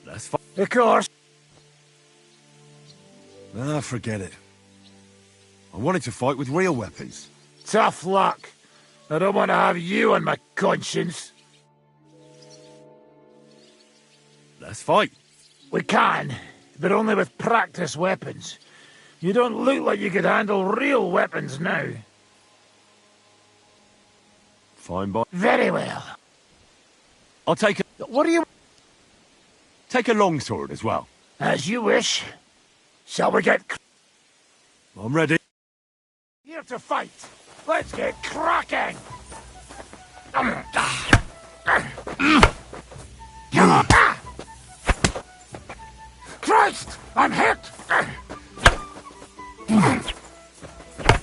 Let's fight. Of course. Ah, forget it. I wanted to fight with real weapons. Tough luck. I don't want to have you on my conscience. Let's fight. We can, but only with practice weapons. You don't look like you could handle real weapons now. Fine, boy. Very well. I'll take a... What do you... Take a longsword as well. As you wish. Shall we get... I'm ready. Here to fight. Let's get cracking! Christ! I'm hit!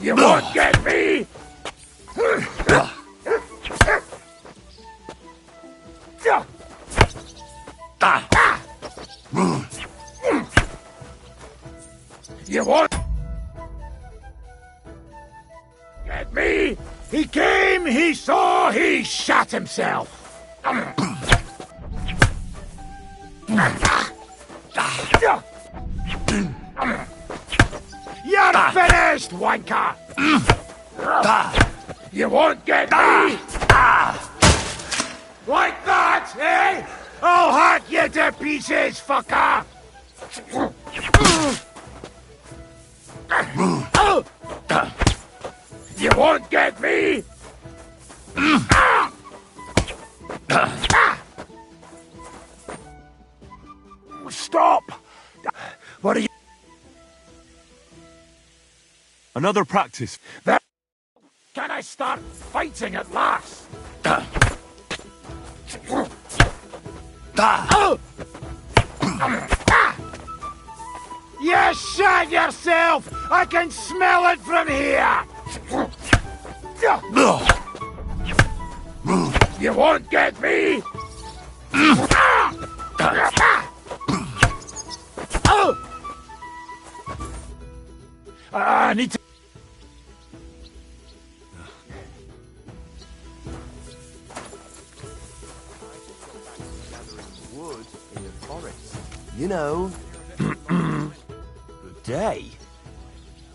You won't get me! You won't get me! He came, he saw, he shot himself! You're finished, wanker! You won't get me! Like that, eh? I'll hack you to pieces, fucker! You won't get me! Stop! What are you... Another practice. That... Can I start fighting at last? You shot yourself! I can smell it from here! You won't get me! I need to... You know. Good day.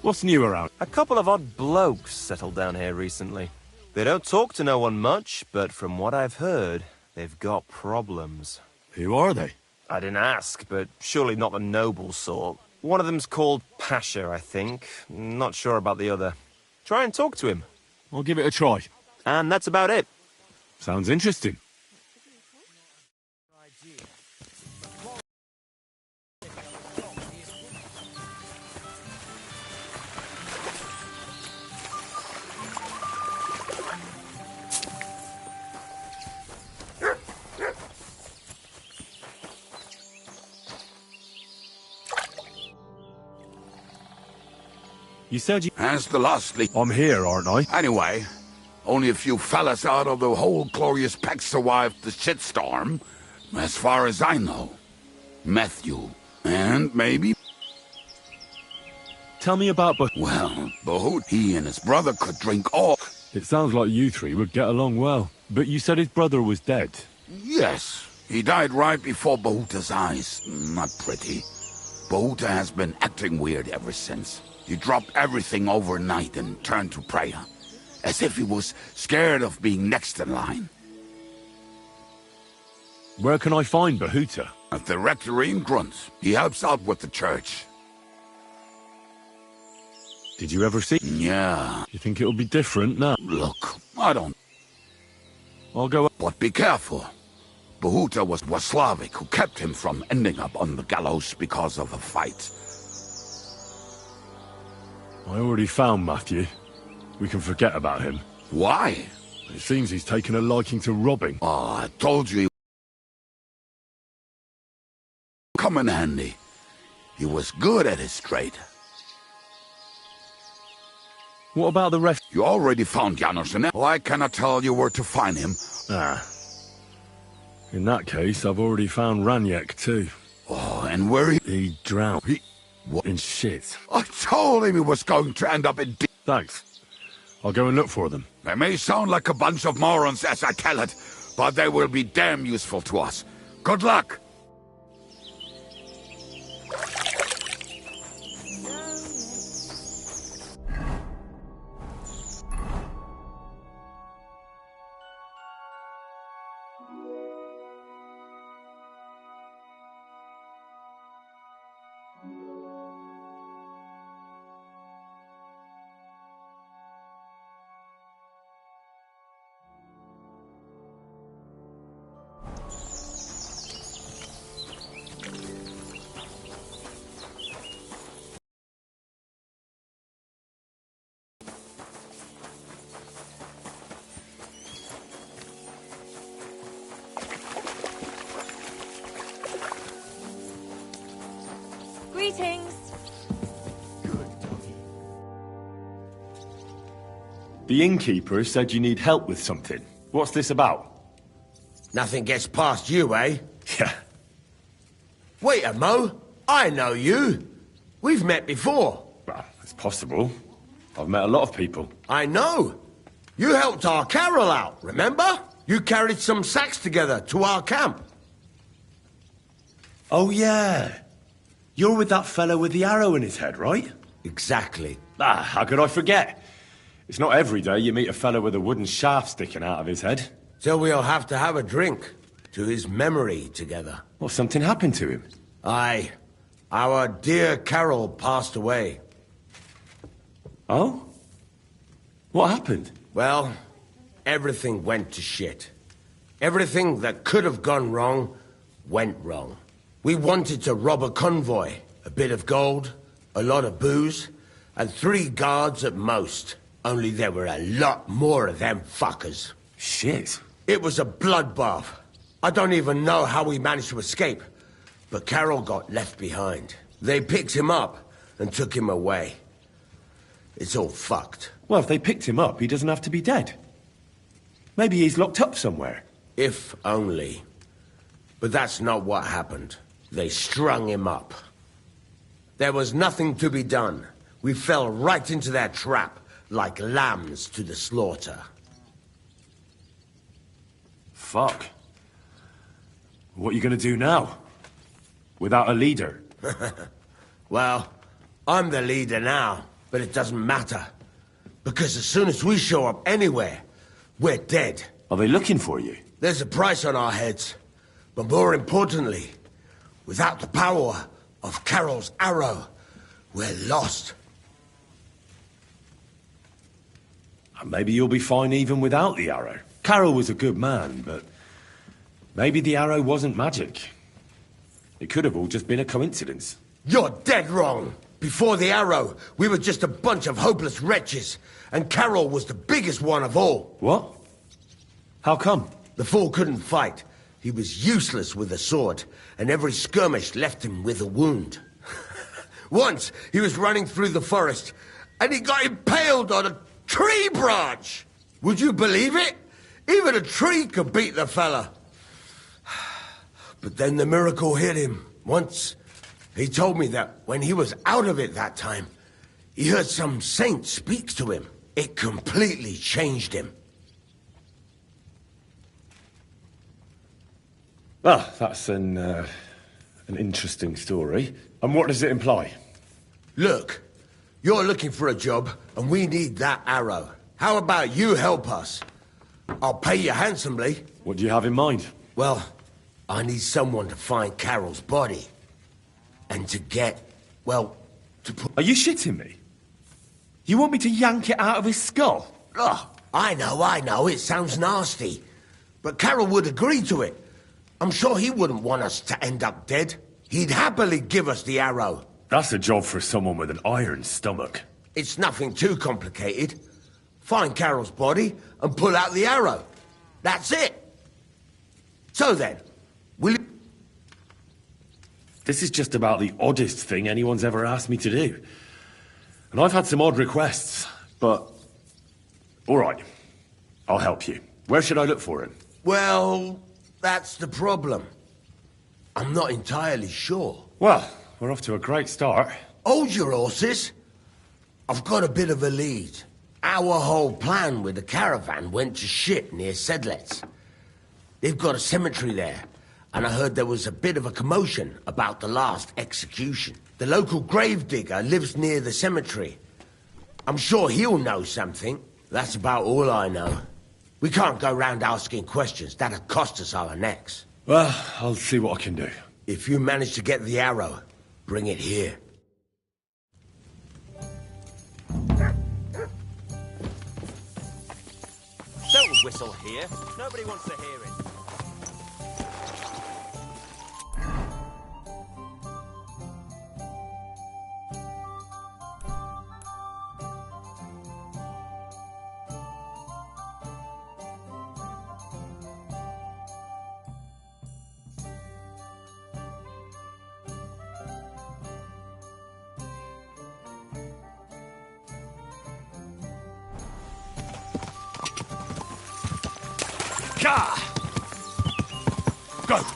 What's new around? A couple of odd blokes settled down here recently. They don't talk to no one much, but from what I've heard, they've got problems. Who are they? I didn't ask, but surely not the noble sort. One of them's called Pasha, I think. Not sure about the other. Try and talk to him. I'll give it a try. And that's about it. Sounds interesting. You said you... As the lastly... I'm here, aren't I? Anyway, only a few fellas out of the whole glorious pack survived the shitstorm, as far as I know. Matthew, and maybe... Tell me about Well, Bahut, he and his brother could drink all... It sounds like you three would get along well. But you said his brother was dead. Yes, he died right before Bahuta's eyes. Not pretty. Bahuta has been acting weird ever since. He dropped everything overnight and turned to prayer, as if he was scared of being next in line. Where can I find Bahuta? At the rectory in Grunts. He helps out with the church. Did you ever see? Yeah. You think it'll be different now? Look, I don't... I'll go... But be careful. Bahuta was Slavic who kept him from ending up on the gallows because of a fight. I already found Matthew. We can forget about him. Why? It seems he's taken a liking to robbing. Oh, I told you. Come in handy. He was good at his trade. What about the rest? You already found Janosson. Why can't I tell you where to find him? Ah. In that case, I've already found Raniek too. Oh, and where he drowned. What? In shit. I told him he was going to end up in... Thanks. I'll go and look for them. They may sound like a bunch of morons as I tell it, but they will be damn useful to us. Good luck! Greetings. The innkeeper said you need help with something. What's this about? Nothing gets past you, eh? Yeah. Wait a mo. I know you. We've met before. Well, it's possible. I've met a lot of people. I know. You helped our Carol out, remember? You carried some sacks together to our camp. Oh, yeah. You're with that fellow with the arrow in his head, right? Exactly. Ah, how could I forget? It's not every day you meet a fellow with a wooden shaft sticking out of his head. So we'll have to have a drink to his memory together. Well, something happened to him. Aye. Our dear Carol passed away. Oh? What happened? Well, everything went to shit. Everything that could have gone wrong, went wrong. We wanted to rob a convoy. A bit of gold, a lot of booze, and 3 guards at most. Only there were a lot more of them fuckers. Shit. It was a bloodbath. I don't even know how we managed to escape. But Carol got left behind. They picked him up and took him away. It's all fucked. Well, if they picked him up, he doesn't have to be dead. Maybe he's locked up somewhere. If only. But that's not what happened. They strung him up. There was nothing to be done. We fell right into their trap, like lambs to the slaughter. Fuck. What are you gonna do now? without a leader? Well, I'm the leader now, but it doesn't matter. Because as soon as we show up anywhere, we're dead. Are they looking for you? There's a price on our heads. But more importantly, without the power of Carol's arrow, we're lost. Maybe you'll be fine even without the arrow. Carol was a good man, but maybe the arrow wasn't magic. It could have all just been a coincidence. You're dead wrong. Before the arrow, we were just a bunch of hopeless wretches, and Carol was the biggest one of all. What? How come? The fool couldn't fight. He was useless with a sword, and every skirmish left him with a wound. Once, he was running through the forest, and he got impaled on a tree branch! Would you believe it? Even a tree could beat the fella. But then the miracle hit him. Once, he told me that when he was out of it that time, he heard some saint speak to him. It completely changed him. Well, that's an interesting story. And what does it imply? Look, you're looking for a job, and we need that arrow. How about you help us? I'll pay you handsomely. What do you have in mind? Well, I need someone to find Carol's body. And to get, well, to put... Are you shitting me? You want me to yank it out of his skull? Oh, I know, it sounds nasty. But Carol would agree to it. I'm sure he wouldn't want us to end up dead. He'd happily give us the arrow. That's a job for someone with an iron stomach. It's nothing too complicated. Find Carol's body and pull out the arrow. That's it. So then, will you... This is just about the oddest thing anyone's ever asked me to do. And I've had some odd requests, but... All right, I'll help you. Where should I look for him? Well, that's the problem. I'm not entirely sure. Well, we're off to a great start. Hold your horses. I've got a bit of a lead. Our whole plan with the caravan went to shit near Sedlets. They've got a cemetery there, and I heard there was a bit of a commotion about the last execution. The local gravedigger lives near the cemetery. I'm sure he'll know something. That's about all I know. We can't go round asking questions. That'd cost us our necks. Well, I'll see what I can do. If you manage to get the arrow, bring it here. Don't whistle here. Nobody wants to hear it. Go!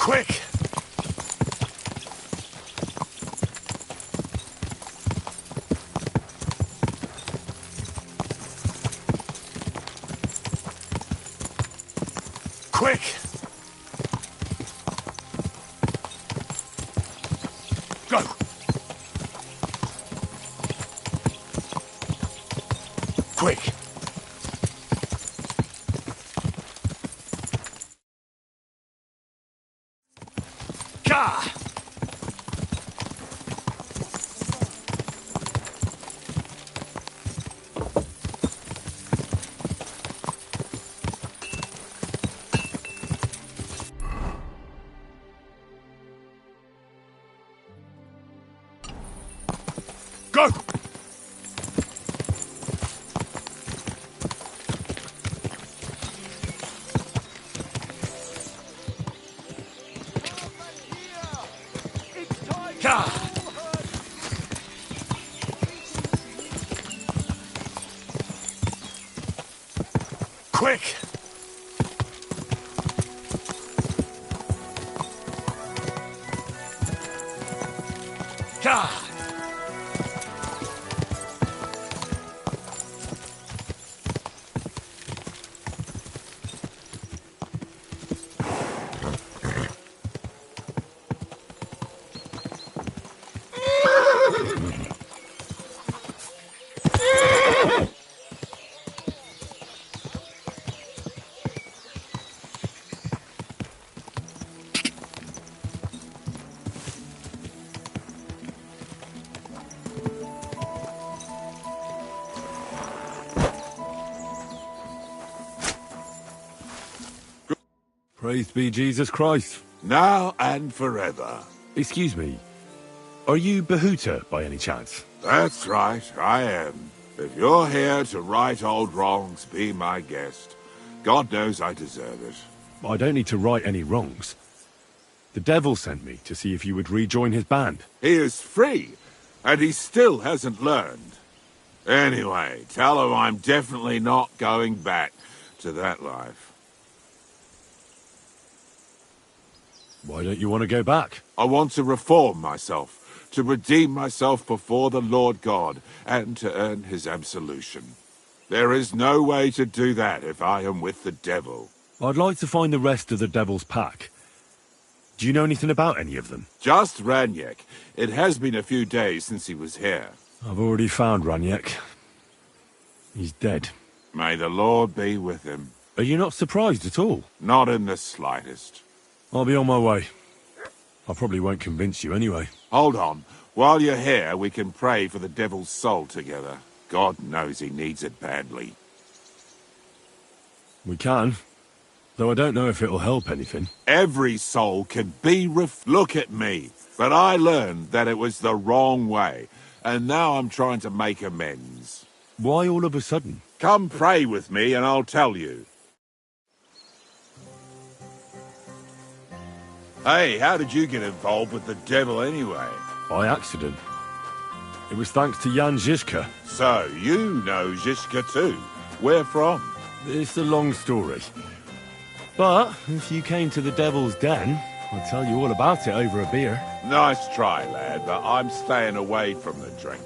Quick! Quick! Go! Quick! Gah! Go! Gah! Quick! Gah! Praised be Jesus Christ. Now and forever. Excuse me. Are you Bahuta by any chance? That's right, I am. If you're here to right old wrongs, be my guest. God knows I deserve it. I don't need to right any wrongs. The devil sent me to see if you would rejoin his band. He is free, and he still hasn't learned. Anyway, tell him I'm definitely not going back to that life. Why don't you want to go back? I want to reform myself, to redeem myself before the Lord God, and to earn his absolution. There is no way to do that if I am with the devil. I'd like to find the rest of the devil's pack. Do you know anything about any of them? Just Ranyek. It has been a few days since he was here. I've already found Ranyek. He's dead. May the Lord be with him. Are you not surprised at all? Not in the slightest. I'll be on my way. I probably won't convince you anyway. Hold on. While you're here, we can pray for the devil's soul together. God knows he needs it badly. We can. Though I don't know if it'll help anything. Every soul can be Look at me. But I learned that it was the wrong way. And now I'm trying to make amends. Why all of a sudden? Come pray with me and I'll tell you. Hey, how did you get involved with the devil anyway? By accident. It was thanks to Jan Žižka. So, you know Žižka too. Where from? It's a long story. But, if you came to the Devil's Den, I'll tell you all about it over a beer. Nice try, lad, but I'm staying away from the drink.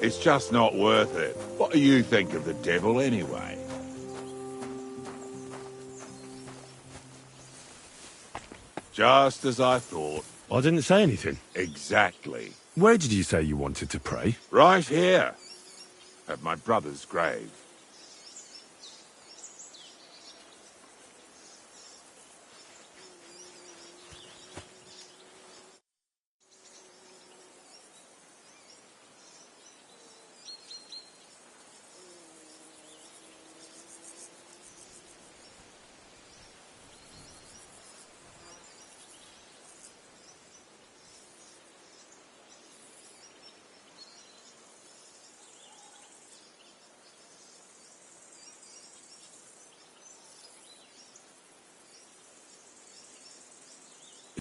It's just not worth it. What do you think of the devil anyway? Just as I thought. I didn't say anything. Exactly. Where did you say you wanted to pray? Right here. At my brother's grave.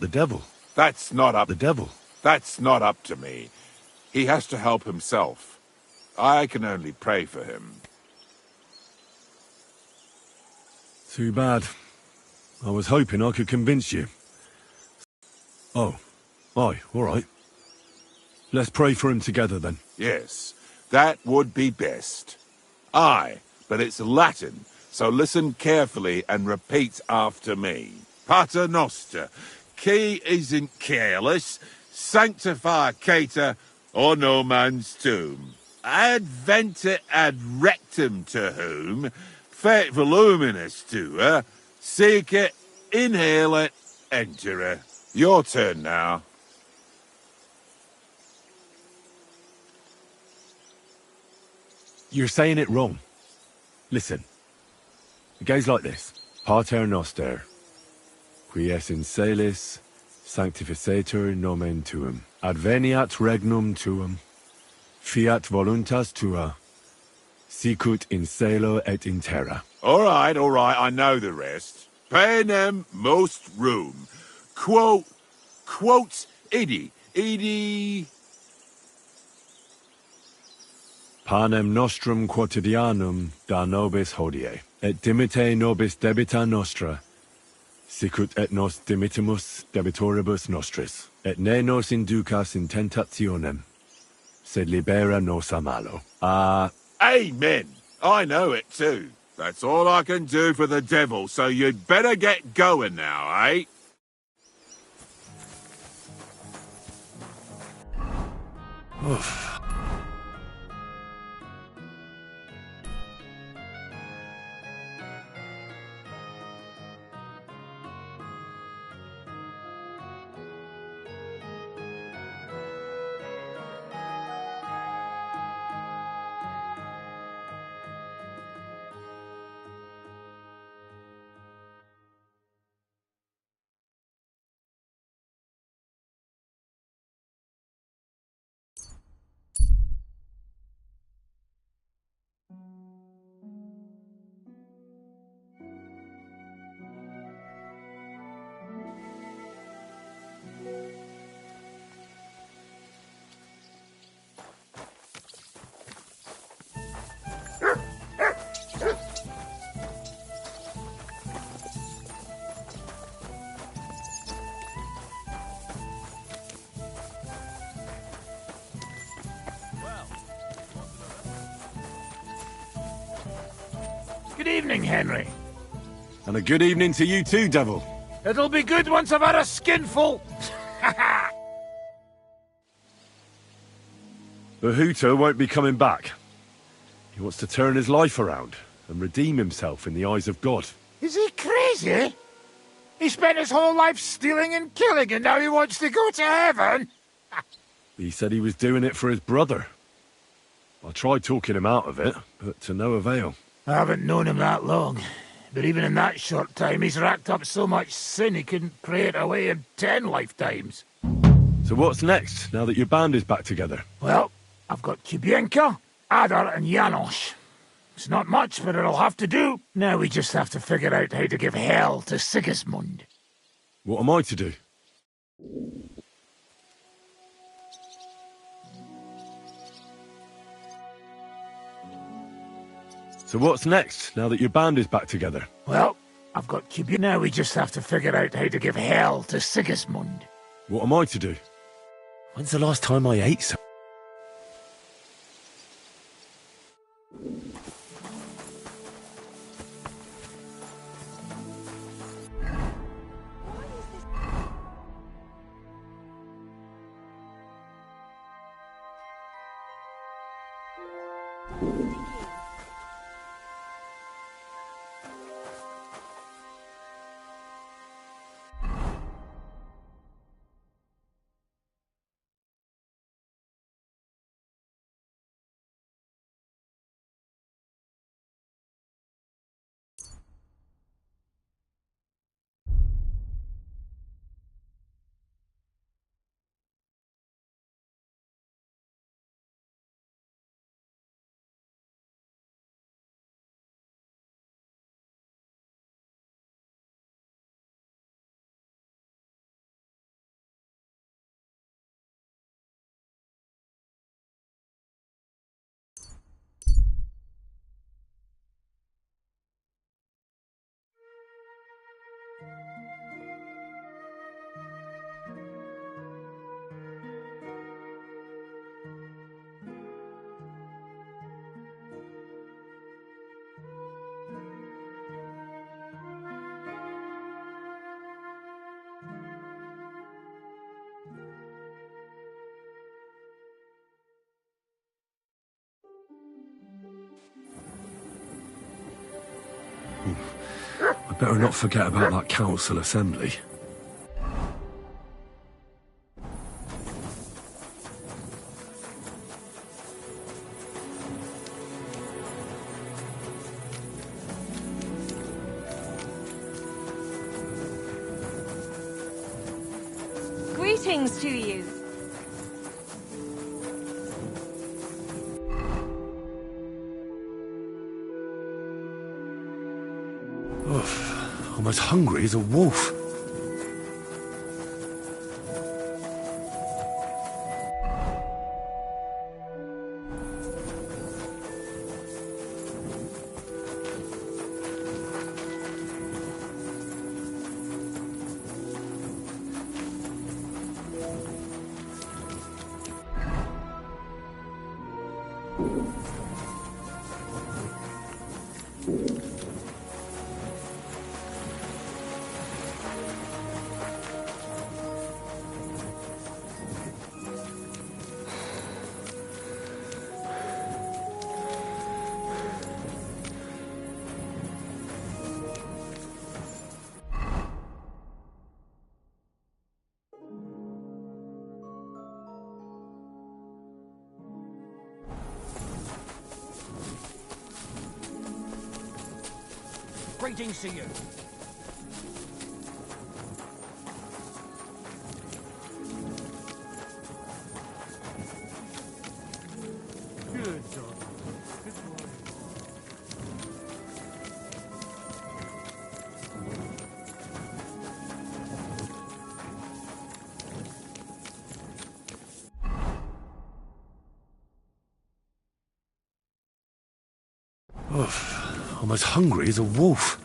The devil. That's not up... The devil. That's not up to me. He has to help himself. I can only pray for him. Too bad. I was hoping I could convince you. Oh. Aye, all right. Let's pray for him together then. Yes, that would be best. Aye, but it's Latin, so listen carefully and repeat after me. Pater Noster, qui isn't careless, sanctify cater, or no man's tomb. Adventure ad rectum to whom, fet voluminous to her, seeker, inhaler, enterer. Your turn now. You're saying it wrong. Listen. It goes like this. Pater noster, qui es in celis, sanctificetur nomen tuum. Adveniat regnum tuum. Fiat voluntas tua. Sicut in celo et in terra. All right, I know the rest. Panem most room. Quote, idi. Panem nostrum quotidianum da nobis hodie, et dimite nobis debita nostra, sicut et nos dimittimus debitoribus nostris, et ne nos inducas in tentationem, sed libera nos a malo. Amen. I know it too. That's all I can do for the devil, so you'd better get going now, eh? Oof. Good evening, Henry. And a good evening to you too, devil. It'll be good once I've had a skinful. The Hooter won't be coming back. He wants to turn his life around and redeem himself in the eyes of God. Is he crazy? He spent his whole life stealing and killing, and now he wants to go to heaven? He said he was doing it for his brother. I tried talking him out of it, but to no avail. I haven't known him that long, but even in that short time, he's racked up so much sin he couldn't pray it away in 10 lifetimes. So what's next, now that your band is back together? Well, I've got Kubienka, Adar, and Janos. It's not much, but it'll have to do. Now we just have to figure out how to give hell to Sigismund. What am I to do? So what's next, now that your band is back together? Well, I've got Kubienka. Now we just have to figure out how to give hell to Sigismund. What am I to do? When's the last time I ate something? I better not forget about that council assembly. Greetings to you. Ugh, I'm as hungry as a wolf. Greetings to you. Good dog. Good boy. Ugh, I'm as hungry as a wolf.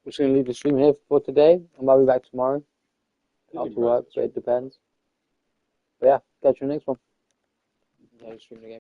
we're just going to leave the stream here for today. I might be back tomorrow. Out to work, so it depends. But yeah, catch you in the next one. Yeah, stream again.